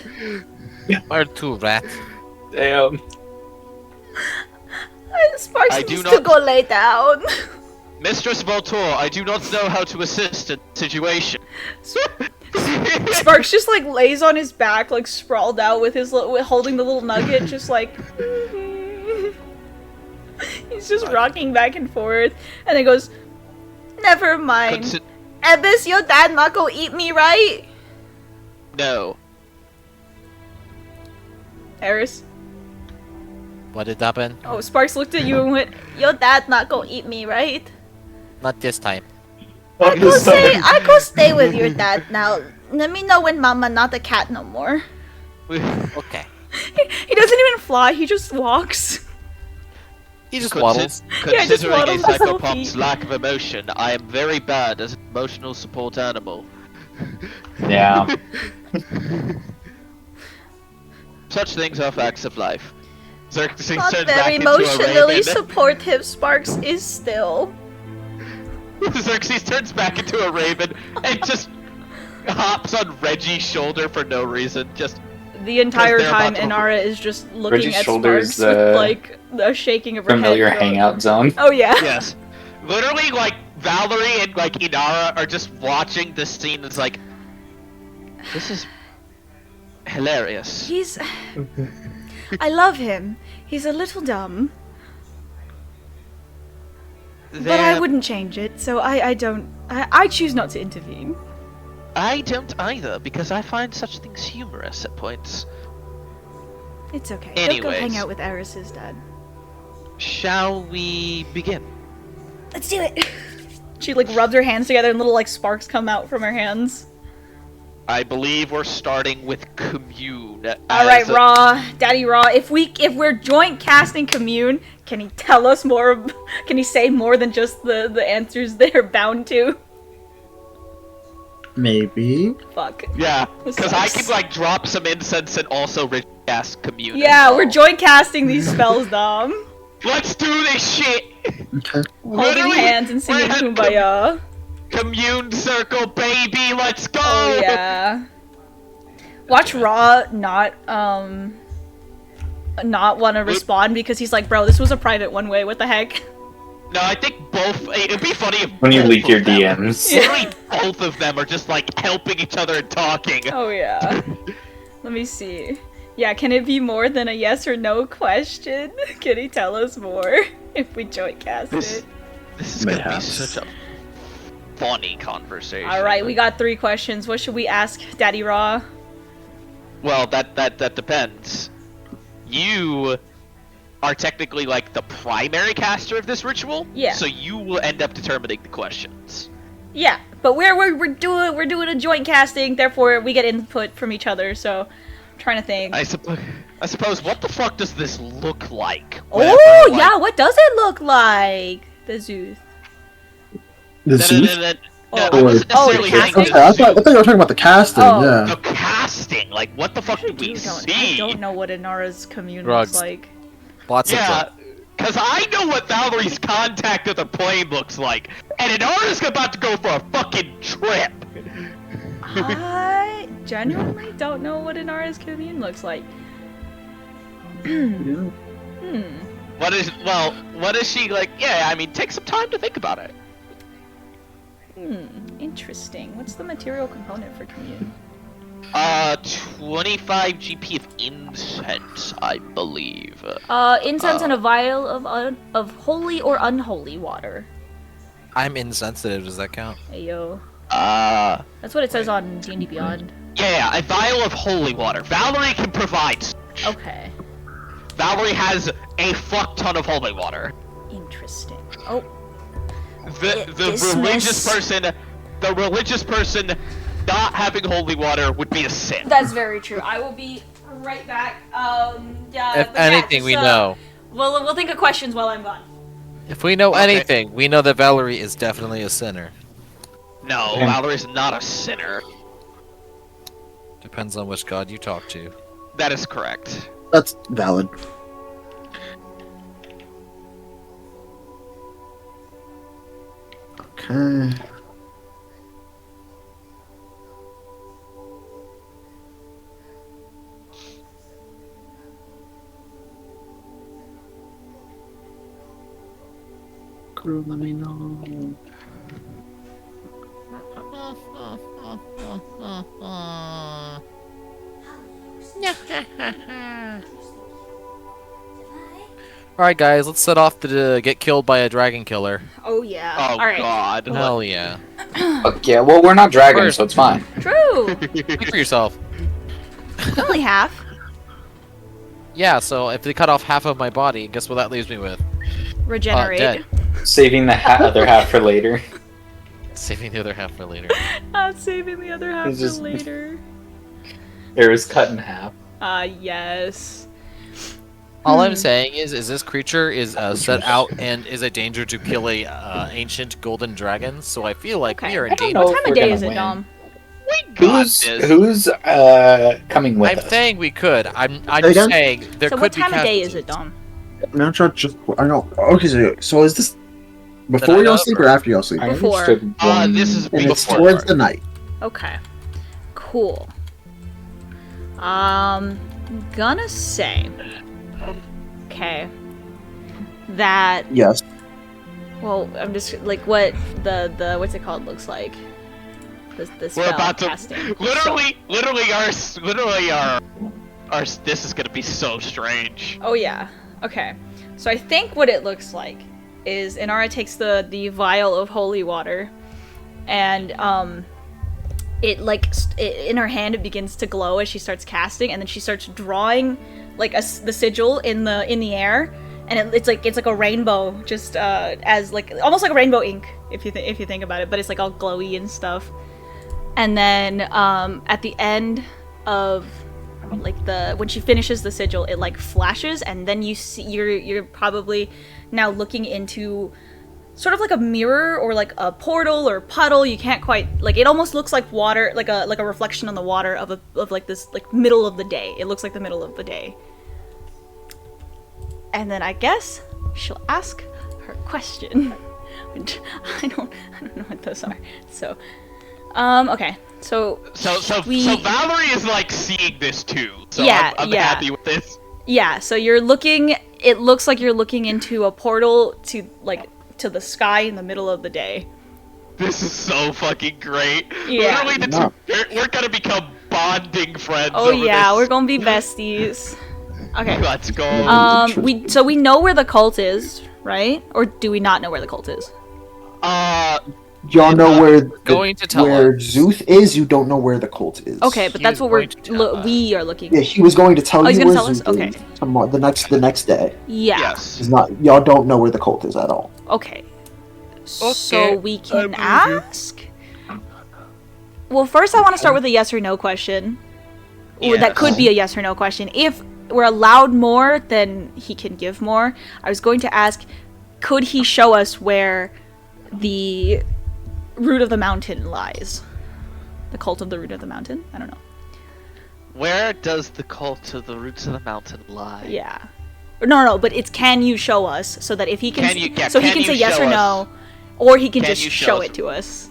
Or two rat. Damn. Sparks I do needs to not- go lay down. Mistress Voltor, I do not know how to assist in the situation. Sparks just like lays on his back, like sprawled out with his holding the little nugget, just like he's just rocking back and forth, and then goes, Never mind. Consi- Ebis, your dad not gonna eat me, right? no. Eris. What did happen? Oh, Sparks looked at you and went, Your dad not gonna eat me, right? Not this time. I go stay with your dad now. Let me know when mama not a cat no more. Okay. he doesn't even fly. He just walks. He just Consi- waddles. Yeah, just Considering a waddles his little psychopath's feet. lack of emotion, I am very bad as an emotional support animal. Yeah. Such things are facts of life. Xerxes Not turns back very into a emotionally raven. supportive. Sparks is still. Xerxes turns back into a raven and just hops on Reggie's shoulder for no reason. Just The entire they're time, about to- Inara is just looking Reggie's at shoulder Sparks is, with like a shaking of her Familiar head. hangout zone. Oh yeah. yes, literally like Valerie and like Inara are just watching this scene. And it's like, this is hilarious. He's. I love him. He's a little dumb, but I They're- wouldn't change it. So I don't. I choose not to intervene. I don't either because I find such things humorous at points. It's okay. He'll go hang Anyways. out with Eris's dad. Shall we begin? Let's do it. She like rubs her hands together and little like sparks come out from her hands. I believe we're starting with Commune. All right, as a- Raw, Daddy Raw. If we're joint casting Commune, can he tell us more? Can he say more than just the answers they're bound to? Maybe. Fuck. Yeah, This because I sucks. can like drop some incense and also cast Commune. Yeah, as we're well. joint casting these spells, Dom. Let's do this shit! Okay. Holding Literally, hands and singing we're at Kumbaya. Commune circle, baby, let's go! Oh yeah. Watch Raw not want to respond because he's like, bro, this was a private one way. What the heck? No, I think both. It'd be funny if When you both leak of your them- DMs. Literally, both of them are just like helping each other and talking. Oh yeah. Let me see. Yeah, can it be more than a yes or no question? Can he tell us more if we joint cast This- it? This is gonna be Mayhaps. such a funny conversation. All right, we got 3 questions. What should we ask Daddy Raw? Well, that depends. You are technically like the primary caster of this ritual. Yeah. So you will end up determining the questions. Yeah, but we're doing a joint casting, therefore we get input from each other. So I'm trying to think. I suppose. What the fuck does this look like? Oh Whenever, like- yeah, what does it look like? The Zooth. The No, no, Zeus? no, no, Oh. no, I wasn't Oh, necessarily the saying casting? Okay, I thought you were talking about the casting, Oh. yeah. the casting. Like, what the fuck do we I see? don't know what Inara's commune Drugs. looks like. Lots of Yeah, drugs. because I know what Valerie's contact of the plane looks like, and Inara's about to go for a fucking trip. I genuinely don't know what Inara's commune looks like. Hmm. What is she like? Yeah, I mean, take some time to think about it. Interesting. What's the material component for commune? 25 GP of incense, I believe. Incense and a vial of holy or unholy water. I'm insensitive. Does that count? Hey, yo. Yeah, That's what it says on D&D Beyond. a vial of holy water. Valerie can provide. Okay. Valerie has a fuck ton of holy water. Interesting. Oh, The religious person not having holy water would be a sin. that's very true. I will be right back. Yeah. If anything, we know. We'll think of questions while I'm gone. If we know Okay. anything, we know that Valerie is definitely a sinner. No, Valerie's not a sinner. Depends on which god you talk to. That is correct. That's valid. Okay. Crew, let me know. Alright guys, let's set off to get killed by a dragon killer. Oh yeah. Oh All right. god. Hell yeah. Okay, well, we're not dragons, so it's fine. True. Speak for yourself. Only half. Yeah, so if they cut off half of my body, guess what that leaves me with? Regenerate. Dead. Saving the other half for later. Saving the other half for later. Not saving the other half It's for just- later. It was cut in half. Yes. All I'm saying is this creature is set out and is a danger to kill a ancient golden dragon. So I feel like Okay. we are in I don't danger. know What if time of we're day gonna is it, win. Dom? We got this. Who's coming with I'm us? saying we could. I'm Say again? saying there So could what be time of day casualties. is it, Dom? Not just. I know. Okay, so is this before night y'all of, sleep or- or after y'all sleep? I Before. understood This is And it's before. towards the night. Okay. Cool. Gonna say. Okay. That. Yes. Well, I'm just like what the what's it called looks like. The We're spell about to casting. literally our this is gonna be so strange. Oh yeah. Okay. So I think what it looks like is Inara takes the vial of holy water, and it like in her hand it begins to glow as she starts casting, and then she starts drawing like the sigil in the air, and it's like a rainbow, just as like almost like rainbow ink if you think about it, but it's like all glowy and stuff. And then at the end of like when she finishes the sigil, it like flashes, and then you see you're probably now looking into sort of like a mirror or like a portal or puddle. You can't quite like, it almost looks like water, like a reflection on the water of like this like middle of the day. It looks like the middle of the day. And then I guess she'll ask her question. Which I don't know what those are. So okay. So Valerie is like seeing this too. So Yeah, I'm yeah. happy with this. yeah, so you're looking, it looks like you're looking into a portal to the sky in the middle of the day. This is so fucking great. Yeah. Literally, we're gonna become bonding friends. Oh over yeah, this. we're gonna be besties. Okay. Let's go. We know where the cult is, right? Or do we not know where the cult is? Y'all know where going to tell where us. Zuth is. You don't know where the cult is. Okay, but He that's was what going to tell us. we are looking. Yeah, he was going to tell Oh, he's you gonna where tell us? Zuth Okay. is tomorrow, the next day. Yeah. Yes. It's not. Y'all don't know where the cult is at all. Okay. So Okay, we can ask. Well, first I want to start with a yes or no question. Or that could be a yes or no question. If we're allowed more, then he can give more. I was going to ask, could he show us where the root of the mountain lies? The cult of the root of the mountain? I don't know. Where does the cult of the roots of the mountain lie? Yeah. No, but it's can you show us, so that if he can, Can you- yeah, so he can can you say yes show or us? no, or he can Can just you show show us? it to us.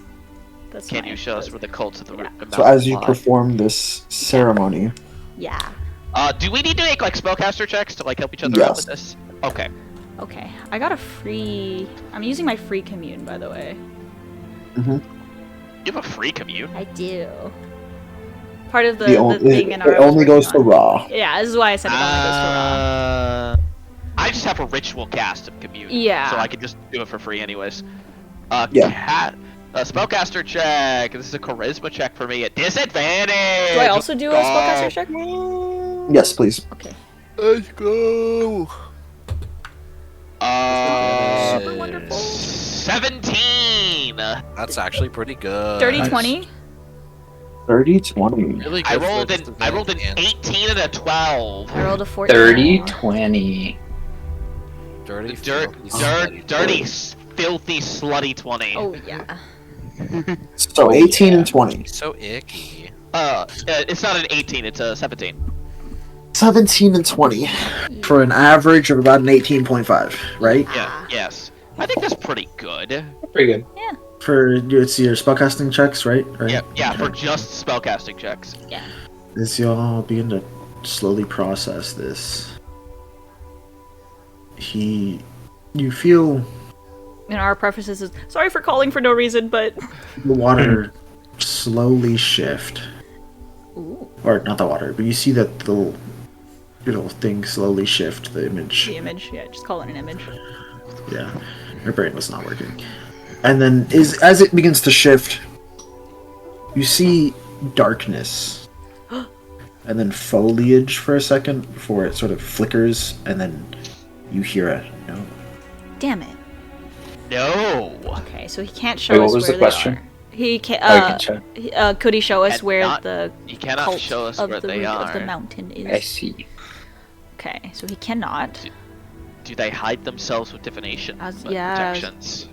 That's Can fine. you show us where the cult of the root of the mountain So as you lie? perform this ceremony, Yeah. Do we need to make like spellcaster checks to like help each other out Yes. with this? Okay. Okay. I got a free. I'm using my free commune, by the way. You have a free commune. I do. Part of the it thing in our. it only goes to Raw. Yeah, this is why I said it only goes to Raw. I just have a ritual cast of commune. Yeah. So I can just do it for free anyways. Yeah. Spellcaster check. This is a charisma check for me at disadvantage. Do I also do a spellcaster check? Yes, please. Okay. Let's go. Super wonderful. 17. That's actually pretty good. Dirty Nice. 20. 30-20. Really good. I for rolled just an 18 and a 12. I rolled a 14. 30-20. dirty, Dirty, filthy, slutty 20. Oh, yeah. So 18 and 20. So icky. It's not an 18, it's a 17. 17 and 20. For an average of about an 18.5, right? Yeah, yes. I think that's pretty good. Pretty good. For it's your spellcasting checks, right? Yeah, for just spellcasting checks. As y'all begin to slowly process this, you feel In our prefaces is sorry for calling for no reason, but the water slowly shift. ooh, Or not the water, but you see that the thing slowly shift, the image. the image. Yeah, just call it an image. Yeah, your brain was not working. And then, as it begins to shift, you see darkness, and then foliage for a second before it sort of flickers, and then you hear a no. Damn it. No. Okay, so he can't show Wait, what us was where the they question? are. He can. Oh, you can check. Could he show us And where not- the You cannot cult show us of where the they root are. of the mountain is? I see. Okay, so he cannot. Do they hide themselves with divination Yeah. projections?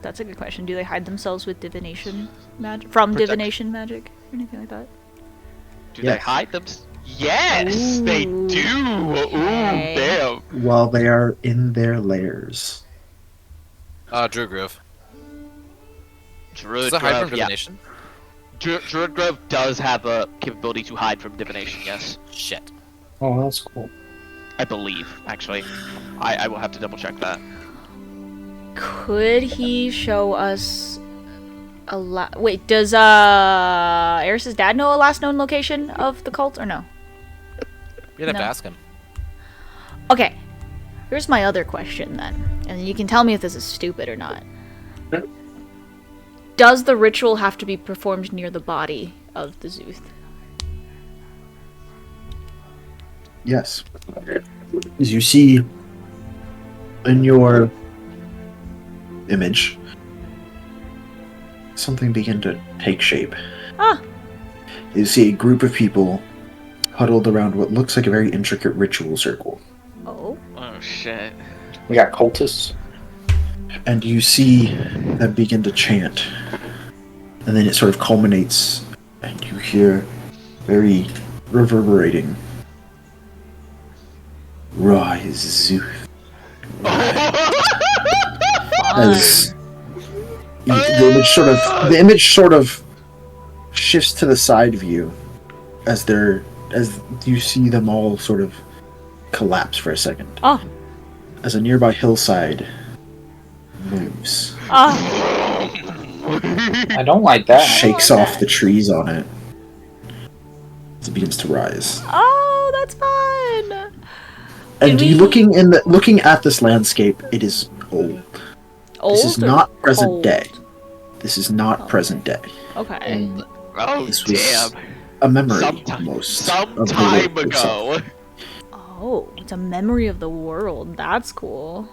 That's a good question. Do they hide themselves with divination magic? From Project- divination magic? Or anything like that? Do they Yes. hide them? Yes, they Ooh. do. Ooh, Okay. damn. While they are in their lairs. Druid Grove. Druid Does that hide from Grove, yeah. divination? Druid Grove does have a capability to hide from divination, yes. Shit. Oh, that's cool. I believe, actually. I will have to double check that. Could he show us a Wait, does Eris's dad know a last known location of the cult or no? You'd have No. to ask him. Okay. Here's my other question then. And you can tell me if this is stupid or not. Does the ritual have to be performed near the body of the Zuth? Yes. As you see in your image, something begin to take shape. Ah. You see a group of people huddled around what looks like a very intricate ritual circle. Oh. Oh, shit. We got cultists. And you see them begin to chant. And then it sort of culminates, and you hear very reverberating, "Rise, Zuth." As the image sort of shifts to the side view as you see them all sort of collapse for a second. Oh. As a nearby hillside moves, Ah. I don't like that. shakes off the trees on it as it begins to rise. Oh, that's fun. And Did you we- looking at this landscape, it is old. Old This is or not present cold? day. This is not present day. Okay. Oh, This was damn. a memory Sometime- almost. Some of the time world itself. ago. Oh, it's a memory of the world. That's cool.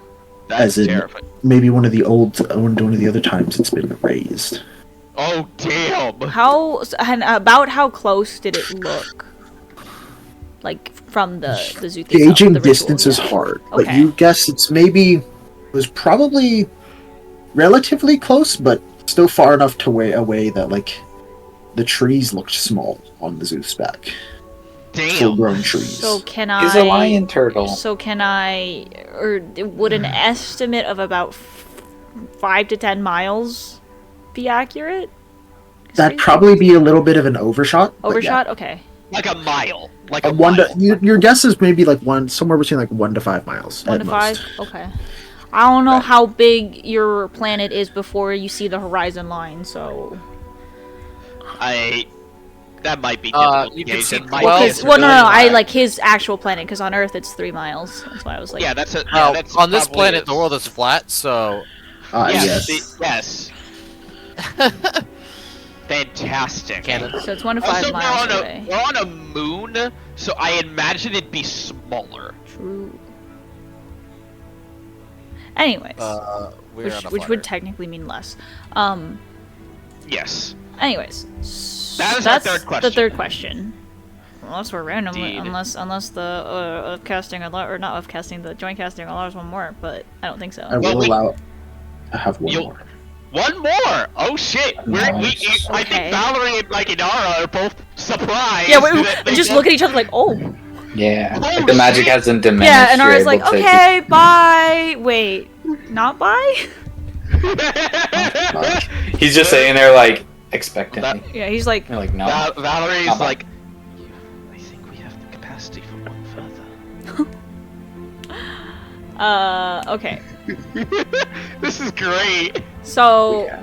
That's As in- terrifying. Maybe one of the other times it's been raised. Oh, damn. About how close did it look? Like from the Zuth itself, Gauging the ritual, distance is yeah. hard, but Okay. you guess it was probably relatively close, but still far enough away that like the trees looked small on the Zeus back. Damn. Full-grown trees. So can He's a lion turtle. So can I, or would an estimate of about 5 to 10 miles be accurate? 'Cause That'd we- probably be a little bit of an overshot. but overshot. Okay. Like a mile. Like Yeah. a One mile. to, your guess is maybe like somewhere between like 1 to 5 miles. 1 at to 5. most. Okay. I don't know Right. how big your planet is before you see the horizon line. So. That might be difficult you to can gauge. see- It might well, be a it's No. I civilian like his actual planet because on Earth it's 3 miles. That's why I was like. Yeah, that's Well, that's on this probably planet, is. the world is flat, so Yes. Yes. Fantastic. Cannon. So it's 1 to 5 Also, miles away. we're on a moon, so I imagine it'd be smaller. True. Anyways, We're on a which flutter. would technically mean less. Yes. Anyways, That is our that's third question. the third question. Unless we're randomly, Indeed. unless the of casting or not of casting, the joint casting allows one more, but I don't think so. I Well, will we- allow. I have one You'll- more. One more! Oh shit! I Okay. think Valerie and like Inara are both surprised. Yeah, that they we just both- look at each other like, oh. Yeah. Oh, If the magic shit. hasn't diminished. Yeah, and you're Ara's like, able to okay, bye. Wait, not bye? He's just sitting there like expectantly. Yeah, he's like, You're like, no. Valerie's Not bad. like, I think we have the capacity for one further. okay. This is great. So, Yeah.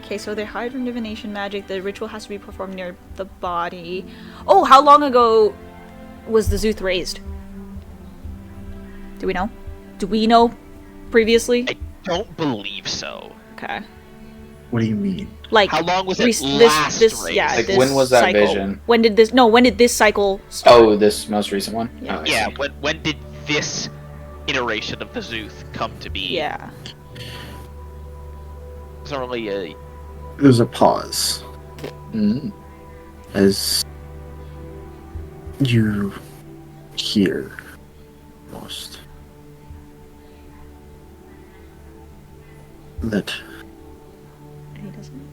okay, so they hide from divination magic. The ritual has to be performed near the body. Oh, how long ago was the Zuth raised? Do we know? Do we know previously? I don't believe so. Okay. What do you mean? Like, How long was it this, last this, raised? yeah, Like, this when was that cycle. vision? When did this cycle start? Oh, this most recent one? Yeah. Oh, I Yeah, see. when did this iteration of the Zuth come to be? Yeah. It's not really a... There's a pause Mm. as you hear almost that He doesn't.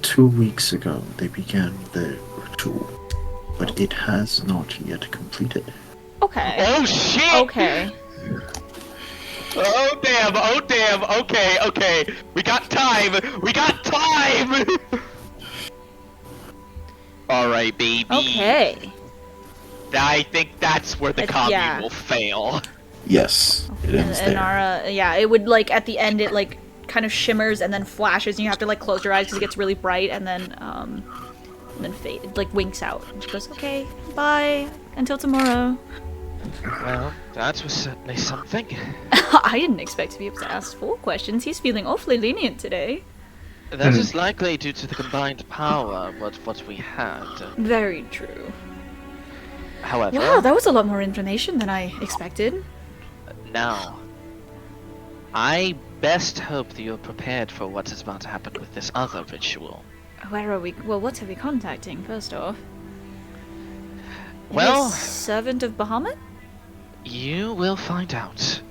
2 weeks ago they began the ritual, but it has not yet completed. Okay. Oh shit! Okay. Oh damn, okay. We got time! Alright, baby. Okay. I think that's where the commune Yeah. will fail. Yes, it ends And there. Ara, yeah, it would like at the end it like kind of shimmers and then flashes and you have to like close your eyes because it gets really bright and then fade, it, like winks out. And she goes, okay, bye, until tomorrow. Well, that was certainly something. I didn't expect to be able to ask 4 questions. He's feeling awfully lenient today. That is likely due to the combined power what we had. Very true. However, Wow, that was a lot more information than I expected. now, I best hope that you're prepared for what is about to happen with this other ritual. Where are we? Well, what are we contacting, first off? Well- The Servant of Bahamut? You will find out.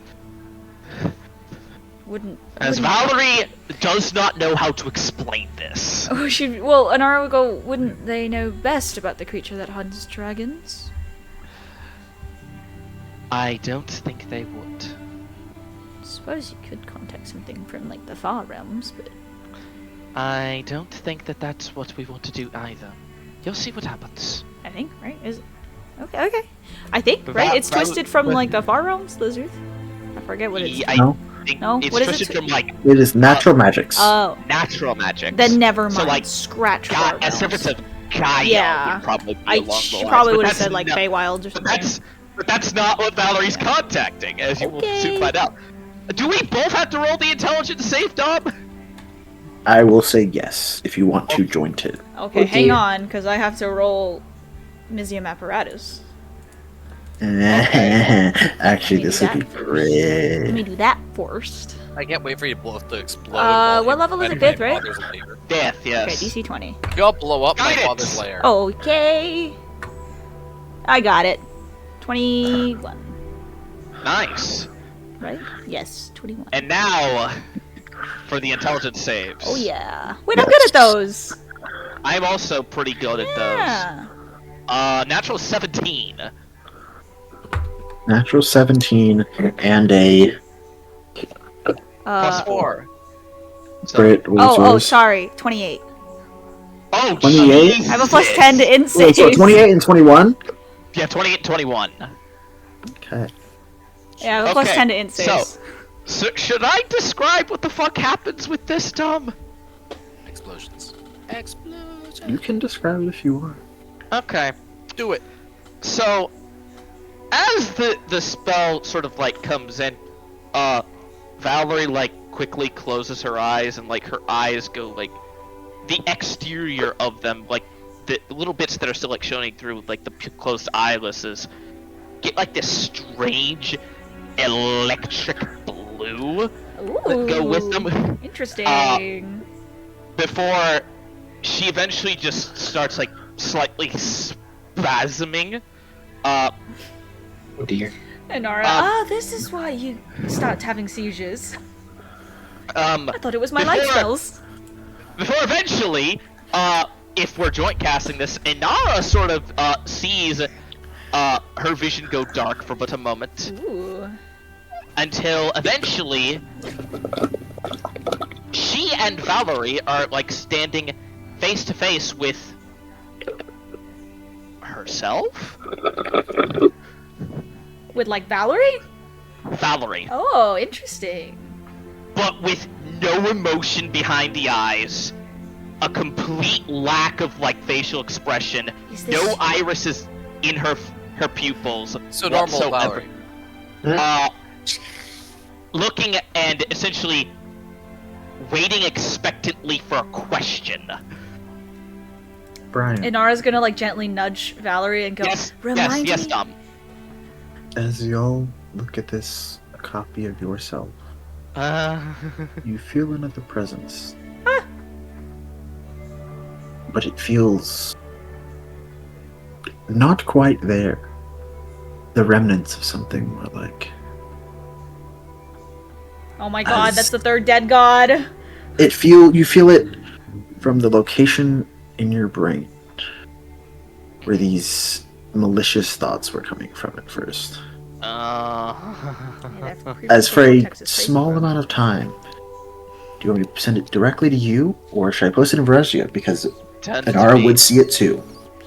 Wouldn't... As Valerie does not know how to explain this. Oh, well, Anara would go, wouldn't they know best about the creature that hunts dragons? I don't think they would. Suppose you could contact something from, like, the far realms, but... I don't think that that's what we want to do either. You'll see what happens. I think, right? Is it? Okay, okay. I think, But right? that- It's that twisted was- from, like, the far realms, the Zuth? I forget what it's... I No. think No? it's What is it twisted to- from like It is natural magics. Oh. natural magic. Then never mind. So like Scratch far a surface realms. of Gaia Yeah. would probably be I along the she lines, probably but would have that's said, like, not- Feywild or something. But that's not what Valerie's contacting, as you will Okay. soon find out. Do we both have to roll the intelligence save, Dom? I will say yes if you want to join it. Okay, Oh, hang dear. on, because I have to roll Mizium Apparatus. Actually, this would be Let great. me do that first. I can't wait for you both to explode. What level is it? 5th, right? Death, Okay, yes. DC 20. Y'all blow up my Guidance! father's lair. Okay. I got it. 21. Nice. Right? Yes, 21. And now, for the intelligence saves. Oh yeah. Wait, I'm good at those. I'm also pretty good at Yeah. those. Natural 17. Natural 17 and a Plus 4. So, crit. What was Oh, yours? sorry. 28. oh, 28? I have a plus 10 to Wait, instinct. so 28 and 21? Yeah, 28 and 21. Okay. Yeah, I have a plus Okay, 10 to instinct. So, should I describe what the fuck happens with this, Dom? Explosions. Explosions. You can describe it if you want. Okay. Do it. So, as the spell sort of like comes in, Valerie like quickly closes her eyes, and like her eyes go like the exterior of them, like the little bits that are still like shining through, like the closed eyelids, get like this strange electric blue that go with them. Interesting. Before she eventually just starts like slightly spasming. Oh dear. Inara, this is why you start having seizures. I thought it was my light before- spells. Before eventually, if we're joint casting this, Inara sort of sees her vision go dark for but a moment. Ooh. Until eventually she and Valerie are like standing face to face with herself? With like Valerie? Valerie. Oh, interesting. But with no emotion behind the eyes. A complete lack of like facial expression. Is this- No irises in her pupils. So normal whatsoever. Valerie. Looking and essentially waiting expectantly for a question. Brian, Inara's gonna like gently nudge Valerie and go, Yes, remind yes, me. Dom. as y'all look at this copy of yourself, you feel another presence. But it feels not quite there. The remnants of something more like. Oh my god, As- that's the third dead god. You feel it from the location in your brain where these malicious thoughts were coming from at first. As for a small amount of time, do you want me to send it directly to you, or should I post it in Voresia? Because Inara would see it too.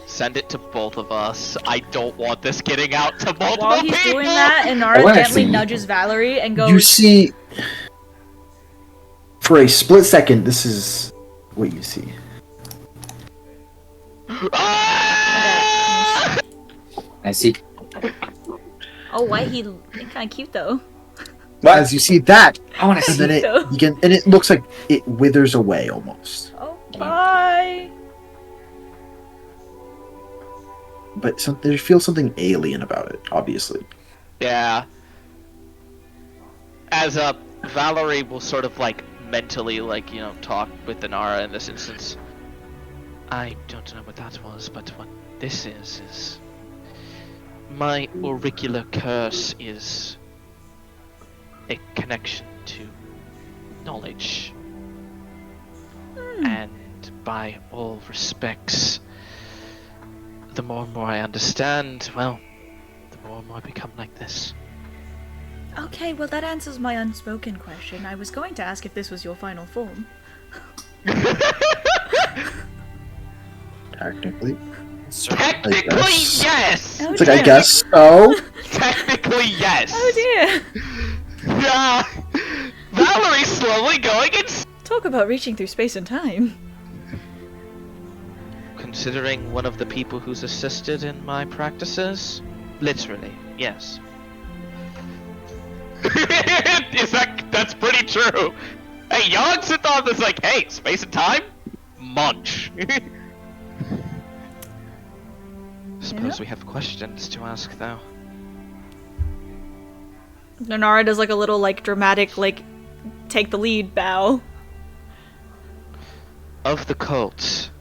Send it to both of us. I don't want this getting out to multiple While he's people. doing that, I Inara wanna gently see- nudges Valerie and goes, You see, for a split second, this is what you see. Ah! I see. oh, why he kind of cute though. As you see that, I want to and see. then though. it begin, and it looks like it withers away almost. Oh, bye. But there feels something alien about it, obviously. Yeah. As Valerie will sort of like mentally like, you know, talk with Inara in this instance. I don't know what that was, but what this is my auricular curse is a connection to knowledge. And by all respects, the more and more I understand, well, the more and more I become like this. Okay, well that answers my unspoken question. I was going to ask if this was your final form. Technically, Technically, guess. yes! Oh, it's like I dear. guess so. Technically, yes! Oh dear. Yeah! Valerie's slowly going and Talk about reaching through space and time. considering one of the people who's assisted in my practices? Literally, yes. That's pretty true. Hey, Yogg thought this like, hey, space and time? Munch. Suppose we have questions to ask, though. Inara does like a little like dramatic like take the lead bow. Of the cults,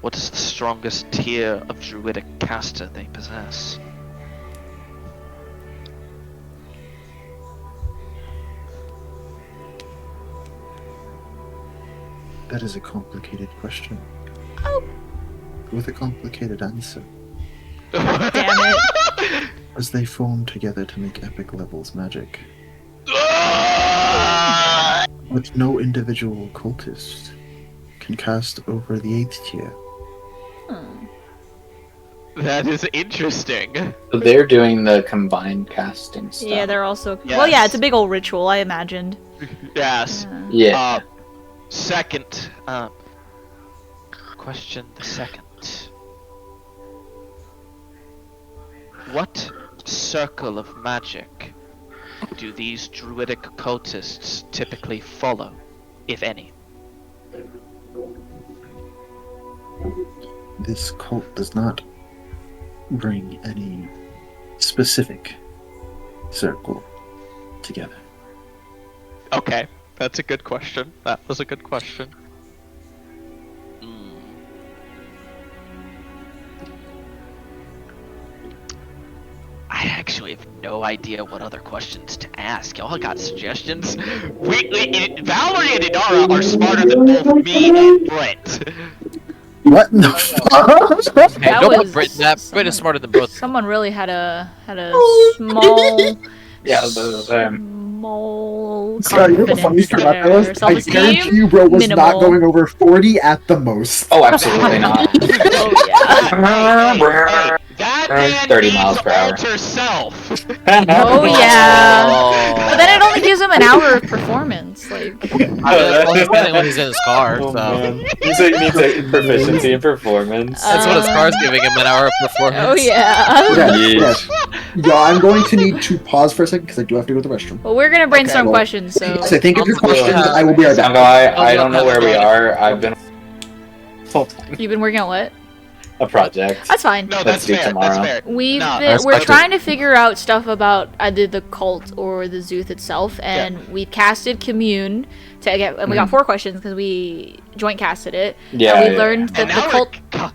what is the strongest tier of druidic caster they possess? That is a complicated question. Oh. With a complicated answer. Damn it. As they form together to make epic levels magic. But no individual cultist can cast over the 8th tier. That is interesting. So they're doing the combined casting stuff. Yeah, they're also. Yes. Well, yeah, it's a big old ritual. I imagined. Yes. Yeah. Second, question the second. What circle of magic do these druidic cultists typically follow, if any? This cult does not bring any specific circle together. Okay, that's a good question. That was a good question. I actually have no idea what other questions to ask. Y'all got suggestions? Valerie and Inara are smarter than both me and Brent. What the fuck? Hey, That don't put was Brit in that. Brit is someone- smarter than both. Someone really had a small Yeah, the small Scott, you know the funniest confidence thing about that there. was? I Self-esteem? guarantee you, bro, was Minimal. not going over 40 at the most. Oh, absolutely not. Oh yeah. That man 30 needs miles per hour. alter self. Oh yeah. Oh. But then it only gives him an hour of performance. Like, I mean, that's only standing when he's in his car, Oh, so. man. He needs a proficiency in performance. That's what his car's giving him, an hour of performance. oh yeah. Okay, Yes. okay. Yo, I'm going to need to pause for a second because I do have to go to the restroom. Well, we're gonna brainstorm Okay. questions, so. Yes, I think of your I'll- questions. I will be right I'm back. going, I don't know where we are. I've been full time. You've been working on what? A project. That's fine. No, Let's that's do fair. tomorrow. That's fair. We've No, been, that's we're budget. trying to figure out stuff about either the cult or the Zooth itself, and we've casted Commune to get, and we got 4 questions because we joint casted it. Yeah, and we yeah, learned And that now the cult. we're...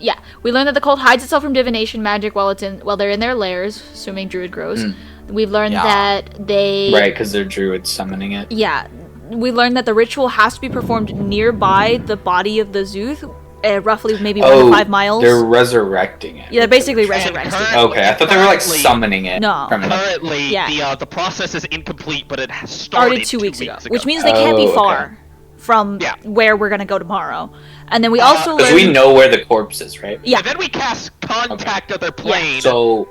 Yeah, we learned that the cult hides itself from divination magic while they're in their lairs, assuming druid grows. We've learned Yeah. that they Right, because they're druids summoning it. Yeah, we learned that the ritual has to be performed nearby the body of the Zooth, roughly maybe 1 to 5 miles. They're resurrecting it. Yeah, they're basically And resurrecting. Okay, I thought they were like currently- summoning it. No. From it. Currently, Yeah. the process is incomplete, but it has started Started 2 weeks ago, ago. which means they can't be Oh, okay. far from Yeah. where we're gonna go tomorrow. And then we also Because learned. we know where the corpse is, right? Yeah. And then we cast contact other plane. So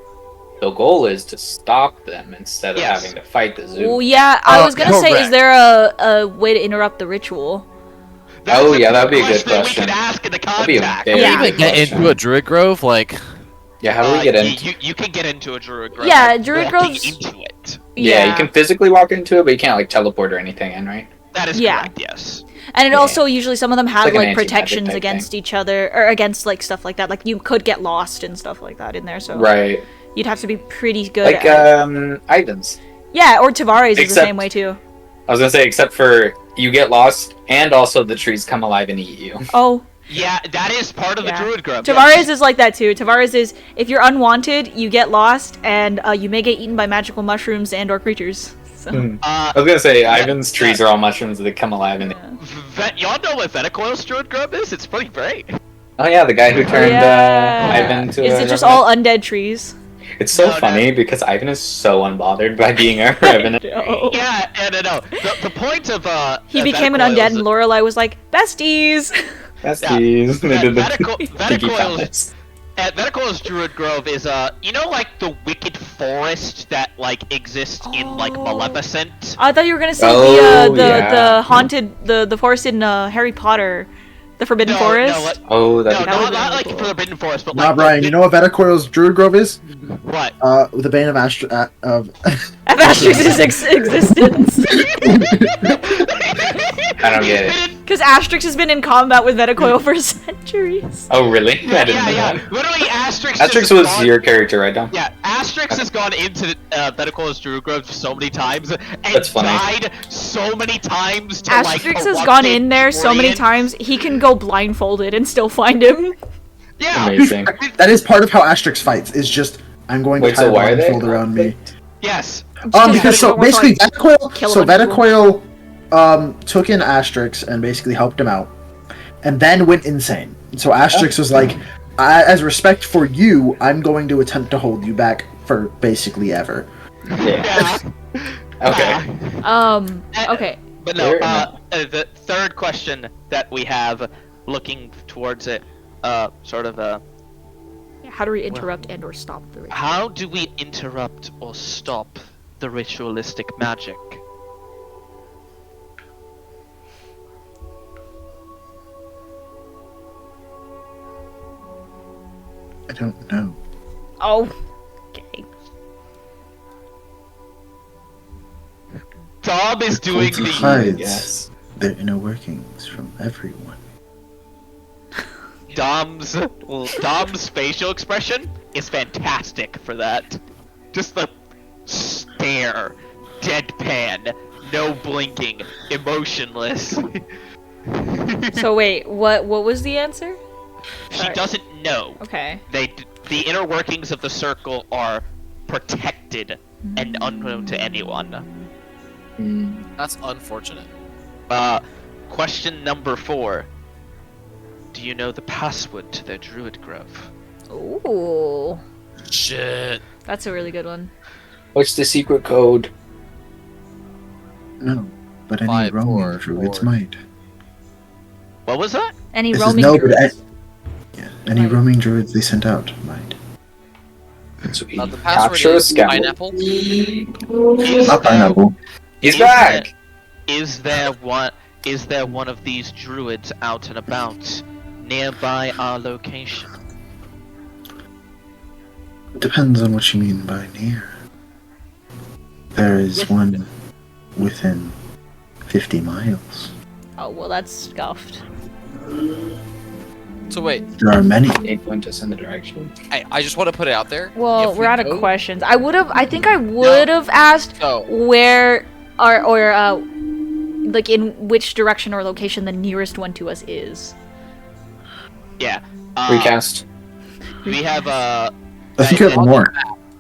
the goal is to stop them instead of Yes. having to fight the zoo. Well, yeah, I was gonna say, is correct. there a way to interrupt the ritual? That's Oh, a yeah, that'd be a good question. We question. could ask in the That'd be a contact. very Yeah. good Even get question. into a druid grove, like. Yeah, how do we get in? You can get into a druid grove. Yeah, by druid walking groves- into it. Yeah, you can physically walk into it, but you can't like teleport or anything in, right? That is Yeah. correct. Yes. And it also usually some of them have like an like anti-magic protections type against each other or against like stuff like that. Like you could get lost and stuff like that in there. So Right. you'd have to be pretty good. Like at Ivan's. Yeah, or Tavares is the Except- same way too. I was gonna say, except for you get lost, and also the trees come alive and eat you. Oh, Yeah, that is part of Yeah. the druid grove. Tavares is like that too. Tavares is if you're unwanted, you get lost, and you may get eaten by magical mushrooms and or creatures. So I was gonna say, Ivan's trees are all mushrooms that come alive and. Y'all know what Veticoil's druid grove is? It's pretty great. Oh yeah, the guy who turned yeah. Ivan to. Is a it just revenant. all undead trees? It's so No, no. funny because Ivan is so unbothered by being a revenant. No. Yeah, no. The point of He became an undead, and Lorelai was like, "Besties." That's Yeah. these. They did the Veticoil's Veticoil's druid grove is you know, like the wicked forest that like exists in like Oh. Maleficent. I thought you were gonna say Oh, the yeah. the haunted the forest in Harry Potter, the Forbidden No, Forest. no, like, Oh, no, that. That would've not been like really cool. Forbidden Forest, but Nah, like Brian, you know what Vetacoil's Druid Grove is? what? The Bane of Astra of Of Asterix's existence, I don't get it. because Asterix has been in combat with Veticoil for centuries. Oh, really? I didn't know Yeah. that. Literally, Asterix. Asterix has was gone- your character, right, Dom? Yeah, Asterix has gone into Veticoil's druid grove so many times and That's funny. died so many times. To, like, Asterix has corrupt gone in there so many Florian. times he can go blindfolded and still find him. Yeah. Amazing. that is part of how Asterix fights. Is just I'm going to Wait, tie so a why are they? blindfold around me. Yes. Because so Veticoil wants to, basically like, Veticoil, kill a so bunch of people. Veticoil took in Asterix and basically helped him out, and then went insane. So Asterix was like, as respect for you, I'm going to attempt to hold you back for basically ever. Yeah. Yeah. Okay. Okay. But no, Fair enough. the third question that we have, looking towards it, sort of, How do we interrupt and or stop the ritual? how do we interrupt or stop the ritualistic magic? I don't know. Oh. Okay. Dom is doing Culture the. hides Yes. their inner workings from everyone. Dom's facial expression is fantastic for that. Just the stare, deadpan, no blinking, emotionless. So wait, what was the answer? She Sorry. doesn't know. Okay. The inner workings of the circle are protected and unknown to anyone. That's unfortunate. Question number 4. Do you know the password to their druid grove? Ooh, Shit. that's a really good one. What's the secret code? No, but any 5, roaming 4, druids 4. might. What was that? Any This is roaming no, but druids? Yeah, any Right. roaming druids they sent out might. So we The password capture a is scout. pineapple. Not pineapple. He's Is back! Is there one of these druids out and about nearby our location? Depends on what you mean by near. There is one within 50 miles. Oh well, that's scuffed. So wait, There are many. They point us in the direction. I just want to put it out there. Well, If we're we out of go- questions. I think I would have asked So where or like in which direction or location the nearest one to us is. Yeah. Recast. We have I think you have more.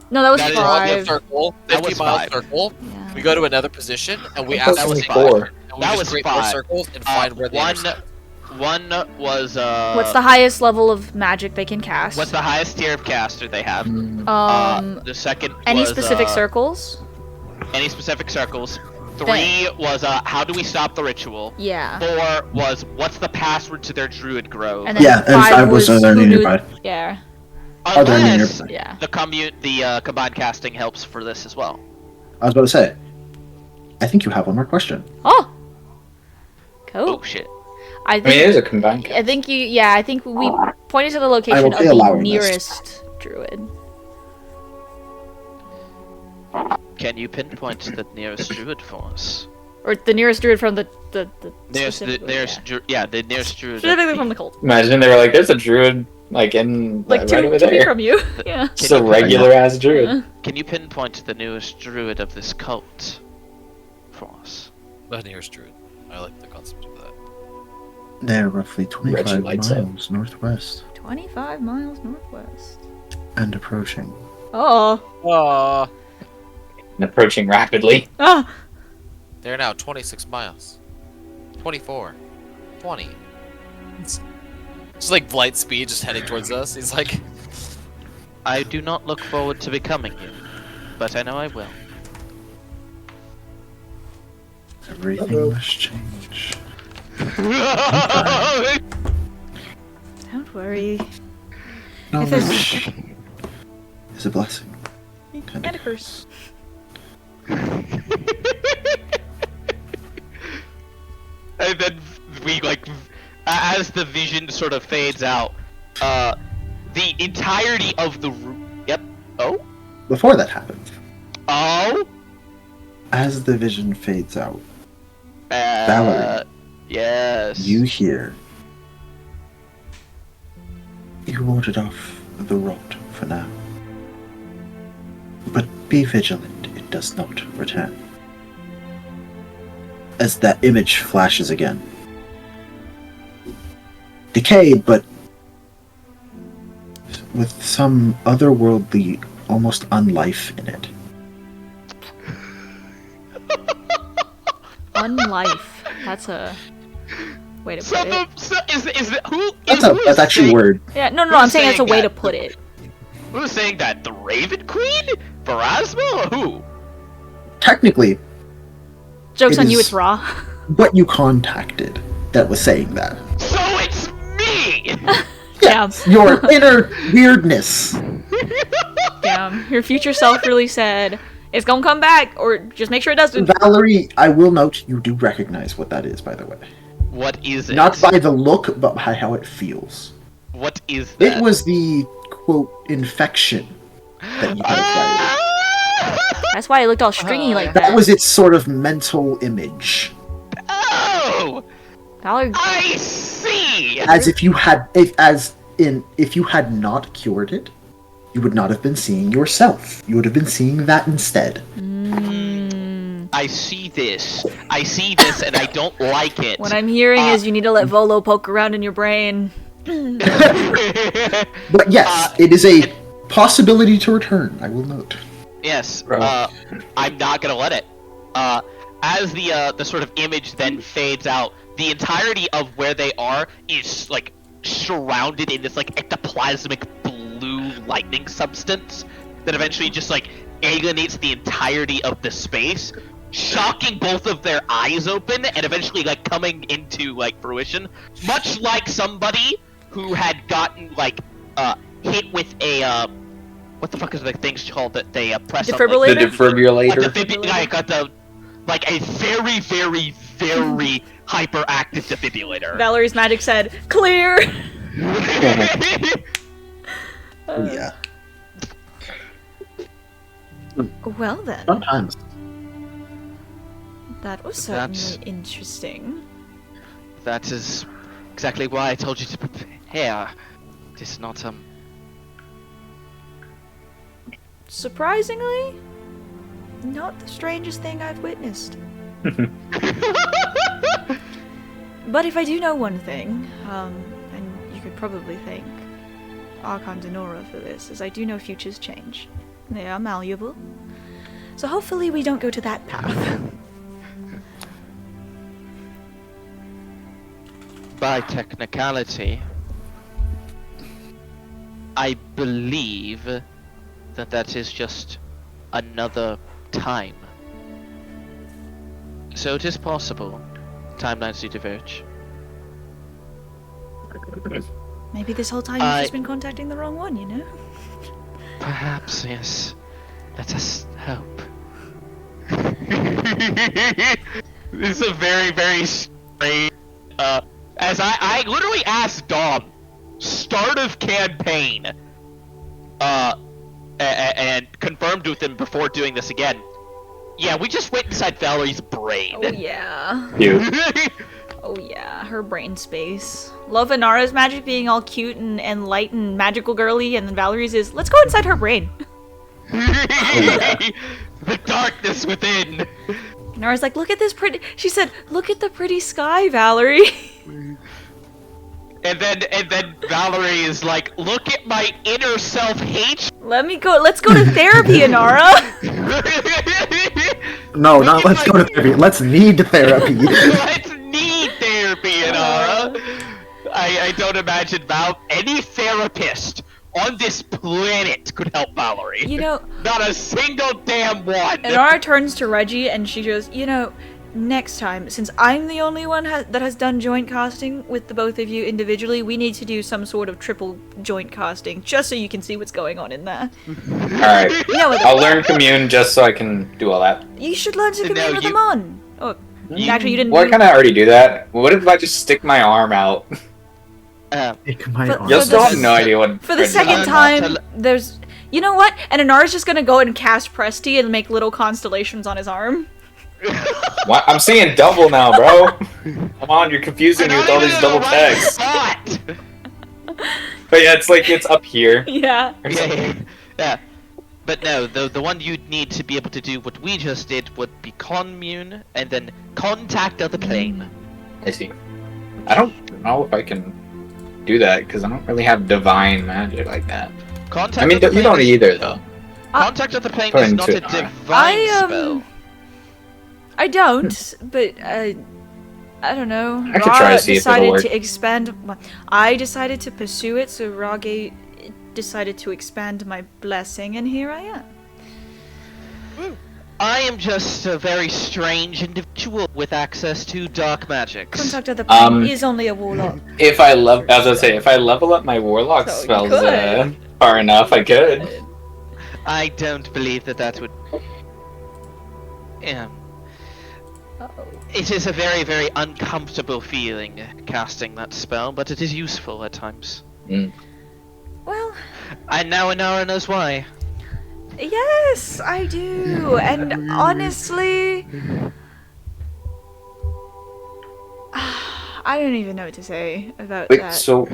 No, that was That is- draw the 5. circle, That 50 was mile 5. circle. Yeah. We go to another position and we That ask was the 4. And we That just was create more 5. circles and find where they one intersect. was What's the highest level of magic they can cast? what's the highest tier of caster they have? The second Any was, specific circles? Any specific circles. 3 was how do we stop the ritual? Yeah. 4 was what's the password to their druid grove? And then Yeah, and 5 5 was who other knew- nearby. Yeah. Other Unless nearby. Yeah. the combined casting helps for this as well. I was about to say. I think you have one more question. Oh. Oh Cool. shit. I I mean, it think is a combined I cast. think you. Yeah, I think we pointed to the location of okay the allowing this. nearest druid. Can you pinpoint the nearest druid for us? Or the nearest druid from the Nearest, the specifically, nearest, the nearest druid. specifically from the cult. Imagine they were like, there's a druid, like, in Like right two over feet there. from you. Yeah. Just a regular ass druid. Can you pinpoint the newest druid of this cult for us? The nearest druid. I like the concept of that. They're roughly 25 lights up. miles northwest 25 miles northwest. and approaching. Oh. And approaching rapidly. Ah. They're now 26 miles. 24. 20. It's just like light speed just heading towards us. He's like, I do not look forward to becoming you, but I know I will. Everything must change. Don't worry. Knowledge is a blessing. And a curse. And then we as the vision sort of fades out, the entirety of the room. Yep. Oh. Before that happens, Oh. As the vision fades out, Valerie. Yes. you hear. You warded off the rot for now. But be vigilant, it does not return. As that image flashes again. Decayed, but with some otherworldly, almost unlife in it. Unlife. That's a way to put it. That's actually a word. Yeah, no, who's I'm saying that's a saying way that? to put it. Who's saying that? The Raven Queen? Pharasma? Or who? Technically, Joke's It on you, is- it's raw. what you contacted that was saying that. So it's me! Damn. Your inner weirdness. Damn. Your future self really said, it's gonna come back, or just make sure it doesn't. Valerie, I will note you do recognize what that is, by the way. What is it? Not by the look, but by how it feels. What is that? It was the, quote, infection that you had acquired. That's why it looked all stringy like that. That was its sort of mental image. Oh! Valor. I see! As if you had, if you had not cured it, you would not have been seeing yourself. You would have been seeing that instead. I see this. I see this, and I don't like it. What I'm hearing is you need to let Volo poke around in your brain. But yes, it is a possibility to return, I will note. Yes, Bro. I'm not gonna let it. As the sort of image then fades out, the entirety of where they are is like surrounded in this like ectoplasmic blue lightning substance that eventually just like alienates the entirety of the space, shocking both of their eyes open and eventually like coming into like fruition, much like somebody who had gotten like hit with a what the fuck is the things called that they press up, The like, defibrillator. I got the like a very very very hyperactive defibrillator. Valerie's magic said, clear! Oh yeah. Well then, Sometimes. that was certainly interesting. That is exactly why I told you to prepare. It is not Surprisingly, not the strangest thing I've witnessed. But if I do know one thing, and you could probably thank Archon Denora for this, is I do know futures change. They are malleable. So hopefully we don't go to that path. By technicality, I believe that that is just another time. So it is possible timelines do diverge. Maybe this whole time you've just been contacting the wrong one, you know? Perhaps, yes. Let us hope. This is a very, very strange. As I literally asked Dom, start of campaign, and confirmed with him before doing this again. Yeah, we just went inside Valerie's brain. Oh yeah. Cute. Oh yeah, her brain space. Love Inara's magic being all cute and light and magical girly, and then Valerie's is, let's go inside her brain. The darkness within. Inara's like, look at this pretty, she said, look at the pretty sky, Valerie. And then Valerie is like, look at my inner self hate. Let's go to therapy, Inara. No, not let's go to therapy. Let's need therapy. Let's need therapy, Inara. I don't imagine any therapist on this planet could help Valerie. You know, not a single damn one. Inara turns to Reggie and she goes, you know, next time, since I'm the only one that has done joint casting with the both of you individually, we need to do some sort of triple joint casting, just so you can see what's going on in there. Alright. You know what I'll learn commune just so I can do all that. You should learn to commune with them on. Oh, actually, you didn't. Well, I kind of already do that. What if I just stick my arm out? Take my arm. You'll still have no idea what. For the second time, there's. You know what? And Inara's just gonna go and cast Presty and make little constellations on his arm. What? I'm seeing double now, bro. Come on, you're confusing me with all these double texts. But yeah, it's up here. Yeah. Yeah. But no, the one you'd need to be able to do what we just did would be commune and then contact other plane. I see. I don't know if I can do that because I don't really have divine magic like that. Contact I mean, other you don't plane- either though. Contact other plane Put is into not a it. divine spell. I don't, but I don't know. I could try to see if it'll decided work. to expand. I decided to pursue it, so Rage decided to expand my blessing, and here I am. I am just a very strange individual with access to dark magics. Contact other plane is only a warlock. If I level up my warlock So you spells could. far enough, I could. I don't believe that would. It is a very, very uncomfortable feeling casting that spell, but it is useful at times. Mm. Well, And now Inara knows why. Yes, I do. And honestly, I don't even know what to say about Wait, that. so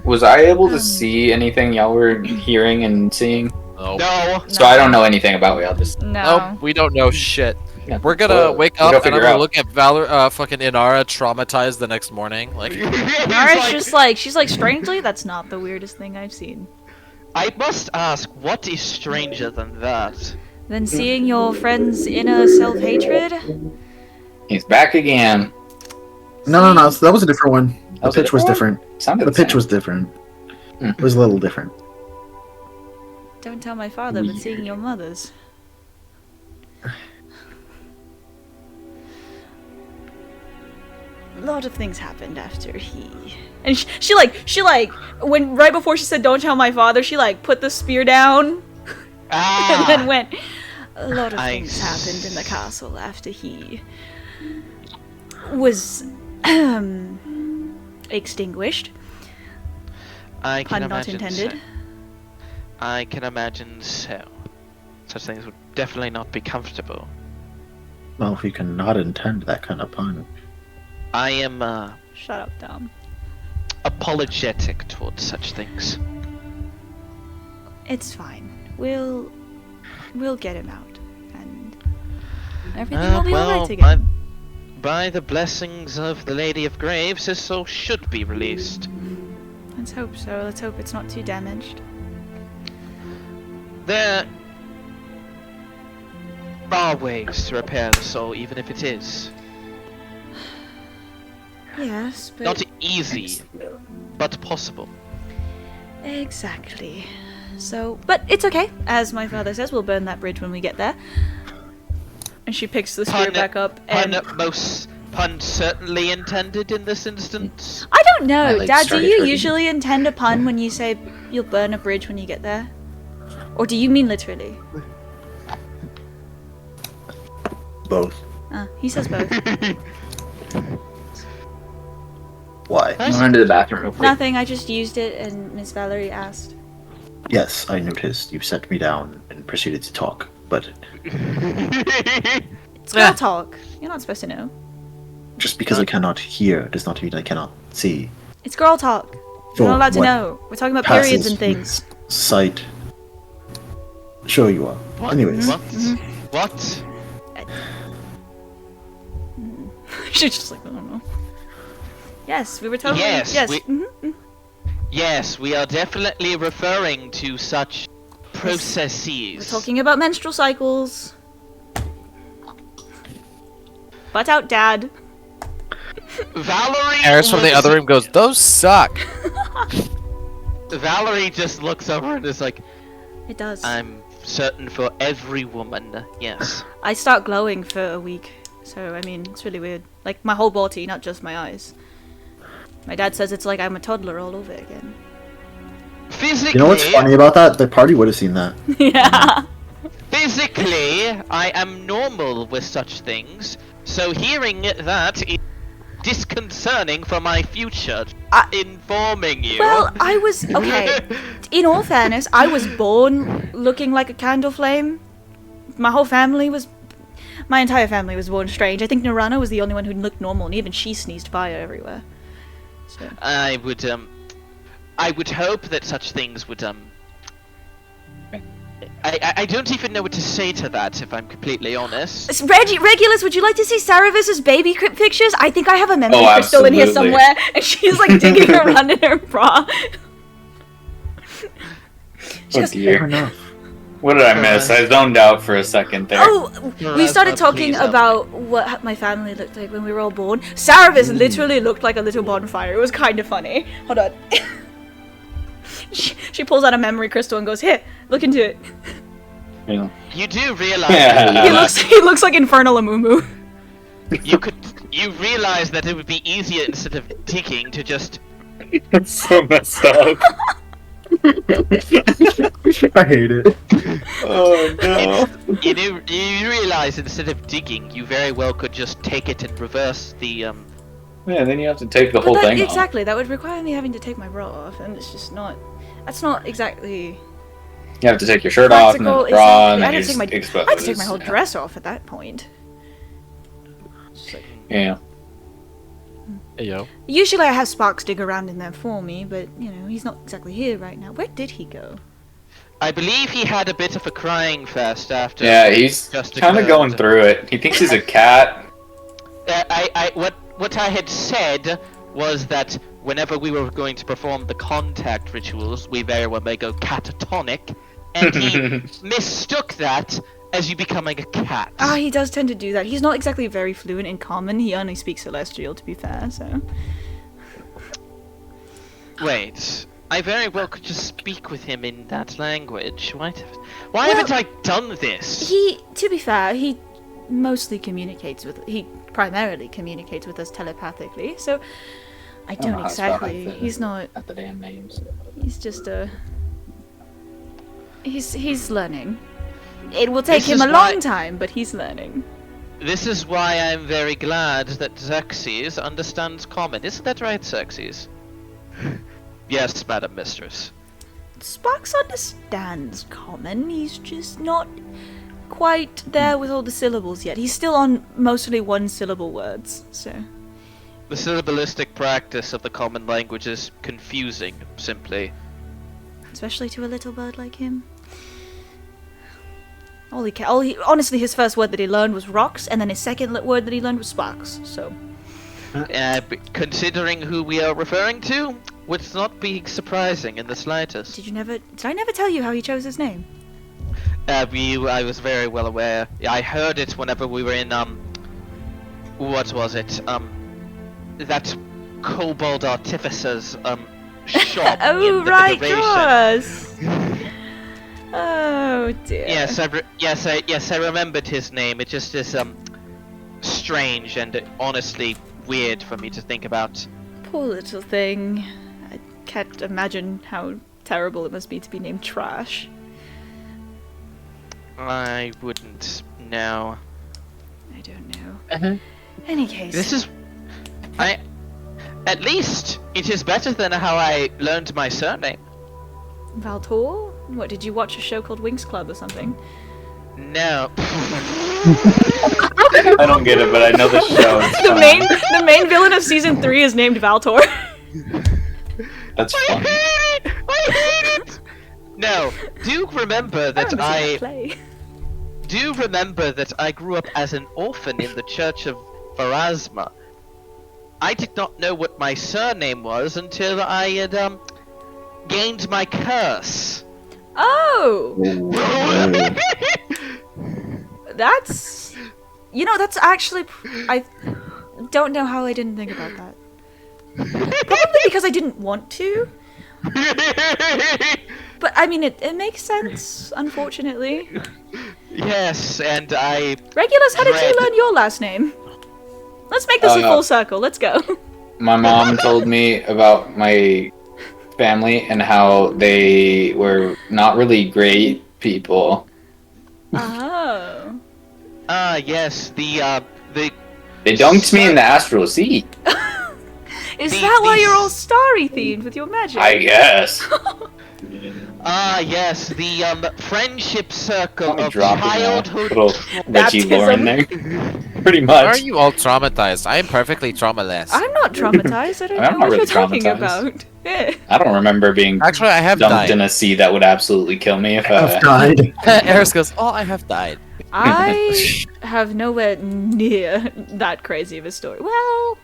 was I able to see anything y'all were hearing and seeing? No. No. So I don't know anything about it. I'll just No. Nope, we don't know shit. yeah, We're gonna well, wake we up gotta and I'm figure gonna out. look at Valor, fucking Inara traumatized the next morning. Like, Nara's just like, she's like, strangely, that's not the weirdest thing I've seen. I must ask, what is stranger than that? Then seeing your friend's inner self-hatred? He's back again. No, that was a different one. The Was it pitch was one? different. Sounded The pitch same. was different. Hmm. It was a little different. Don't tell my father, but seeing your mother's. A lot of things happened after he... And she like, when, right before she said, don't tell my father, she like, put the spear down, Ah! and then went, a lot of I things happened in the castle after he was, extinguished. I can Pun not imagine intended. so. I can imagine so. Such things would definitely not be comfortable. Well, if you cannot intend that kind of pun. I am Shut up, Dom. apologetic towards such things. It's fine. We'll get him out, and everything will be alright again. By the blessings of the Lady of Graves, his soul should be released. Let's hope so. Let's hope it's not too damaged. There are ways to repair the soul, even if it is. Yes, but Not easy, but possible. exactly. So, but it's okay. As my father says, we'll burn that bridge when we get there. And she picks the spear back up, and Pun certainly intended in this instance. I don't know, I, like, Dad. Do started you hurting. usually intend a pun when you say you'll burn a bridge when you get there, or do you mean literally? Both. He says both. Why? I'm going to the bathroom real quick. Nothing. I just used it, and Miss Valerie asked. Yes, I noticed. You set me down and proceeded to talk, but It's girl talk. You're not supposed to know. just because I cannot hear does not mean I cannot see. It's girl talk. For You're not allowed to what know. We're talking about periods passes and things. with sight. Sure you are. What? Anyways, What? What? She's just like, I don't know. Yes, we were totally. Yes, Yes. we- Yes, we are definitely referring to such processes. We're talking about menstrual cycles. Butt out, Dad. Valerie. Harris from the looks- other room goes, "Those suck." Valerie just looks over and is like, It does. "I'm certain for every woman, yes." I start glowing for a week, so I mean, it's really weird. Like my whole body, not just my eyes. My dad says it's like I'm a toddler all over again. Physically, you know what's funny about that? The party would have seen that. Yeah. Physically, I am normal with such things, so hearing that is disconcerting for my future. Informing you. Well, I was okay. In all fairness, I was born looking like a candle flame. My entire family was born strange. I think Narana was the only one who looked normal, and even she sneezed fire everywhere. So. I would hope that such things would I don't even know what to say to that, if I'm completely honest. Regulus, would you like to see Saravis's baby pictures? I think I have a memory Oh, crystal in here absolutely. somewhere, and she's like digging around in her bra. She Oh goes, Fair dear. enough. What did I miss? I zoned out for a second there. Oh, we started talking please, about what my family looked like when we were all born. Saravis literally looked like a little bonfire. It was kind of funny. Hold on. she pulls out a memory crystal and goes, "Here, look into it." Yeah. You do realize Yeah. He looks like Infernal Amumu. you realize that it would be easier instead of digging to just It's so messed up. I hate it. Oh no. you realize instead of digging, you very well could just take it and reverse the Yeah, then you have to take the whole thing off. Exactly, that would require me having to take my bra off, and it's just not. That's not exactly. You have to take your shirt off and then Practical, the bra, and exactly. then I you're had to take my, exposed. I had to take my whole dress off at that point. Yeah. Hey, yo. Usually I have Sparks dig around in there for me, but, you know, he's not exactly here right now. Where did he go? I believe he had a bit of a crying fest after. Yeah, he's just kind of occurred. going through it. He thinks he's a cat. What I had said was that whenever we were going to perform the contact rituals, we very well may go catatonic, and he mistook that as you becoming a cat. Ah, he does tend to do that. He's not exactly very fluent in Common. He only speaks Celestial, to be fair, so... Wait, I very well could just speak with him in that language. Why haven't I done this? To be fair, he mostly communicates with... He primarily communicates with us telepathically, so... I don't know don't how to spell exactly... hyphen. He's not... At the damn names. He's just a... He's learning. It will take This him is a long why- time, but he's learning. This is why I'm very glad that Xerxes understands Common. Isn't that right, Xerxes? Yes, Madam Mistress. Sparks understands Common. He's just not quite there with all the syllables yet. He's still on mostly one-syllable words, so... The syllabalistic practice of the Common language is confusing, simply. Especially to a little bird like him. Honestly, his first word that he learned was rocks, and then his second word that he learned was sparks, so... Considering who we are referring to, would not be surprising in the slightest. Did I never tell you how he chose his name? I was very well aware. I heard it whenever we were in, what was it? That kobold artificer's, shop Oh, in the right, Federation. yours! Oh, dear. Yes, I remembered his name. It just is, strange and honestly weird for me to think about. Poor little thing. I can't imagine how terrible it must be to be named Trash. I wouldn't know. I don't know. Any case. This is... At least, it is better than how I learned my surname. Valtor? What, did you watch a show called Winx Club or something? No. I don't get it, but I know the show. It's fine. The main villain of season 3 is named Valtor. That's I funny. hate it! I hate it! No, do remember that I grew up as an orphan in the Church of Voresia. I did not know what my surname was until I had gained my curse. Oh! That's... You know, that's actually... I don't know how I didn't think about that. Probably because I didn't want to. But, I mean, it makes sense, unfortunately. Yes, and I... Regulus, how did you Dread. learn your last name? Let's make this a full circle, let's go. My mom told me about my family and how they were not really great people. Oh. Yes, They dunked me in the astral sea. Is that why you're all starry themed with your magic? I guess. Yes, the friendship circle Let me of drop childhood. little Reggie lore in there. Pretty Why are much. you all traumatized? I am perfectly traumatized. I'm not traumatized, I don't I'm know not what really you're talking traumatized. about. Yeah. I don't remember being Actually, I have dunked died. in a sea that would absolutely kill me if I've died. Eris goes, oh, I have died. I have nowhere near that crazy of a story. Well,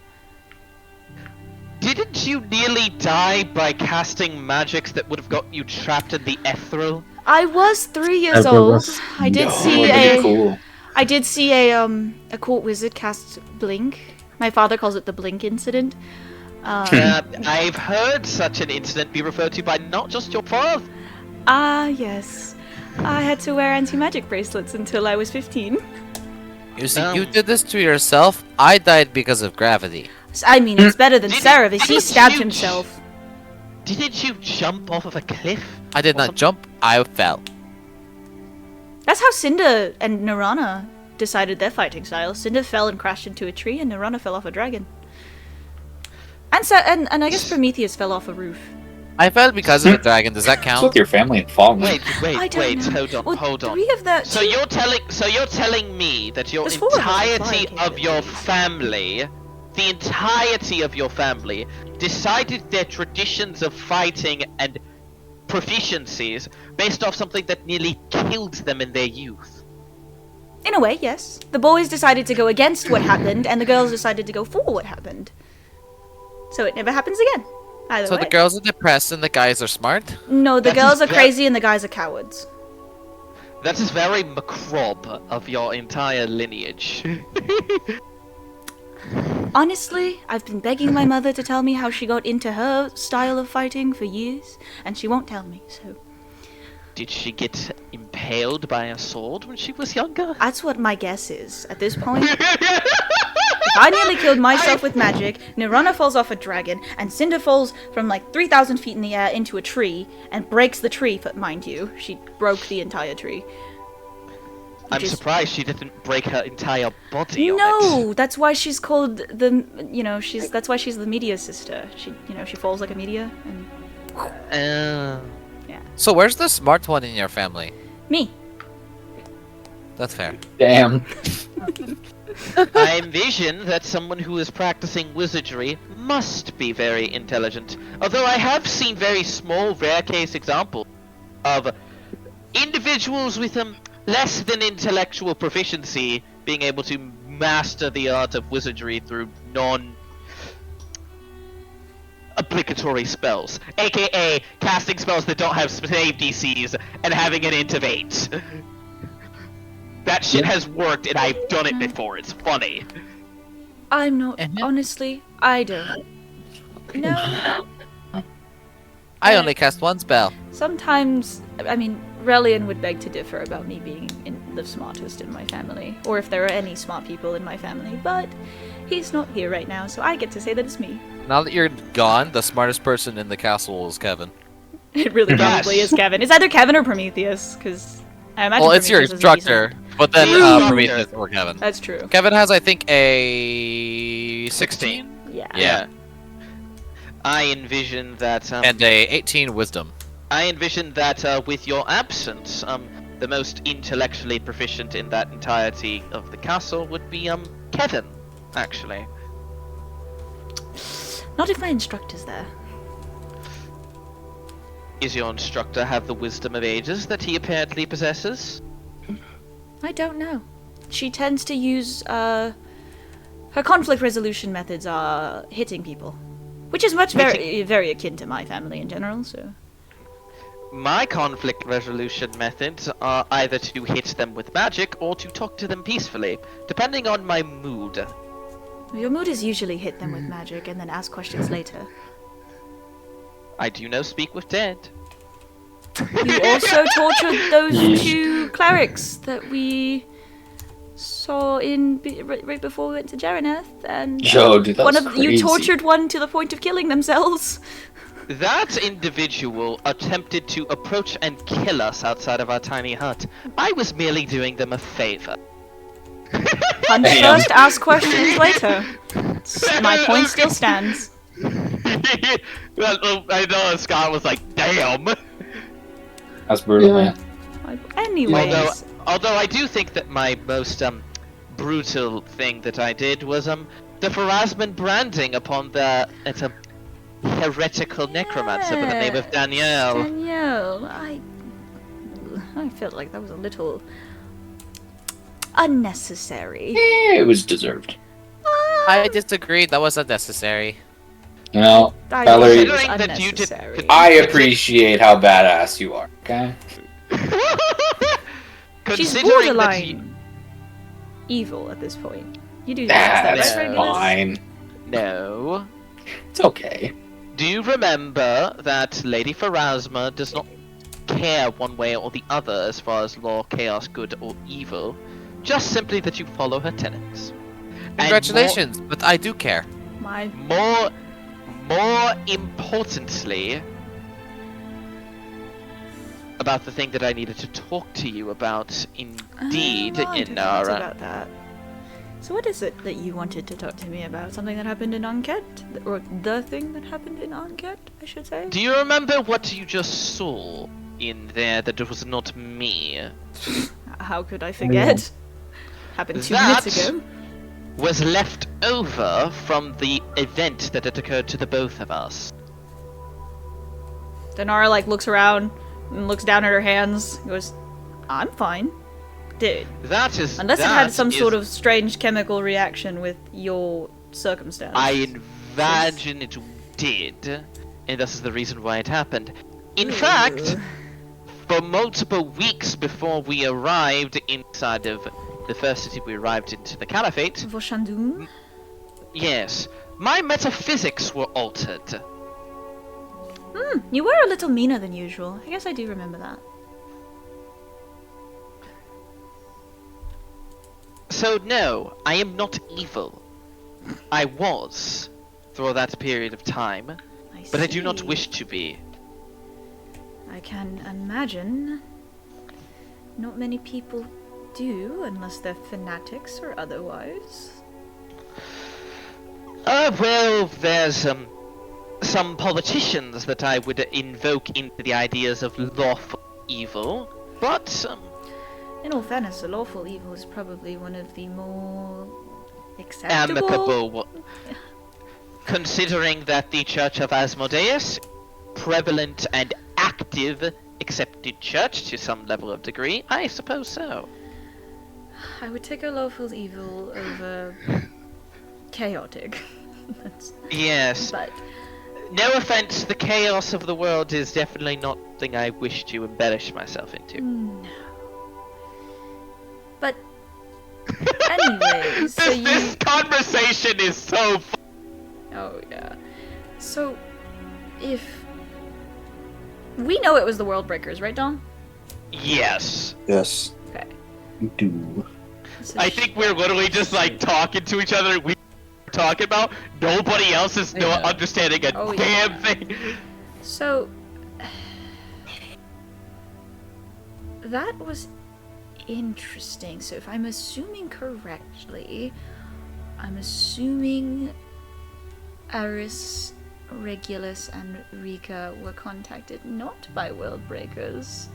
Didn't you nearly die by casting magics that would have gotten you trapped in the ethereal? I was 3 years Ever old. was- I did No, see that'd be a cool. I did see a court wizard cast Blink. My father calls it the Blink incident. I've heard such an incident be referred to by not just your father. Yes. I had to wear anti-magic bracelets until I was 15. You see, you did this to yourself. I died because of gravity. I mean, it's better than Cerevis. He didn't stabbed you himself. Didn't you jump off of a cliff? I did not jump. I fell. That's how Cinder and Nirana decided their fighting style. Cinder fell and crashed into a tree, and Nirana fell off a dragon. And I guess Prometheus fell off a roof. I fell because of the dragon. Does that It's count? with your family and fallen. Wait, I don't know. Well, hold on. Three of the So two- you're telling me that your There's four of us with entirety flying of your capabilities. family, the entirety of your family, decided their traditions of fighting and proficiencies based off something that nearly killed them in their youth. In a way, yes. The boys decided to go against what happened, and the girls decided to go for what happened. So it never happens again. Either So way. the girls are depressed and the guys are smart? No, the That girls is are ve- crazy and the guys are cowards. That is very macabre of your entire lineage. Honestly, I've been begging my mother to tell me how she got into her style of fighting for years, and she won't tell me, so... Did she get impaled by a sword when she was younger? That's what my guess is, at this point. If I nearly killed myself with magic, Nirana falls off a dragon, and Cinder falls from like 3,000 feet in the air into a tree, and breaks the tree, mind you. She broke the entire tree. I'm Which is- surprised she didn't break her entire body on it. No, that's why she's called the, that's why she's the meteor sister. She falls like a meteor, and So where's the smart one in your family? me. That's fair. Damn. I envision that someone who is practicing wizardry must be very intelligent. Although I have seen very small, rare case examples of individuals with less than intellectual proficiency being able to master the art of wizardry through non-obligatory spells, aka casting spells that don't have save DCs and having an int of 8. That shit has worked, and I've done it before. It's funny. I'm not, honestly, I don't. No. I only cast one spell. Sometimes, I mean, Relian would beg to differ about me being the smartest in my family, or if there are any smart people in my family, but he's not here right now, so I get to say that it's me. Now that you're gone, the smartest person in the castle is Kevin. It really probably is Kevin. It's either Kevin or Prometheus, because I imagine Well, it's your Prometheus is a decent- instructor, but then True. Prometheus or Kevin. That's true. Kevin has, I think, a 16 Yeah. Yeah. I envision that. and a 18 wisdom. I envision that with your absence, the most intellectually proficient in that entirety of the castle would be Kevin, actually. Not if my instructor's there. Is your instructor have the wisdom of ages that he apparently possesses? I don't know. She tends to use, her conflict resolution methods are hitting people. Which is very akin to my family in general, so... My conflict resolution methods are either to hit them with magic or to talk to them peacefully, depending on my mood. Your mood is usually hit them with magic and then ask questions later. I do know speak with dead. You also tortured those two clerics that we saw right before we went to Jareneth, and Yo, dude, that was you crazy. tortured one to the point of killing themselves. That individual attempted to approach and kill us outside of our tiny hut. I was merely doing them a favor. Punch Damn. first, ask questions later. My point still stands. Well, I know Scott was like, damn! That's brutal, man. Anyways, Although I do think that my most brutal thing that I did was the Pharasman branding upon the heretical necromancer by the name of Danielle. Danielle, I felt like that was a little unnecessary. It was deserved. I disagree. That was unnecessary. You know, I Valerie, think it was Considering that you did- unnecessary. I appreciate how badass you are, okay? She's Considering that you- borderline evil at this point. You do realize that, That's right, Regulus? fine. No. It's okay. Do you remember that Lady Pharasma does not care one way or the other as far as law, chaos, good, or evil? Just simply that you follow her tenets. And Congratulations, but I do care. My More importantly, about the thing that I needed to talk to you about, indeed, I don't in know our. about that. So what is it that you wanted to talk to me about? Something that happened in Anket? Or the thing that happened in Anket, I should say? Do you remember what you just saw in there that it was not me? How could I forget? Happened 2 That- minutes ago. Was left over from the event that had occurred to the both of us. Denara, like, looks around and looks down at her hands and goes, I'm fine. Dude. That is. Unless it that had some is- sort of strange chemical reaction with your circumstance. I imagine it did, and this is the reason why it happened. In fact, for multiple weeks before we arrived inside of the first city we arrived into the Caliphate, Voshandun? yes, my metaphysics were altered. You were a little meaner than usual. I guess I do remember that. So no, I am not evil. I was, for that period of time, but I do not see. wish to be. I can imagine. Not many people do, unless they're fanatics or otherwise. Well, there's, some politicians that I would invoke into the ideas of lawful evil, but, In all fairness, a lawful evil is probably one of the more acceptable. amicable. Considering that the Church of Asmodeus, prevalent and active, accepted church to some level of degree, I suppose so. I would take a lawful evil over chaotic. Yes. But No offense, the chaos of the world is definitely not something I wish to embellish myself into. no. But anyway, so This conversation is so Oh yeah. So if we know it was the World Breakers, right, Dom? Yes. Yes, Okay. you do. So I think we're literally just like talking to each other. We talking about nobody else is no Yeah. understanding a Oh, damn yeah. thing. So that was interesting. So if I'm assuming correctly, I'm assuming Aris, Regulus, and Rika were contacted not by World Breakers.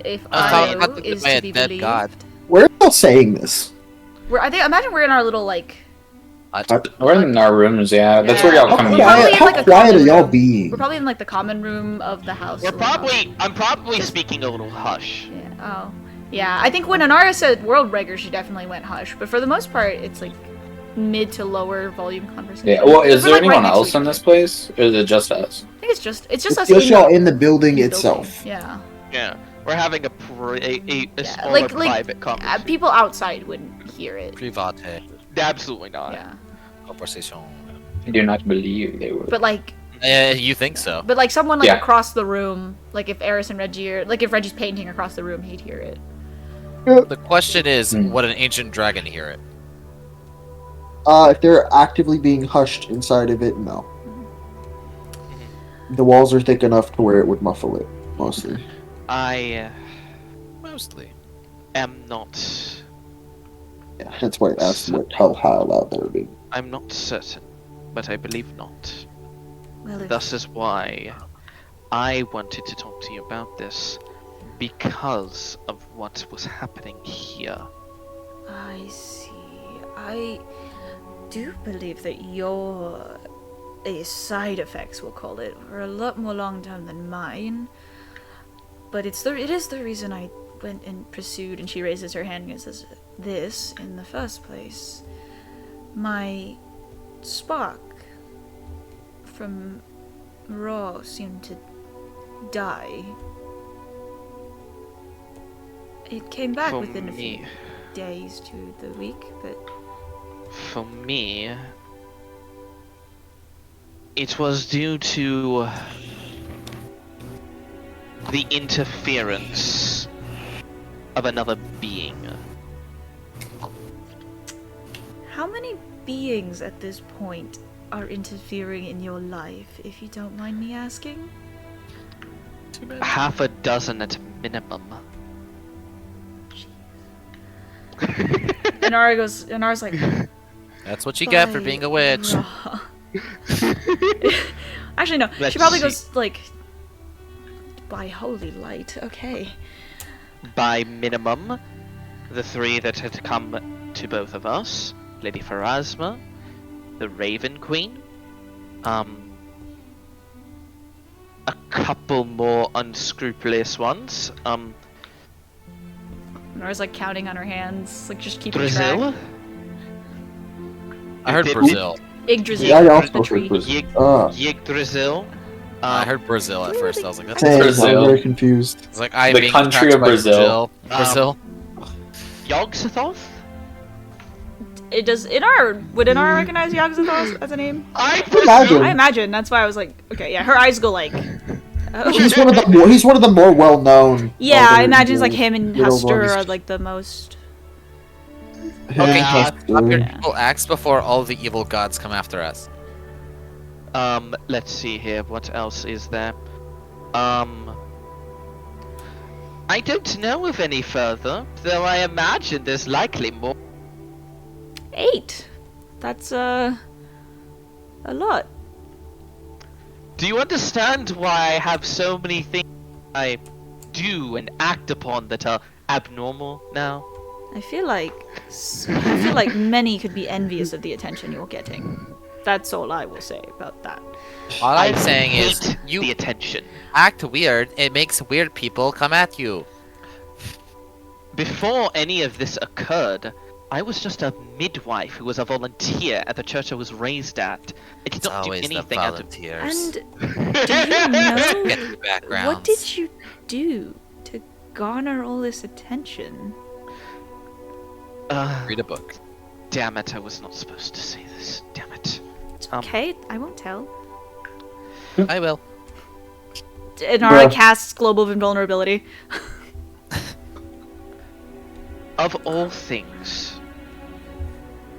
If I was Io contacted is by to a be dead believed. god. Where are y'all saying this? I think imagine we're in our little like We're in our rooms, yeah. That's where Yeah. y'all How come We're in. probably quiet, in, how like, a quiet are common y'all room. being? We're probably in like the common room of the house. I'm probably speaking a little hush. Yeah. Oh. Yeah. I think when Anara said World Breaker, she definitely went hush. But for the most part, it's like mid to lower volume conversation. Yeah, well, is We're, there like, right anyone next to else each in other. this place? Or is it just us? I think it's just It's us just in y'all the in the building building. itself. Yeah. Yeah, we're having a Yeah, smaller like private conversation. people outside wouldn't hear it. Private Absolutely not. Yeah. conversation. I do not believe they would. But like You think so? But like someone like Yeah. across the room, like if Eris and Reggie are, like if Reggie's painting across the room, he'd hear it. The question is, Hmm. would an ancient dragon hear it? If they're actively being hushed inside of it, no. The walls are thick enough to where it would muffle it, mostly. I Mostly. am not. Yeah, that's why I asked how loud they were being. I'm not certain, but I believe not. Well, if Thus is why I wanted to talk to you about this, because of what was happening here. I see. I do believe that your side effects, we'll call it, were a lot more long term than mine. But it is the reason I went and pursued, and she raises her hand and says, this in the first place. My spark from Raw seemed to die. It came back For within a me. few days to the week, but For me, it was due to the interference of another being. how many beings at this point are interfering in your life, if you don't mind me asking? Half a dozen at minimum. And Inara's like, That's what you get for being a witch. Actually, no. Let's she probably see. goes like, by holy light. Okay. By minimum, the three that had come to both of us, Lady Pharasma, the Raven Queen, a couple more unscrupulous ones, Inara's like counting on her hands, like just keeping Brazil, track. I heard Bit- Brazil. Yggdrasil, Yeah, I also the heard tree. Brazil. Yggdrasil. I heard Brazil at first. I was like, that's Same, I was Brazil. very confused. It's like I The being country attacked of by Brazil. Brazil. Yogg-Sothoth? It does. Would Inara recognize Yogg-Sothoth as a name? I Imagine. I imagine. That's why I was like, okay, yeah. Her eyes go like. Oh. He's one of the more well-known. Yeah, I other imagine it's like evil- him and good old Hester ones. are like the most. Him Okay, and Hester. stop your evil acts before all the evil gods come after us. Let's see here. What else is there? I don't know of any further, though I imagine there's likely more. 8. That's a lot. Do you understand why I have so many things I do and act upon that are abnormal now? I feel like many could be envious of the attention you're getting. That's all I will say about that. All I'm saying is, hate you the attention. act weird, it makes weird people come at you. Before any of this occurred, I was just a midwife who was a volunteer at the church I was raised at. I did It's not do always the anything out of. volunteers. And do you know Get the backgrounds. what did you do to garner all this attention? Read a book. Damn it! I was not supposed to say this. Damn it. It's okay, I won't tell. I will. Inara Bruh. casts Global Invulnerability. Of all things,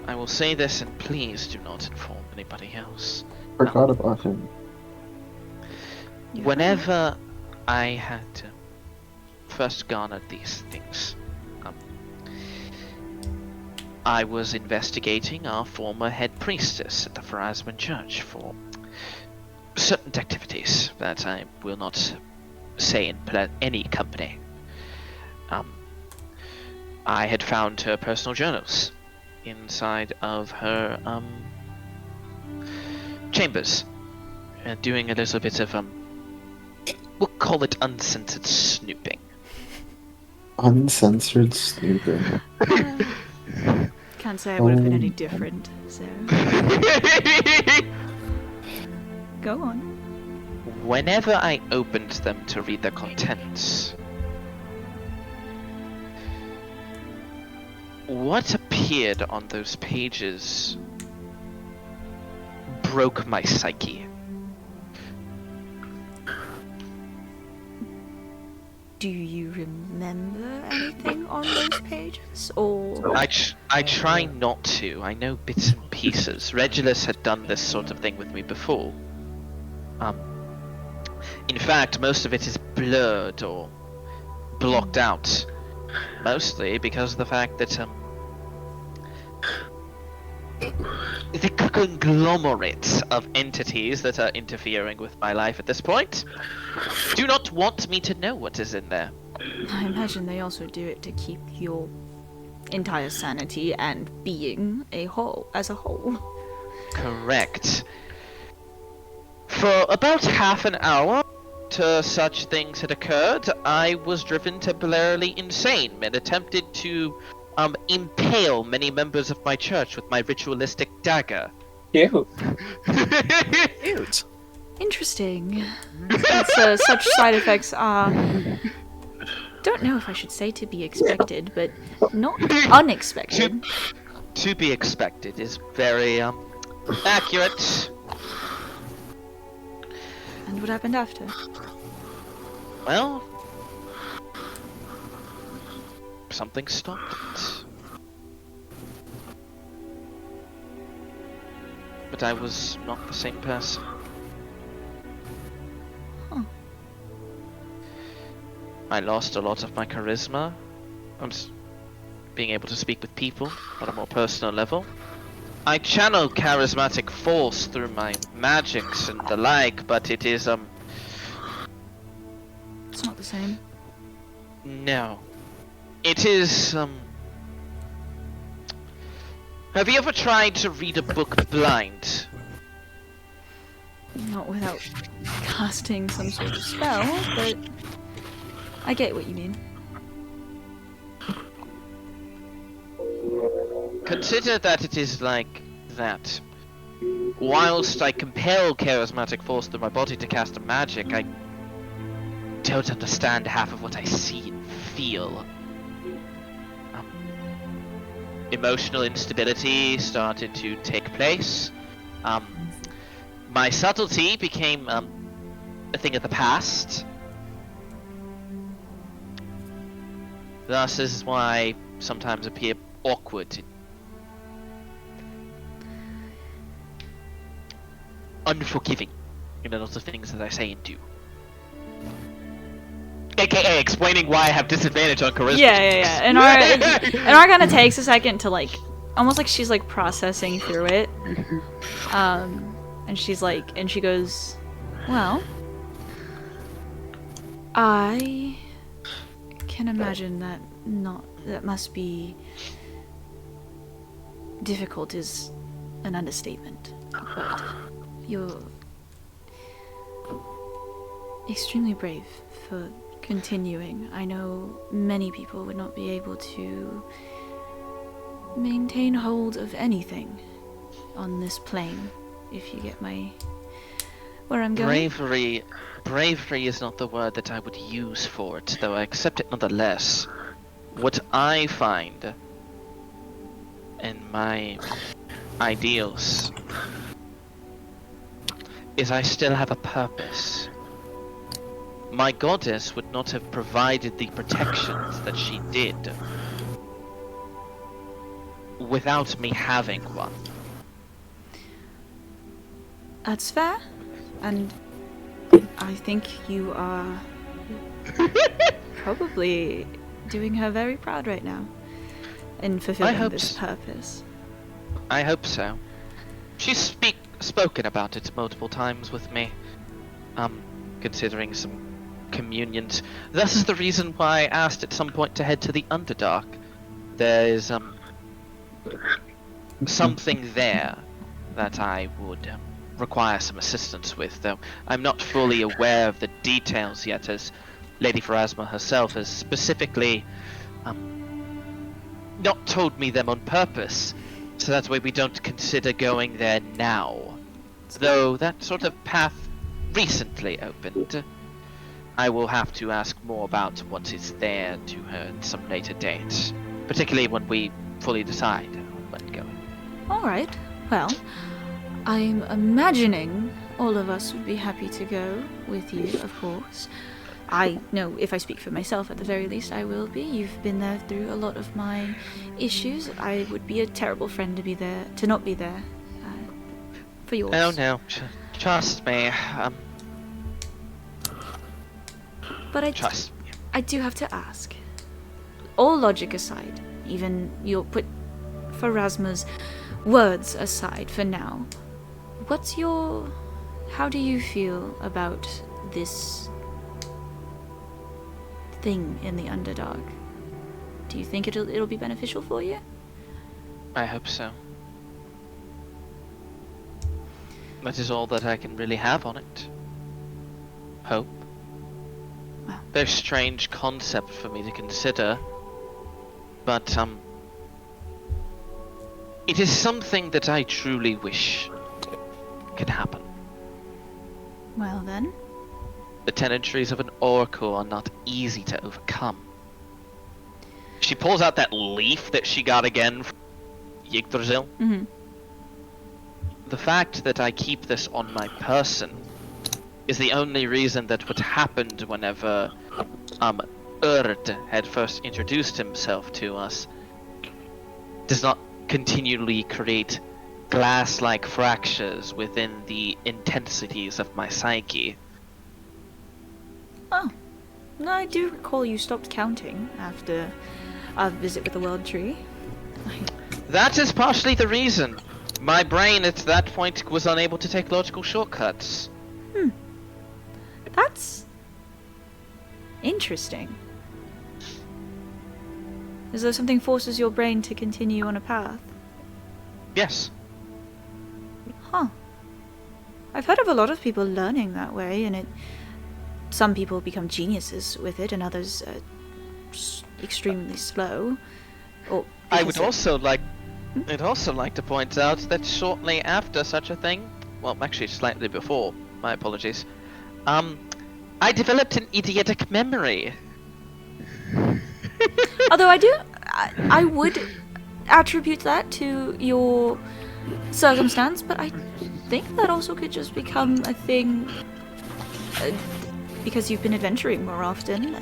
I will say this, and please do not inform anybody else. Forgot about him. Whenever I had first garnered these things, I was investigating our former head priestess at the Pharasman Church for certain activities that I will not say in any company. I had found her personal journals inside of her chambers, doing a little bit of we'll call it uncensored snooping. Uncensored snooping. Can't say I would have been any different, so. Go on. Whenever I opened them to read their contents, what appeared on those pages broke my psyche. Do you remember anything on those pages, or? I try not to. I know bits and pieces. Regulus had done this sort of thing with me before. In fact, most of it is blurred or blocked out. Mostly because of the fact that the conglomerate of entities that are interfering with my life at this point do not want me to know what is in there. I imagine they also do it to keep your entire sanity and being as a whole. Correct. For about half an hour after such things had occurred, I was driven temporarily insane and attempted to impale many members of my church with my ritualistic dagger. Cute. Cute. Interesting. That's, such side effects are. Don't know if I should say to be expected, but not unexpected. To be expected is very accurate. And what happened after? Well, something stopped it. But I was not the same person. Huh. I lost a lot of my charisma. being able to speak with people on a more personal level. I channel charismatic force through my magics and the like, but it is, It's not the same. no. It is, have you ever tried to read a book blind? Not without casting some sort of spell, but I get what you mean. Consider that it is like that. Whilst I compel charismatic force through my body to cast a magic, I don't understand half of what I see and feel. Emotional instability started to take place. My subtlety became a thing of the past. Thus is why I sometimes appear awkward. Unforgiving in a lot of things that I say and do. AKA explaining why I have disadvantage on charisma. Yeah. And our kind of takes a second to like, almost like she's like processing through it. And she's like, and she goes, well, I can imagine that that must be difficult is an understatement, but you're extremely brave for continuing. I know many people would not be able to maintain hold of anything on this plane, if you get where I'm going. Bravery is not the word that I would use for it, though I accept it nonetheless. What I find in my ideals is I still have a purpose. My goddess would not have provided the protections that she did without me having one. That's fair, and I think you are probably doing her very proud right now in fulfilling this purpose. I hope so. She's spoken about it multiple times with me, considering some communions. Thus is the reason why I asked at some point to head to the Underdark. There is something there that I would require some assistance with, though I'm not fully aware of the details yet, as Lady Pharasma herself has specifically not told me them on purpose, so that way we don't consider going there now. Though that sort of path recently opened. I will have to ask more about what is there to her at some later date, particularly when we fully decide when going. Alright, well, I'm imagining all of us would be happy to go with you, of course. I know if I speak for myself, at the very least, I will be. You've been there through a lot of my issues. I would be a terrible friend to not be there for yours. Oh no, trust me. But I do have to ask. All logic aside, even you'll put Pharasma's words aside for now. How do you feel about this thing in the Underdark? Do you think it'll be beneficial for you? I hope so. That is all that I can really have on it. Hope. Well. Very strange concept for me to consider, but it is something that I truly wish could happen. Well then. The tenantries of an oracle are not easy to overcome. She pulls out that leaf that she got again from Yggdrasil. Mm-hmm. The fact that I keep this on my person is the only reason that what happened whenever Urd had first introduced himself to us does not continually create glass-like fractures within the intensities of my psyche. Oh. No, I do recall you stopped counting after our visit with the World Tree. That is partially the reason. My brain at that point was unable to take logical shortcuts. That's interesting. As though something forces your brain to continue on a path. Yes. Huh. I've heard of a lot of people learning that way, and some people become geniuses with it, and others are extremely slow. I'd also like to point out that shortly after such a thing, well, actually slightly before, my apologies, I developed an idiotic memory. Although I would attribute that to your circumstance, but I think that also could just become a thing because you've been adventuring more often.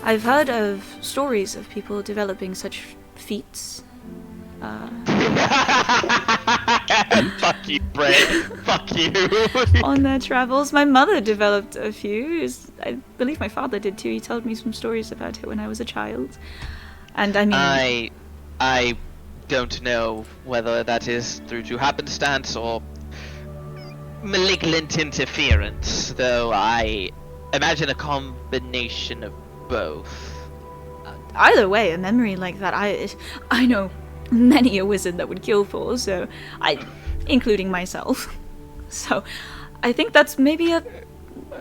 I've heard of stories of people developing such feats. Fuck you, Brett. Fuck you. On their travels. My mother developed a few. I believe my father did too. He told me some stories about it when I was a child. And I mean... I don't know whether that is through to happenstance or malignant interference, though I imagine a combination of both. Either way, a memory like that, I know many a wizard that would kill for, so including myself. So, I think that's maybe a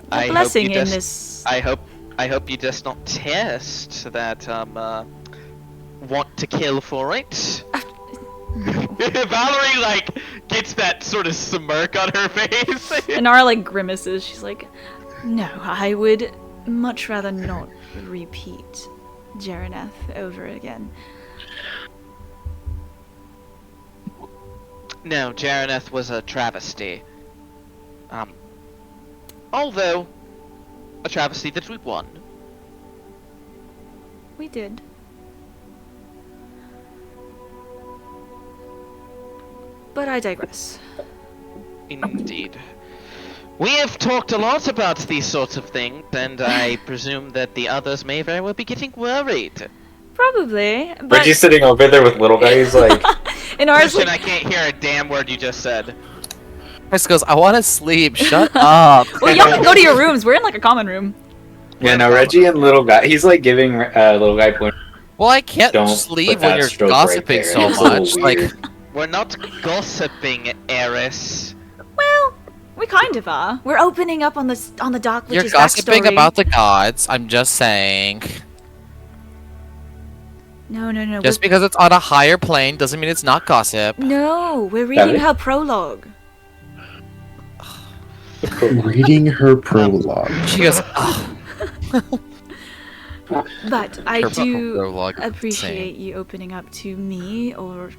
blessing in this. I hope you just not test that want to kill for it. Valerie gets that sort of smirk on her face. Inara grimaces. She's like, no, I would much rather not repeat Jareneth over again. No, Jareneth was a travesty. Although a travesty that we won. We did. But I digress. Indeed. We have talked a lot about these sorts of things, and I presume that the others may very well be getting worried. Probably, but... Reggie's sitting over there with little guy, he's like... Christian, I can't hear a damn word you just said. Chris goes, I want to sleep, shut up. Well, y'all can go to your rooms, we're in a common room. Yeah, no, Reggie and little guy, he's giving little guy point. Well, I can't Don't sleep put when that you're stroke right gossiping there. so It's a little much. weird. We're not gossiping, Eris. Well, we kind of are. We're opening up on the Dark You're Witch's gossiping backstory. about the gods, I'm just saying. No. Just because it's on a higher plane doesn't mean it's not gossip. No, we're reading Davin? her prologue. Reading her prologue. She goes, ugh. But I Her do prologue, appreciate same. you opening up to me, or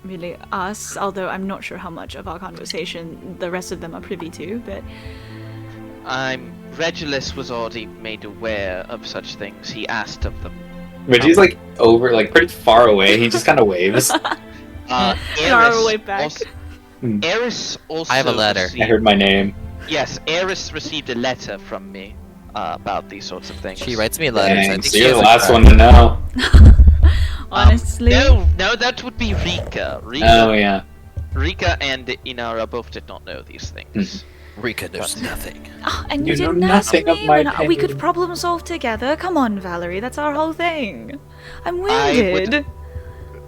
really us, although I'm not sure how much of our conversation the rest of them are privy to, but... Regulus was already made aware of such things. He asked of them. Reggie's over, pretty far away, he just kind of waves. Our way back. Eris also I have a letter. received- I heard my name. Yes, Eris received a letter from me about these sorts of things. She writes me letters. I Dang, think so she you're has the a last crush. one to know. Honestly... No, that would be Rika. Oh, yeah. Rika and Inara both did not know these things. Rika knows nothing. Oh, and you You know didn't ask nothing of me my when we could opinion. problem solve together. Come on, Valerie, that's our whole thing. I'm I wounded.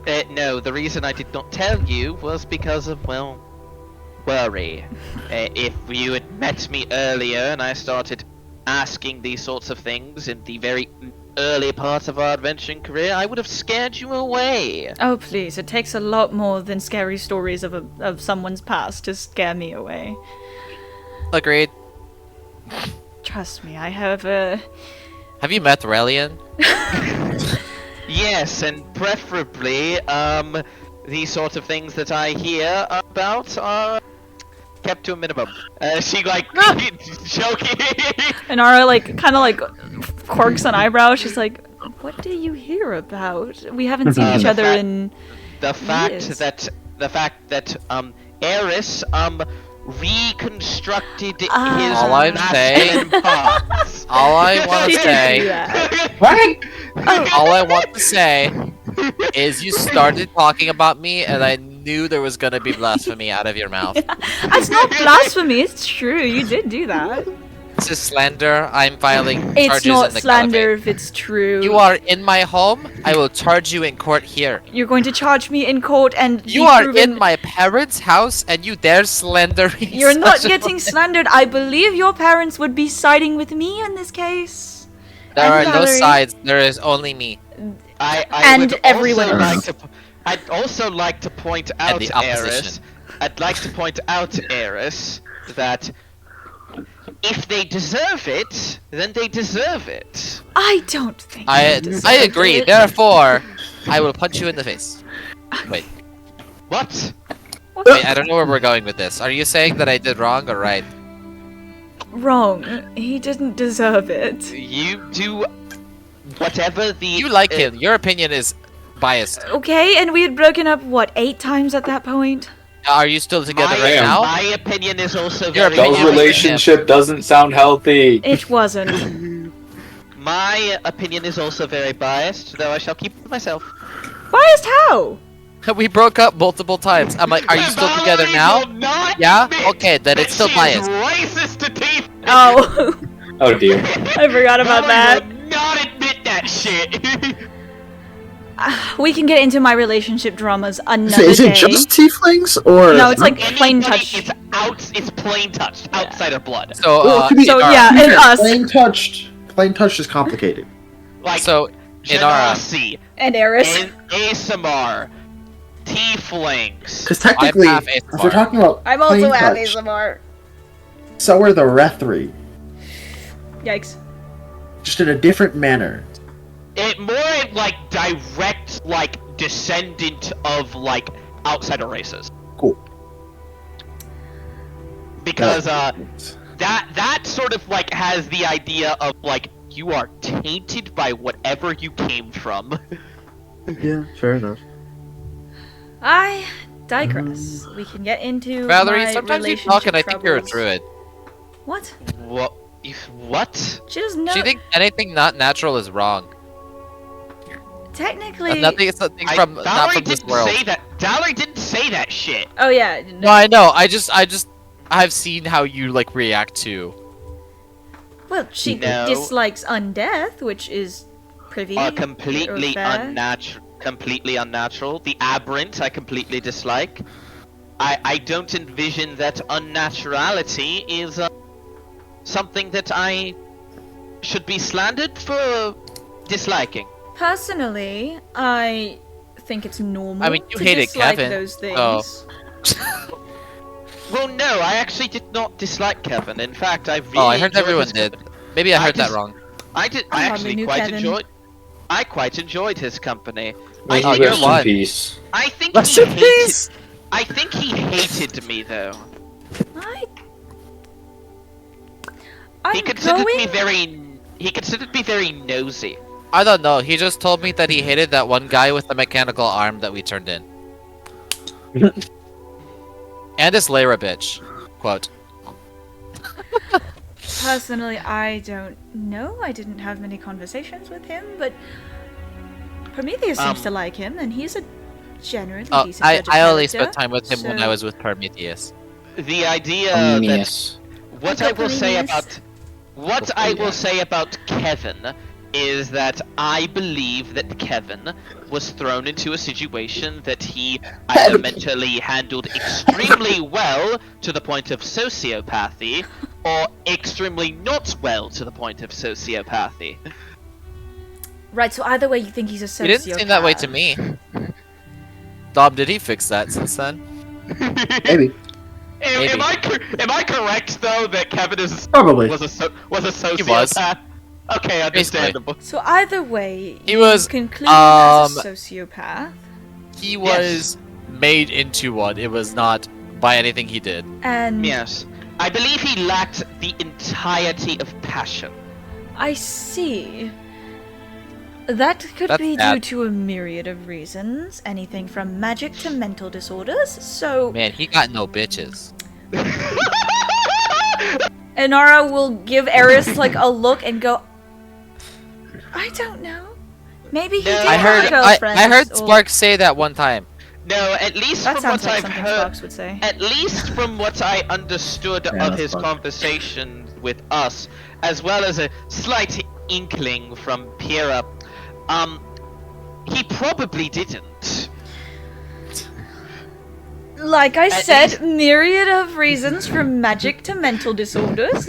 would- No, the reason I did not tell you was because of, well, worry. If you had met me earlier and I started asking these sorts of things in the very early part of our adventuring career, I would have scared you away. Oh, please, it takes a lot more than scary stories of someone's past to scare me away. Agreed. Trust me, I have a... Have you met Relian? Yes, and preferably, these sort of things that I hear about are kept to a minimum. She joking. Inara, kind of quirks an eyebrow. She's like, what do you hear about? We haven't seen each The other fact- in... the fact years. that Eris reconstructed his Ah. All I'm masculine parts. All I want She to did do say, that. What? All I want to say is you started talking about me, and I knew there was gonna be blasphemy out of your mouth. That's not blasphemy. It's true. You did do that. This is slander. I'm filing charges It's not in the slander caliphate. if it's true. You are in my home. I will charge you in court here. You're going to charge me in court and You be are proven- in my parents' house, and you dare slander me. You're not such a- getting slandered. I believe your parents would be siding with me in this case. There And are no Valerie. sides. There is only me. I And would everyone also else. I'd also like to point out, the Eris. opposition. I'd like to point out, Eris, that if they deserve it, then they deserve it. I don't think. I you I deserve agree. it. Therefore, I will punch you in the face. Wait, What? wait. I don't know where we're going with this. Are you saying that I did wrong or right? Wrong. He didn't deserve it. You do whatever the. You like him. Your opinion is biased. Okay, and we had broken up what 8 times at that point. Are you still together my, right now? My opinion is also Your very. opinion Those was- relationship doesn't sound healthy. It wasn't. My opinion is also very biased, though I shall keep it to myself. Biased how? We broke up multiple times. I'm like, are you still together Valerie now? will not Yeah? admit Okay, then that it's still she biased. is racist to teeth. Oh, Oh dear. I forgot about that. Valerie will not admit that shit. We can get into my relationship dramas another So is day. it just tieflings or? No, it's like plain Anybody touch. It's plain touched, outside of blood. So, Well, it could be- So Inara- yeah, and us Plain touched. Plain touched is complicated. Like So, Inara, Genasi, and Eris. and ASMR, Tieflings. Because technically, half if ASMR. we're talking about I'm plain also at touch, ASMR. so are the Rethri, Yikes. just in a different manner. It more like direct like descendant of like outsider races. Cool. Because that sort of like has the idea of like you are tainted by whatever you came from. Yeah, fair enough. I digress. We can get into Valerie, my sometimes you talk and I relationship think you're a troubles. druid. What? What? What? She doesn't know. Do you think anything not natural is wrong? Technically. Nothing is something from not Valerie from this didn't world. say that. Valerie didn't say that shit. Oh yeah. No, I know. I've seen how you like react to. Well, she No. dislikes undeath, which is privy. Completely or fair. unnatural. Completely unnatural. The aberrant, I completely dislike. I don't envision that unnaturality is something that I should be slandered for disliking. Personally, I think it's normal. I mean, you to hated dislike Kevin, those things. so- Well, no, I actually did not dislike Kevin. In fact, I really. Oh, I heard enjoyed everyone his did. company. Maybe I I heard that just- wrong. I did. I I hardly actually knew quite Kevin. enjoyed. I quite enjoyed his company. May Oh, he you're rest lying. in peace. I think Rest he in hated. peace. I think he hated me though. I'm He considered going. me very. He considered me very nosy. I don't know. He just told me that he hated that one guy with the mechanical arm that we turned in. And this Lyra bitch. Quote. Personally, I don't know. I didn't have many conversations with him, but Prometheus seems to like him, and he's a generally Oh, decent I judge of only character, spent time with him when I so- was with Prometheus. The idea that Yes. what I I got will say Prometheus. about what I will say about Kevin is that I believe that Kevin was thrown into a situation that he either mentally handled extremely well to the point of sociopathy, or extremely not well to the point of sociopathy. Right, so either way, you think he's a sociopath. He didn't seem that way to me. Dom, did he fix that since then? Maybe. Maybe. Am I correct though that Kevin is Probably. was a sociopath? He was. Okay, understandable. So either way, He was, concluded as a sociopath, He was made into one. It was not by anything he did. and Yes. I believe he lacked the entirety of passion. I see. That could That's be due bad. to a myriad of reasons, anything from magic to mental disorders. So Man, he got no bitches. Inara will give Eris like a look and go, I don't know. Maybe he No, did I have heard girlfriends. I heard or- Sparks say that one time. No, at least That from sounds what like I've something heard. Sparks would say. At least from what I understood Yeah, of that's his fine. conversation with us, as well as a slight inkling from Pyrrha, he probably didn't. Like I At said, least- myriad of reasons from magic to mental disorders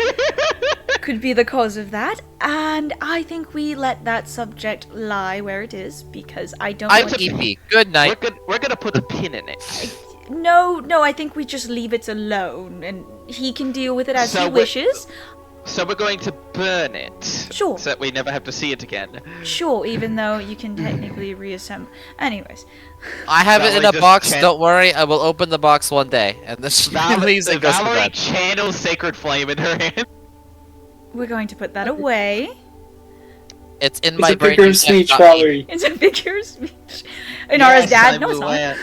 could be the cause of that, and I think we let that subject lie where it is because I don't I'm want to. EP. Good night. We're gonna put a pin in it. No, I think we just leave it alone, and he can deal with it as So he we- wishes. So we're going to burn it. Sure. So that we never have to see it again. Sure, even though you can technically reassemble. Anyways, I have it in a Valerie just box. chan- Don't worry. I will open the box one day, and this leaves and goes to Valerie bed. channels Sacred Flame in her hand. we're going to put that away. It's in It's my a brain. figure you of can't speech, stop me. Valerie. It's a figure of speech. Inara's dad? I'm No, it's not. aware.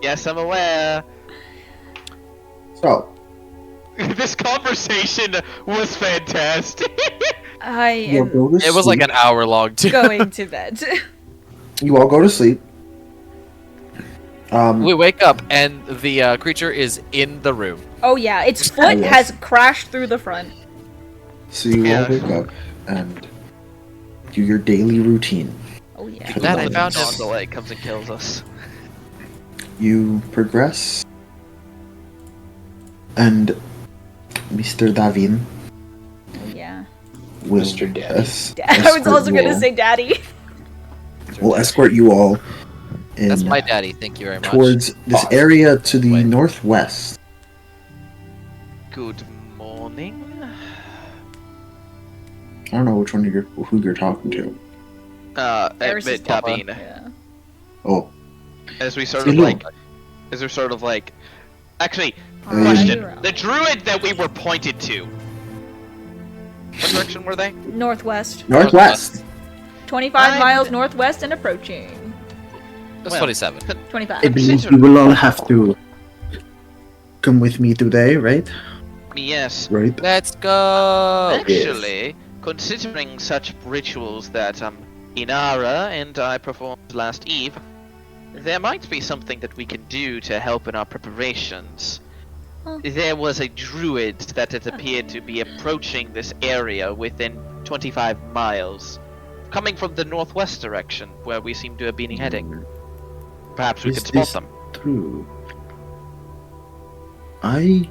Yes, I'm aware. So, This conversation was fantastic. I you am go to It was like sleep. an hour long too. going to bed. You all go to sleep. We wake up and the creature is in the room. Oh yeah, its foot yes. has crashed through the front. So you Yeah. all wake up and do your daily routine. Oh yeah. That I found On him. the leg comes and kills us. You progress, and Mr. Davin Oh yeah. will Mr. Daddy. I was escort also you gonna all- say daddy. will escort you all in That's my daddy. Thank you very much. towards this Pause. area to the Wait. northwest. Good morning. I don't know which one who you're talking to. Eris's Davin. Yeah. Oh, As we sort Say of no. like, as we're sort of like, actually, Mm. question: Alright. the druid that we were pointed to. What direction were they? Northwest. northwest. 25 I'm- miles northwest and approaching. It's Well, 27. 25. I believe you will all have to come with me today, right? Yes. Right. Let's go. Actually, considering such rituals that Inara and I performed last eve, there might be something that we can do to help in our preparations. Huh. There was a druid that it appeared to be approaching this area within 25 miles, coming from the northwest direction, where we seem to have been heading. Perhaps we Is could spot this- them. True. I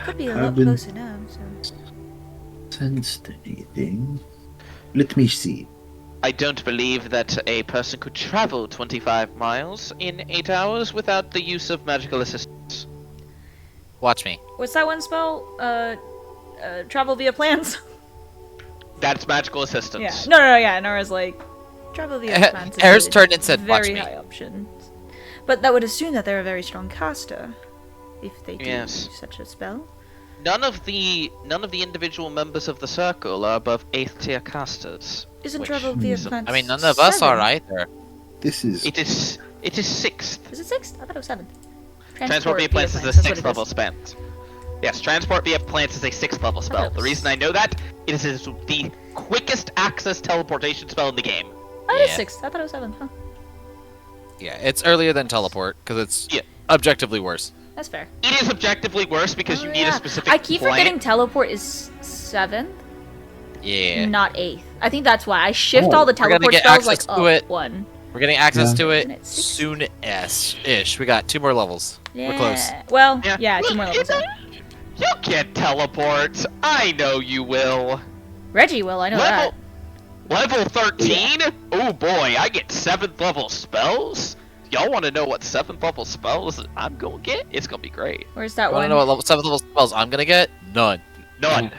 Could be a lot haven't closer now, so. sensed anything. Let me see. I don't believe that a person could travel 25 miles in 8 hours without the use of magical assistance. Watch me. What's that one spell? Travel via plans? That's magical assistance. Yeah. No, yeah. Nora's like, travel via plans. is Eris a turned and said, "Watch very me." high option. But that would assume that they're a very strong caster. If they do Yes. such a spell. None of the individual members of the circle are above 8th tier casters. Isn't Which travel via is- plans I mean, none of us are 7? either. This is It is 6th. Is it 6th? I thought it was 7th. Transport via plants is a that's what 6th it level is. spell. Yes, transport via plants is a 6th level spell. it The was- reason I know that it is the quickest access teleportation spell in the game. Oh, it is Yeah. 6th. I thought it was 7th, huh? Yeah, it's earlier than teleport because it's Yeah. objectively worse. That's fair. It is objectively worse because Oh, you need yeah. a specific I keep plant. forgetting teleport is 7th, Yeah. not 8th. I think that's why. I shift Oh, all the gonna teleport get spells like access to it. 1. We're getting access Yeah. to Isn't it it 6? soon-ish. We got 2 more levels. Yeah. We're close. Well, Yeah. yeah, 2 more levels. You can't teleport. I know you will. Reggie will, I know Level that. level 13? Oh boy, I get 7th level spells? Y'all want to know what 7th level spells I'm gonna get? It's gonna be great. Where's that You want to one? know what level 7th level spells I'm gonna get? None. None.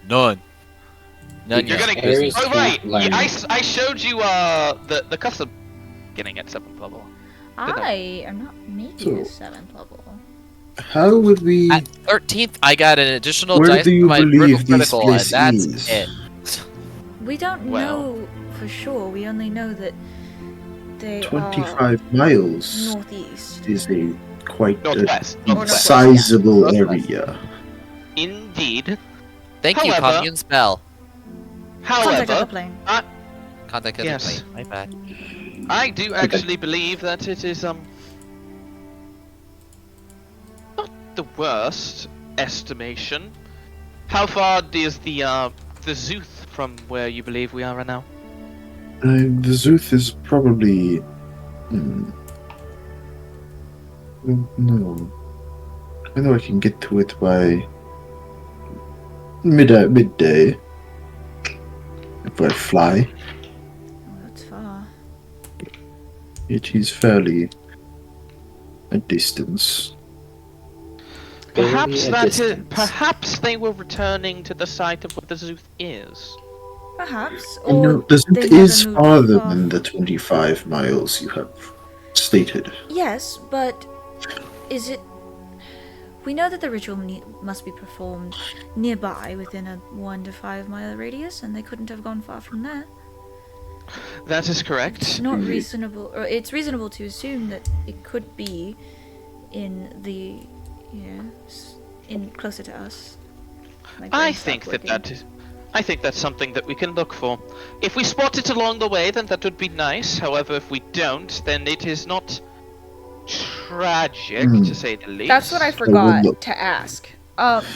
None. None You're yet. gonna Ares Oh right, can't learn. yeah, I showed you the custom getting at 7th level. I am not making a So- 7th level. how would we? At 13th, I got an additional Where dice do you for my believe critical, this and place that's is? it. We don't Well. know for sure. We only know that they 25 miles are northeast. is a quite Northwest. Or northwest, sizable yeah. area. Indeed. Thank you, However- commune spell. Contact of the However, plane. Contact Yes. My bad. I do actually believe that it is not the worst estimation. How far is the Zooth from where you believe we are right now? The Zooth is probably. No. I know I can get to it by midday. If I fly, Oh, that's far. it is fairly a distance. Perhaps A that is, distance. perhaps they were returning to the site of what the Zooth is. Perhaps. You Or know, the they Zooth never is moved farther far. than the 25 miles you have stated. Yes, but is it? We know that the ritual must be performed nearby, within a 1 to 5 mile radius, and they couldn't have gone far from there. That is It's correct. not reasonable, or it's reasonable to assume that it could be in the, in closer to us. My I brain stopped think that working. I think that's something that we can look for. If we spot it along the way, then that would be nice. However, if we don't, then it is not tragic, to say the least. That's what I will forgot look. to ask.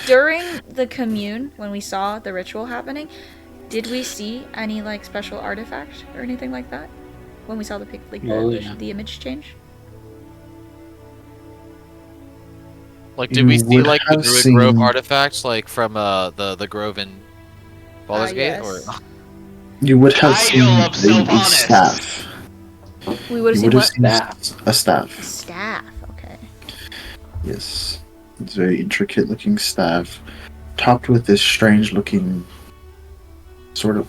During the commune, when we saw the ritual happening, did we see any like special artifact or anything like that? When we saw the the image change? Like, did we You see would like the have Druid Grove seen- artifacts, like from the Grove in Baldur's Gate, yes. or You would have Ideal seen of a Sylvanas. staff. We would have You seen would have what? seen a staff. Staff. Okay. Yes. It's a very intricate looking staff, topped with this strange looking sort of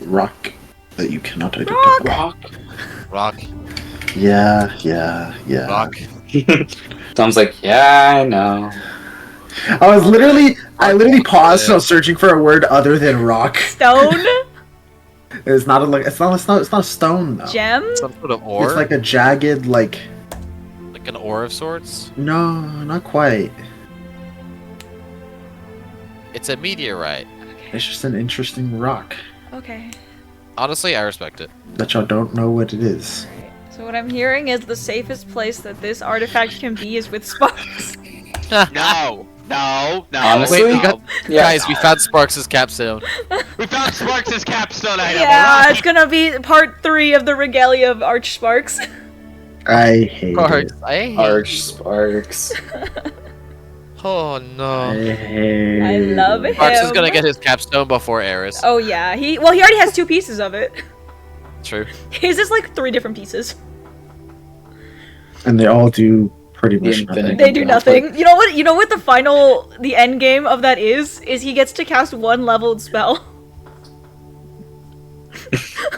rock that you cannot identify. rock? Yeah. Rock. Tom's like, yeah, I know. I literally paused and I was searching for a word other than rock. Stone. It's not a stone though. Gem. Some sort of ore? It's like a jagged like an ore of sorts? no, not quite. It's a meteorite. It's just an interesting rock Okay. Honestly, I respect it. that y'all don't know what it is. So what I'm hearing is the safest place that this artifact can be is with Sparks. No. Honestly? Wait, we got, Yeah. guys, we found Sparks' capstone. We found Sparks' capstone item. Yeah, Alright. it's gonna be part 3 of the regalia of Arch Sparks. I hate Sparks, it. I hate. Arch Sparks. Oh no. I love him. Sparks is gonna get his capstone before Eris. Oh yeah, he already has 2 pieces of it. True. His is like 3 different pieces. And they all do pretty much The nothing. infinite- They do nothing. You know what? You know what the end game of that is? Is he gets to cast 1 leveled spell.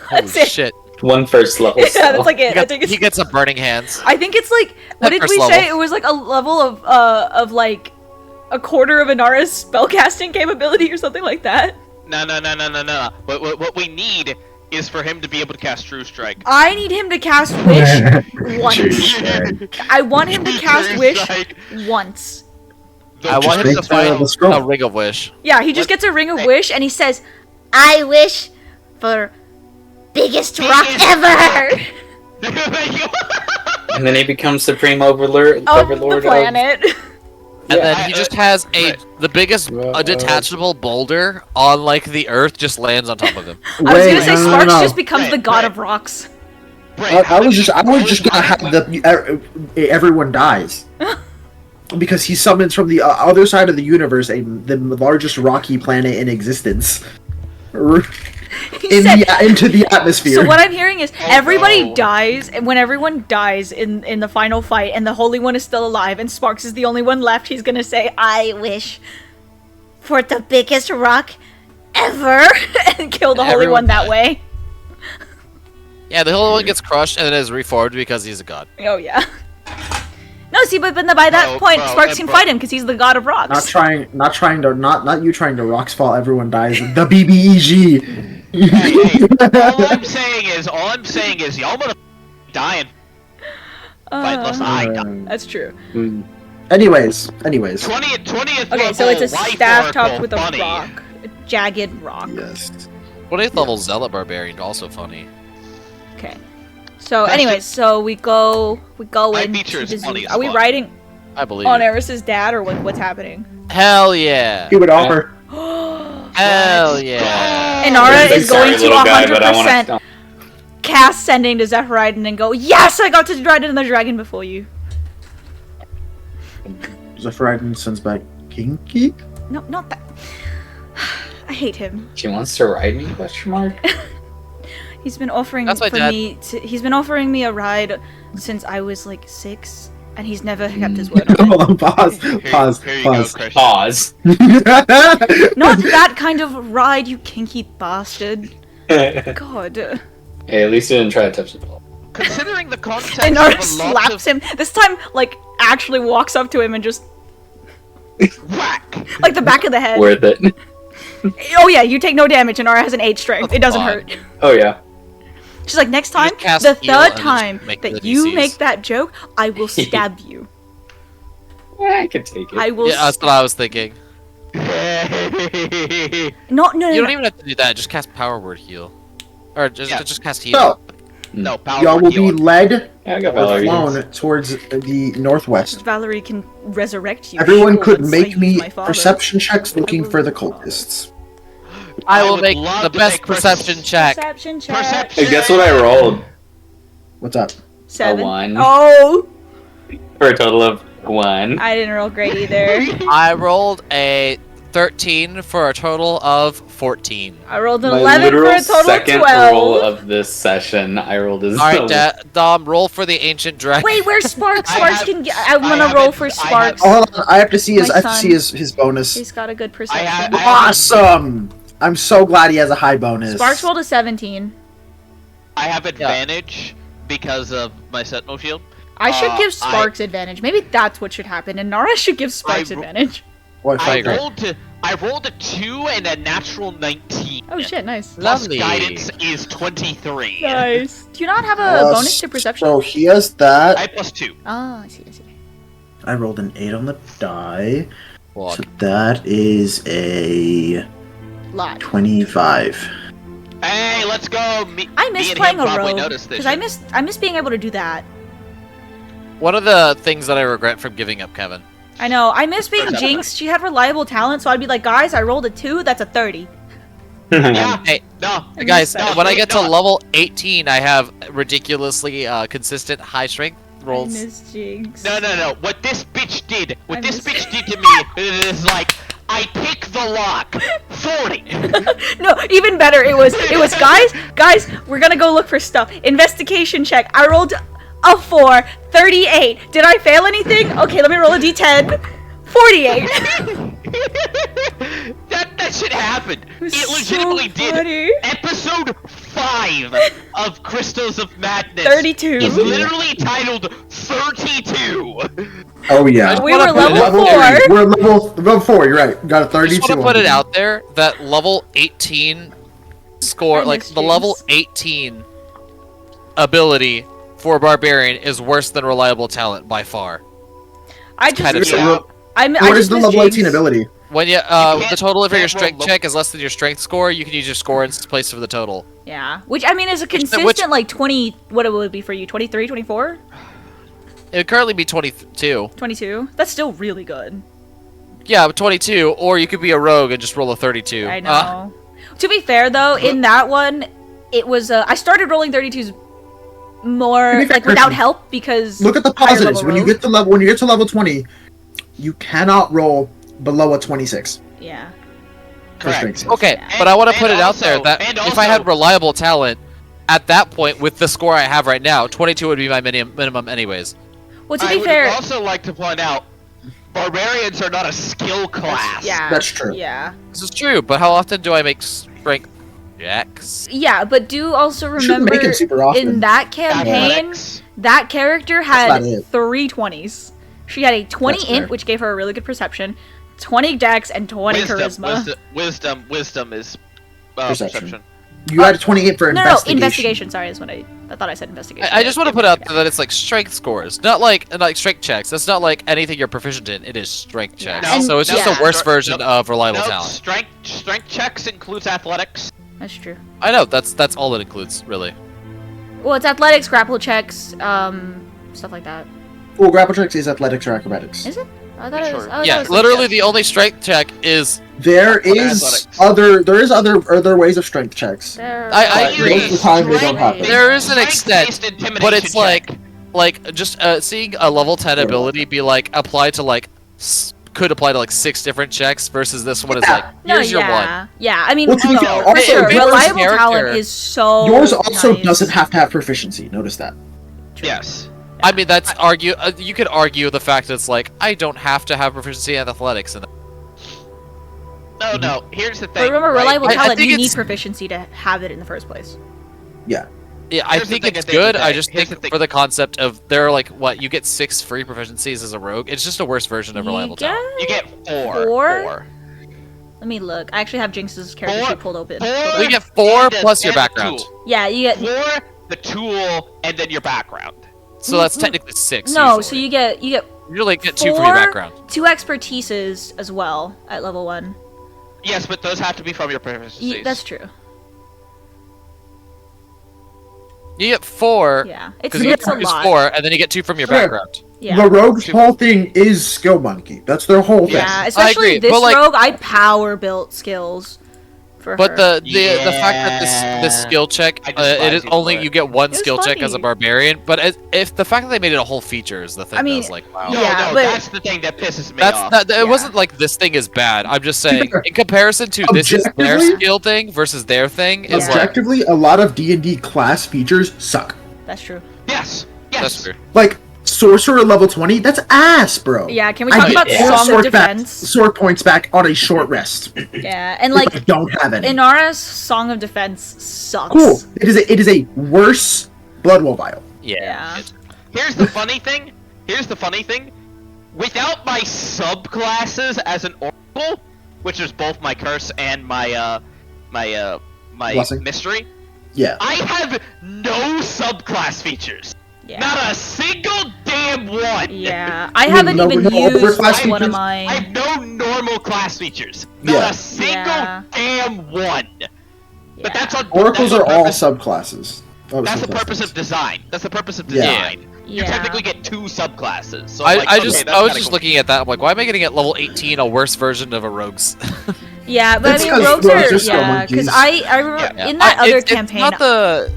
Holy That's it. shit. One first level. Yeah, spell. that's like it. He I gets, think it's. he gets a burning hands. I think it's like. What did First we say? level. It was like a level of like a quarter of Inara's spellcasting capability or something like that. No. What we need is for him to be able to cast True Strike. I need him to cast Wish once. Jeez. I want him to cast True Wish Strike. once. I want him make to the find scroll. a ring of wish. Yeah, he just gets a ring of wish and he says, "I wish for biggest rock ever And then he becomes Supreme Overlord. of the Overlord planet." And Yeah, then he just has the biggest detachable boulder on like the earth just lands on top of him. I was gonna say no, Sparks no. just becomes the Right, god right. of rocks. I was just gonna have everyone dies. Because he summons from the other side of the universe the largest rocky planet in existence. He said, Into the atmosphere. so what I'm hearing is everybody no. dies, and when everyone dies in the final fight, and the Holy One is still alive, and Sparks is the only one left, he's gonna say, "I wish for the biggest rock ever," and kill the Holy Everyone One that dies. way. Yeah, the whole one gets crushed and then is reformed because he's a god. Oh yeah. No, see, but by that point, Sparks can fight him because he's the god of rocks. not you trying to rocks fall. Everyone dies. The BBEG. All I'm saying is, y'all gonna die and fight unless I die. That's true. Anyways. 20th Okay, so it's a level staff Life topped Oracle with a bunny. rock, a jagged rock. Yes. 20th level Zealot Barbarian, also funny. Okay. So, anyways, so we go My in. feature is funny as Are we fuck. riding I believe on it. Eris's dad, or what's happening? Hell yeah! He would offer. Hell yeah! Inara is Sorry, going to little guy, but I 100% wanna- cast sending to Zephyridon and go, yes, I got to ride in the dragon before you. Zephyridon sends back Kinky? No, not that. I hate him. She wants to ride me? Question mark. He's been offering That's my for dad. me. He's been offering me a ride since I was like 6, and he's never kept his word on it. Hold on, pause. Pause. Here you Pause. go, Chris. Pause. Not that kind of ride, you kinky bastard. God. Hey, at least he didn't try to touch the ball. Considering the context And of Nara a lot slaps of him. This time, like, actually walks up to him and just, whack. like, the back of the head. Worth it. Oh yeah, you take no damage, and Nara has an 8 strength. It doesn't Fine. hurt. Oh yeah. She's like, next time, just cast the heal third and just time make that the you DCs. make that joke, I will stab you. Yeah, I can take it. I will. Yeah, that's what I was thinking. No, no, You no. don't even have to do that. Just cast Power Word Heal, or just Yeah. just cast Heal. So, No, power y'all will be healing. led Yeah, I got or Valerie. flown towards the northwest. Valerie can resurrect you. Everyone Sure, could let's make use me my father. perception checks looking will for the use my father. cultists. I will would make love the to best make perception check. Perception check. Perception. Hey, guess what I rolled? What's up? 7. A 1. Oh, For a total of 1. I didn't roll great either. I rolled a 13 for a total of 14. I rolled an My 11 for literal a total of second 12. roll of this session, I rolled a All right, Dom, roll for the ancient dragon. Wait, where's Sparks? I Sparks have- can get. I'm I gonna haven't- roll for I Sparks. Oh, hold on. I have to see his. My I have to see son. his bonus. He's got a good perception. I Awesome! I'm so glad he has a high bonus. Sparks rolled a 17. I have advantage because of my Sentinel shield. I should give I- Sparks advantage. Maybe that's what should happen, and Nara should give Sparks I- advantage. What? I agree. rolled a 2 and a natural 19. Oh shit, nice. Plus Lovely. guidance is 23. Nice. Do you not have a bonus to perception? So he has that. I have plus 2. Oh, I see, I see. I rolled an 8 on the die. Fuck. So that is a Lot. 25. Hey, let's go. I me miss and playing him a probably rogue noticed this because shit. I miss being able to do that. One of the things that I regret from giving up Kevin. I know. I miss being Jinx. She had reliable talent, so I'd be like, guys, I rolled a 2. That's a 30. Yeah. Hey, No. guys, No, when I get to no. level 18, I have ridiculously consistent high strength I rolls. miss Jinx. No. What this bitch did, I miss- did to me is like, I pick the lock. 40. No, even better. It was guys, we're gonna go look for stuff. Investigation check. I rolled a 4, 38. Did I fail anything? Okay, let me roll a d10. 48. that shit happened. was It legitimately so funny. did. Episode 5 of Crystals of Madness 32. is literally titled 32. Oh yeah. We were Wanna level put it- 4. We're level 4. You're right. Got a I 32. just want to put on it out there that level 18 score, I like miss the level Jinx. 18 ability for Barbarian is worse than reliable talent by far. I just kind of Yeah. I What just is the miss level Jinx. 18 ability? When you can't- the total for your can't roll strength low- check is less than your strength score, you can use your score in place of the total. Yeah, which I mean is a consistent which- like 20. What it would be for you? 23, 24, It would currently be 22. 22. That's still really good. Yeah, 22, or you could be a rogue and just roll a 32. I know. To be fair though, in that one, it was I started rolling 32s more To be fair, like without Christian, help because Look at the higher positives. level When you rogue. get to level 20, you cannot roll below a 26 Yeah. for strength Correct. saves. Okay, Yeah. but I want to And put it out also- there that and if I had also- reliable talent, at that point, with the score I have right now, 22 would be my minimum anyways. Well, to I be would fair, also like to point out, barbarians are not a skill class. yeah, That's true. Yeah, This is true, but how often do I make strength checks? yeah, but do also You shouldn't remember make it super often. in that campaign, Athletics. that character That's had not it. 3 20s. She had a 20 That's int, fair. which gave her a really good perception, 20 dex, and 20 charisma. Wisdom is Perception. perception. You had a 28 for No, investigation. investigation. Sorry, is what I thought I said investigation. I just want to put out there that it's like strength scores, not like strength checks. That's not like anything you're proficient in. It is strength Yeah. checks. And- so it's just yeah. a worse version Nope. of reliable No, talent. strength checks includes athletics. That's true. I know, that's all it includes, really. Well, it's athletics, grapple checks, stuff like that. Well, grapple checks is athletics or acrobatics. Is it? I thought it was. Sure. Oh, Yeah, that was literally the only strength check is... There What is athletics? other ways of strength checks. There. I But most of the time they don't happen. There is an extent, Strength-based but it's intimidation like just seeing a level 10 ability be like applied to like could apply to like 6 different checks versus this one is like here's your one. Yeah, I mean, Well, to be no, fair, for also, sure. yours Reliable character- talent is so. Yours also nice. doesn't have to have proficiency. Notice that. Yes. I mean that's you could argue the fact that it's like I don't have to have proficiency in athletics and No. Here's the thing. But remember, right? reliable I talent, think you need it's- proficiency to have it in the first place. Yeah. yeah, I Here's the think thing, it's I think good. that- I just here's the think thing. for the concept of there are like what you get 6 free proficiencies as a rogue. It's just a worse version of reliable talent. You get 4. Four? Let me look. I actually have Jinx's character sheet pulled open. Four. We get 4 And the- plus your and the background, tool. Yeah, you get 4, the tool, and then your background. so that's technically 6. no. usually. So you get you like get 2 from your background. 2 expertises as well at level 1. Yes, but those have to be from your proficiencies. That's true. You get 4. Yeah, Because you it's a use lot. 4, and then you get 2 from your Yeah. background. Yeah. The rogue's whole thing is skill monkey. That's their whole thing. Yeah, especially agree, this but, like- rogue, I power built skills for But her. the fact that this skill check I despise it is you only for it. you get 1 was skill check as a funny. barbarian, but if the fact that they made it a whole feature is the thing I mean, that was like wow. No, Yeah, no, but- that's the thing that pisses me That's off. not, Yeah. it wasn't like this thing is bad. I'm just saying fair, in comparison to this is their objectively- skill thing versus their thing is like Objectively, a lot of D&D class features suck. That's true. Yes. that's true. Like sorcerer level 20, that's ass, bro. Yeah, can we I talk get about all Song of sword Defense? sword points back on a short rest. Yeah, and I like don't have any. Inara's Song of Defense sucks. Cool. It is a worse blood wool vial. Yeah. Here's the funny thing. Without my subclasses as an oracle, which is both my curse and my Blessing. mystery, Yeah. I have no subclass features. Yeah. Not a single damn one. Yeah, I mean, haven't no- even no used overclass one of features? I mine. have no normal class features. Not Yeah. a single Yeah. damn one. But that's on Oracles that's are on all purpose- subclasses. Oh, That's the subclasses. purpose of design. That's the purpose of Yeah. design. You Yeah. technically get 2 subclasses. So I'm like, I okay, was that's just kinda cool. looking at that. I'm like, why am I getting at level 18 a worse version of a rogue's? Yeah, but That's I mean, 'cause rogues rogues are are skill yeah, because monkeys. I remember Yeah. in that other it's campaign. not the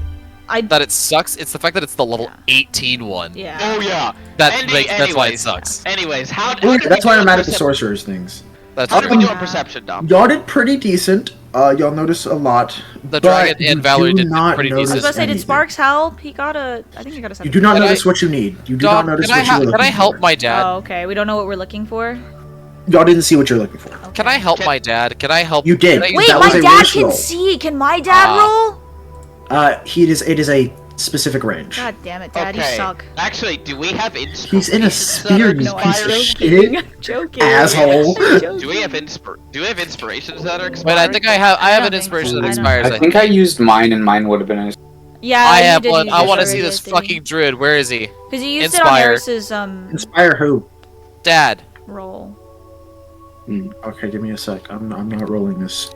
I that it sucks. It's the fact that it's the level Yeah. 18 one. yeah. Oh yeah. That's Anyways, why it sucks. Anyways, how Well, did that's we why do I'm on mad at the percep- sorcerers things. That's How did true. we do on perception, Dom? Y'all did pretty decent. Y'all notice a lot. The but dragon and you Valerie do did not pretty I was decent. notice about to say, did anything. Sparks help? He got a. I think he got a. You do not Can notice I- what you need. You do Dom, not notice can I, what you're looking can I help for. my dad? Oh, okay. We don't know what we're looking for. Y'all didn't see what you're looking for. Can I help Can- my dad? Can I help? You did. can I use Wait, That my was a dad wish can roll. see. Can my dad Ah. roll? It is a specific range. God damn it, Dad, you Okay. suck. Actually, do we have inspiration? He's in a spear, you No, I'm piece of joking. shit. I'm joking. Asshole. I'm joking. Do we have inspirations that are Wait, expired? I think I have don't an think inspiration so. that I don't- expires. I think I used mine, and mine would have been a Yeah, I you have did one. use I yours want to see already, this I think. fucking druid. Where is he? Because you used it on Inspire. Eris's Inspire who? Dad. roll. Okay, give me a sec. I'm not rolling this.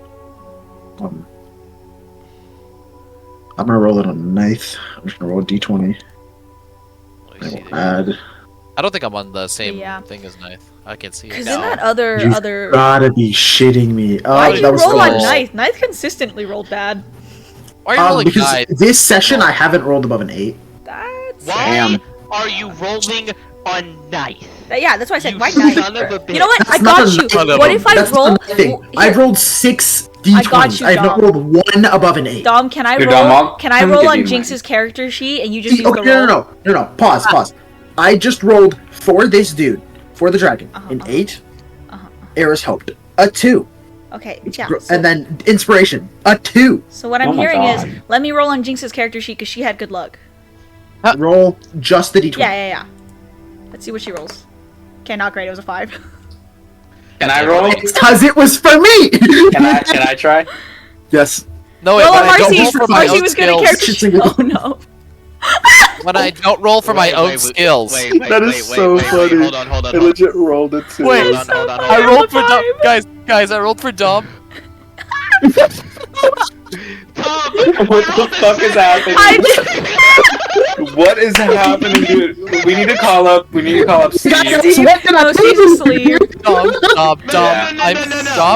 I'm gonna roll it on a ninth. I'm just gonna roll a d20. I will add. I don't think I'm on the same Yeah. thing as Ninth. I can see it. Because now. in that other You've other. gotta be shitting me. Oh, Why'd you that was roll on close. Ninth? Ninth consistently rolled bad. Why are you rolling Because 9? this session I haven't rolled above an 8. That's. Why Damn. are you rolling on ninth? Yeah, that's why I said You why son Ninth. of a bitch. You know what? I That's not got a you. ninth. What if I That's roll? not a thing. Here, I've rolled 6 I got d20s. you, I have not Dom. rolled one above an 8. Dom, can I Here, roll? Dom, Can I I'll roll give on you Jinx's character sheet and you just See, use okay, the roll? no. Pause. I just rolled for this dude, for the dragon, an 8. Eris helped. A 2. Okay, yeah. And then inspiration. A 2. So what I'm Oh my hearing is, God. let me roll on Jinx's character sheet because she had good luck. Roll just the d20. Yeah. Let's see what she rolls. Okay, not great. It was a 5. Can I roll? It's because it was for me! Can I try? Yes. No, wait, Roll when on I don't Marcy. roll for my Marcy own was good at skills. character sheet. Oh no. When I don't roll for my own skills. Wait, That is so funny. Hold on. legit rolled it too. Wait, Hold on. I rolled for Five. Dom. Guys, I rolled for Dom. What the fuck is happening? What is happening, dude? We need to call up Steve. No, Steve's asleep. Dom. No.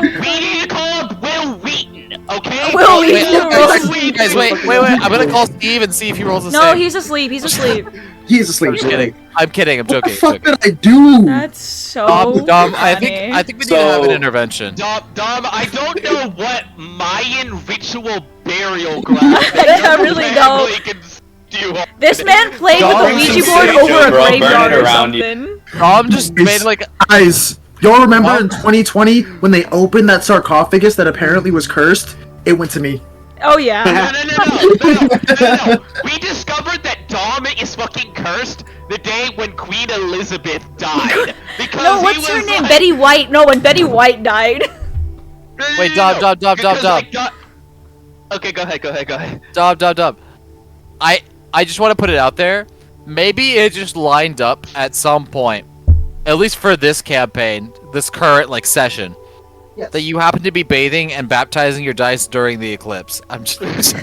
We need to call up Will Wheaton, okay? Will Wait, Wheaton. guys, wait. I'm gonna call Steve and see if he rolls the No, same. he's asleep. He's asleep. He's asleep. I'm just kidding. I'm kidding. I'm What joking. the fuck joking. did I do? That's so Dom, I funny. think we need to have an So- intervention. Dom, I don't know what Mayan ritual burial ground I really don't. family can stew on. This man played with Dom, a some Ouija board city over a joke, bro. Burn graveyard it or around you. something. Dom just made like Guys, y'all remember in 2020 when they opened that sarcophagus that apparently was cursed? It went to me. Oh yeah. No. We discovered that Dom is fucking cursed the day when Queen Elizabeth died. Because No, he what's her was name? like- Betty White. No, when Betty White died. Wait, Dom. Because, like, okay, go ahead. Dom. I just want to put it out there. Maybe it just lined up at some point, at least for this campaign, this current like session, Yes. that you happen to be bathing and baptizing your dice during the eclipse. I'm just.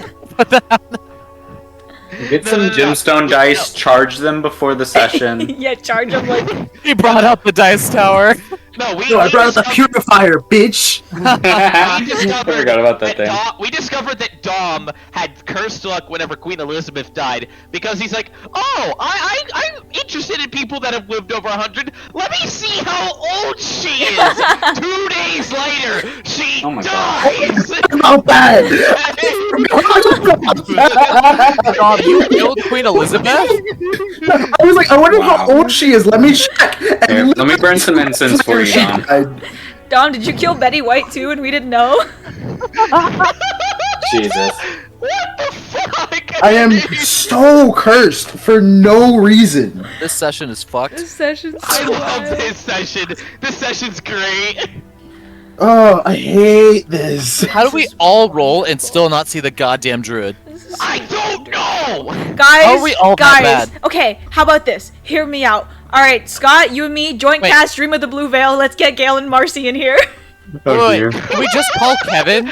Get some gemstone dice, charge them before the session. Yeah, charge him like. He brought up the dice tower. No, Yo, I brought out the purifier, bitch! I forgot about that thing. We discovered that Dom had cursed luck whenever Queen Elizabeth died because he's like, oh, I'm interested in people that have lived over 100. Let me see how old she is. 2 days later, she Oh my God. dies. About that! Dom, you killed Queen Elizabeth? I was like, I wonder how old she is. Let me check. Here, And let me burn some incense for you, she Dom. died. Dom, did you kill Betty White too, and we didn't know? Jesus. What the fuck? I am so cursed for no reason. This session is fucked. This session's I so love wild. this session. This session's great. Oh, I hate this. How do we all roll and still not see the goddamn druid? I don't know. Guys, How are we all that guys. bad? Okay, how about this? Hear me out. All right, Scott, you and me, joint Wait. cast Dream of the Blue Veil. Let's get Gale and Marcy in here. Wait, can we just call Kevin?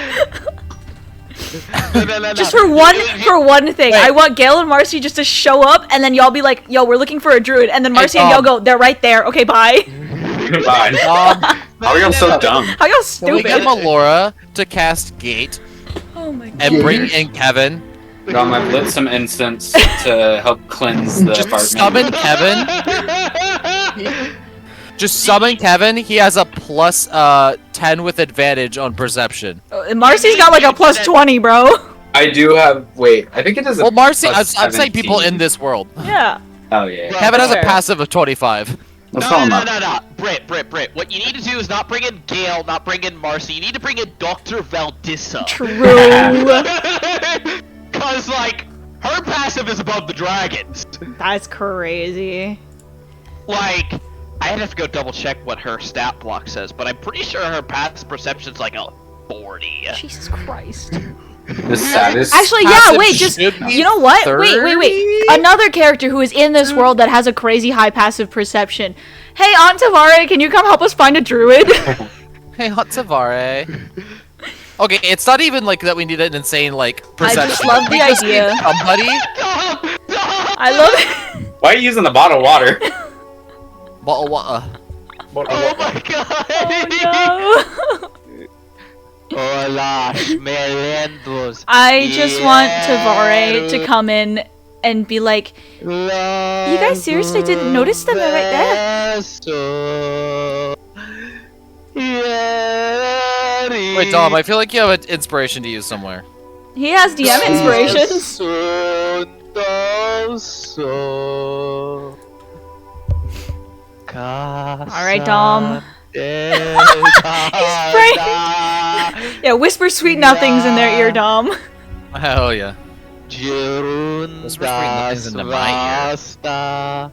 No. Just for one thing. I want Gale and Marcy just to show up, and then y'all be like, "Yo, we're looking for a druid," and then Marcy and y'all go, "They're right there." Okay, bye. Bye. How are y'all so dumb? How y'all Can we get stupid? Melora to cast Gate Oh my god. and bring in Kevin? Dom, I've lit some incense to help cleanse the Just apartment. summon Kevin. Just summon Kevin. He has a plus 10 with advantage on perception. Marcy's got like a plus 20, bro. I do have. Wait, I think it is. Well, Marcy, I'm plus saying people 17. in this world. Yeah. Oh yeah. Kevin has a Fair. passive of 25. Let's call him up. No. Brit. What you need to do is not bring in Gale, not bring in Marcy. You need to bring in Dr. Valdissa. True. Cause like her passive is above the dragons. That's crazy. Like I'd have to go double check what her stat block says, but I'm pretty sure her passive perception's like a 40. Jesus Christ. The saddest. Actually, yeah, Passive wait, just, should be you know what? 30? Wait. Another character who is in this world that has a crazy high passive perception. Hey, Aunt Tavare, can you come help us find a druid? Hey, Hot Savare. Okay, it's not even like that we need an insane like I perception. just love the We just need idea. Somebody. I love it. Why are you using the bottled water? Oh my god! Oh, no. Hola, melendos. I just want Tavare to come in and be like, You guys seriously didn't notice them? They're right there. Wait, Dom, I feel like you have an inspiration to use somewhere. he has DM inspirations. Alright, Dom. He's praying. Yeah, whisper sweet nothings in their ear, Dom. Hell yeah. Whisper sweet nothings into my ear.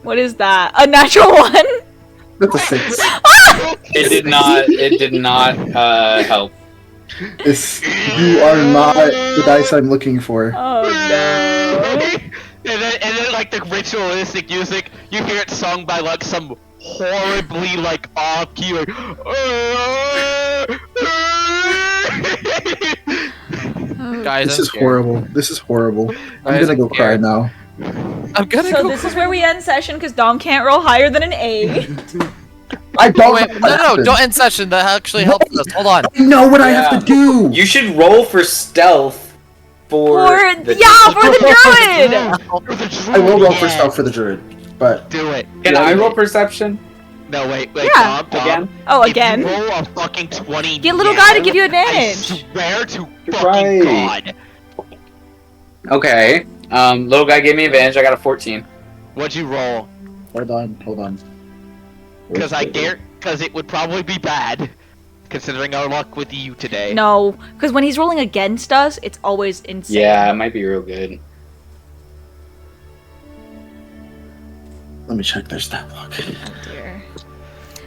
What is that? A natural one? That's a 6. It did not help. You are not the dice I'm looking for. Oh no. And then like the ritualistic music, you hear it sung by like some horribly like off key like Guys, This I'm is scared. horrible. This is horrible. I'm Guys, gonna go I'm cry scared. now. I'm gonna So go. this is where we end session because Dom can't roll higher than an A. I don't Wait, know what no, happened. don't end session. That actually helps us. Hold on. I know what I have Yeah. to do. You should roll for stealth for For the the druid. I will roll for stealth for the druid, but Do it. Can I roll perception No, wait, Yeah. Dom, again? Oh, If again. you roll a fucking 20 Get little now, guy to give you I advantage. swear to You're fucking right. God. Okay. Little guy gave me advantage. I got a 14. What'd you roll? hold on. Because it would probably be bad, considering our luck with you today. No, because when he's rolling against us, it's always insane. Yeah, it might be real good. Let me check their stat block. Dear.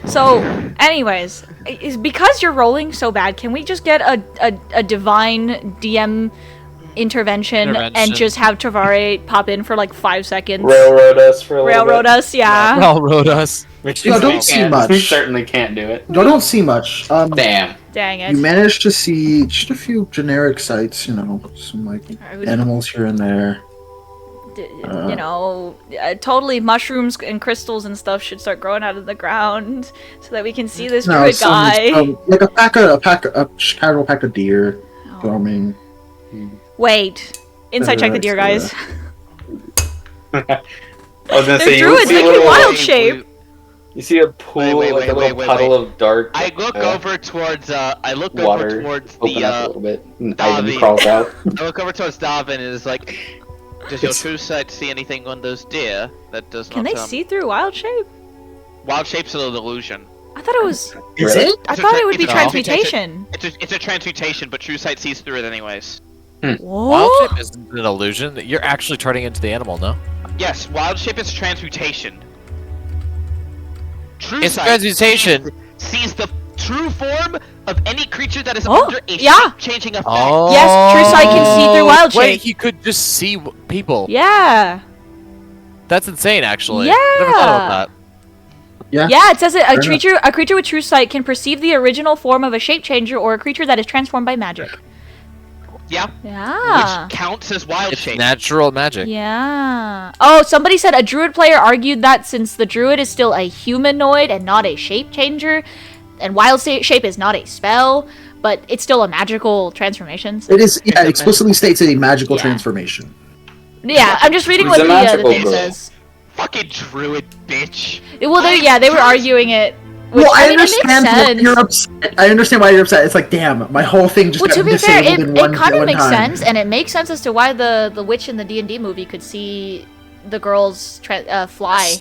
So, anyways, is because you're rolling so bad, can we just get a divine DM intervention and just have Travare pop in for like 5 seconds? Railroad us for a little Railroad bit. us, yeah. Railroad us. Which No, is- don't we see can't- much. We certainly can't do it. No, I don't see much. Damn. Dang it. You managed to see just a few generic sites, you know, some like I would- animals here and there. you know, totally mushrooms and crystals and stuff should start growing out of the ground so that we can see this No, druid some guy. like a casual pack of deer Oh. roaming. Wait, insight check the deer, guys. I was gonna They're say druids, you they see, a can little, wild shape. you see a pool, Wait, like a little wait, puddle of dark. I look over towards water. Open up a little bit. And Ivan Davin. crawls out. I look over towards Davin and is like, does your true sight see anything on those deer that does Can not they see through wild shape? Wild shape's an illusion. I thought it was. Is it? I thought it would be It's a transmutation. It's a transmutation, but true sight sees through it anyways. Wild Whoa! shape isn't an illusion. You're actually turning into the animal, no? Yes, wild shape is transmutation. True It's sight transmutation. sees the true form of any creature that is Oh, under a yeah. changing effect. Oh. Yes, true sight can see through wild Wait, shape. he could just see people. Yeah. That's insane, actually. I never thought about that. Yeah, it says that Fair a creature with true sight can perceive the original form of a shape changer or a creature that is transformed by magic. Yeah, Yeah. which counts as wild It's shape. natural magic. Yeah. Oh, somebody said a druid player argued that since the druid is still a humanoid and not a shape changer, and wild shape is not a spell, but it's still a magical transformation. So- It is. Yeah, it explicitly states a magical Yeah. transformation. Yeah, I'm just reading He's what a the magical thing girl. says. Fucking druid bitch. Well, they were arguing it. Which, Well, I mean, it makes understand why sense. you're upset. I understand why you're upset. It's like, damn, my whole thing just Well, got to be fair, disabled in one it kind of one makes time. sense, and it makes sense as to why the witch in the D&D movie could see the girls fly,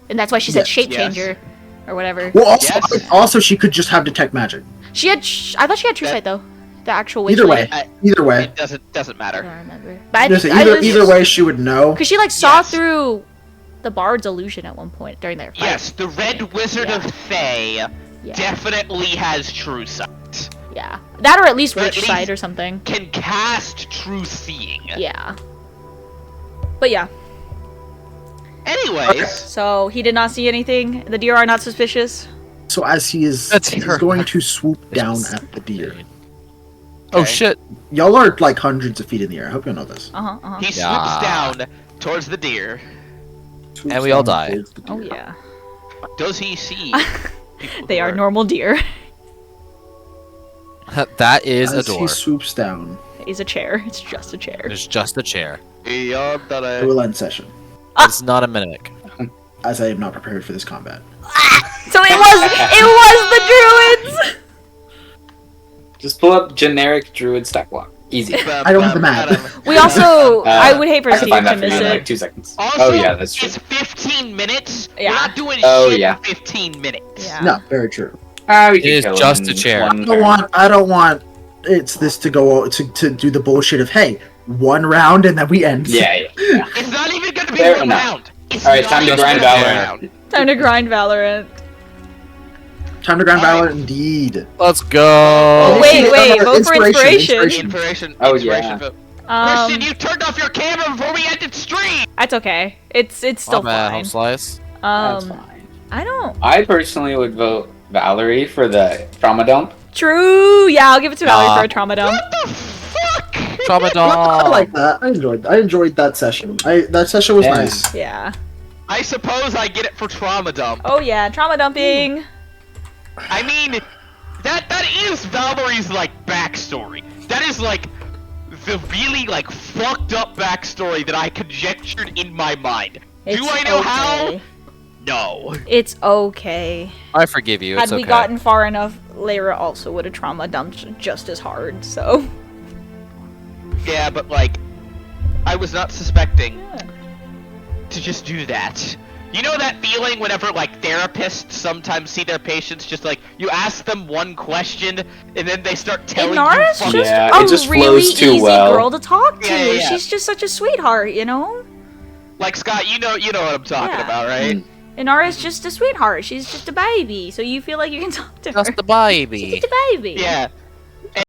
and that's why she said Yes. shape Yes. changer, or whatever. Well, also, Yes. also, she could just have detect magic. She had, I thought she had true That- sight though, the actual witch. Either lady. way, either way, It doesn't I matter. don't remember. But I Just think either way, she would know. because she like saw Yes. through the bard's illusion at one point during their fight. Yes, the Red Wizard of Thay Yeah. definitely has true sight. Yeah, that or at least Or at witch sight least- or something. Can cast true seeing. Yeah. But yeah, Anyways, so he did not see anything. The deer are not suspicious. So as he's That's he's her- going to swoop down at the deer. Oh Okay. shit. Y'all are like hundreds of feet in the air. I hope you know this. Uh-huh. he swoops Yeah. down towards the deer. Swoops And we all down die. towards the Oh deer. yeah. Does he see? people They who are normal deer. That is a As he door. swoops down, It's a chair. It's just a chair. There's just a chair. Yeah, that I I- will end session, It's not a mimic. as I am not prepared for this combat. So it was the druids. Just pull up generic druid stack block. Easy. I don't have the map. We also, I would hate for I can Steve find to that for you miss in it. like 2 seconds. Also, Oh yeah, that's true. it's 15 minutes. Yeah. We're not doing Oh, shit yeah. in 15 minutes. Yeah. No, very true. We It can is kill him just in a chair. one I don't turn. want it's this to go to do the bullshit of hey, one round and then we end. Yeah. It's not even gonna be Fair one enough. round. It's Alright, not time to even grind gonna be Valorant. one round. Time to grind Valorant. Time to grind Alright. Valorant indeed. Let's go. Oh, wait, vote for inspiration. Inspiration. Oh, inspiration yeah. vote. Um, Christian, you turned off your camera before we ended stream. that's okay. It's still My bad, fine. home slice. That's Um, fine. I don't. I personally would vote Valerie for the trauma dump. True. Yeah, I'll give it to Valerie Nah. for a trauma dump. What the fuck? Trauma I like Dom. that. I enjoyed that session. That session was Yeah. nice. Yeah. I suppose I get it for trauma dump. Oh yeah, trauma dumping. I mean, that is Valerie's like backstory. That is like the really like fucked up backstory that I conjectured in my mind. It's Do I know how? okay. No. It's okay. I forgive you. It's Had we okay. gotten far enough, Lyra also would have trauma dumped just as hard. So. Yeah, but like, I was not suspecting to just do that. You know that feeling whenever like therapists sometimes see their patients just like you ask them one question and then they start telling Inara's you just Yeah, a it just really flows too easy well. girl to talk to. Yeah. She's just such a sweetheart, you know? like Scott, you know what I'm talking Yeah. about, right? Inara's just a sweetheart. She's just a baby, so you feel like you can talk to her. Just the baby. She's just a baby. Yeah.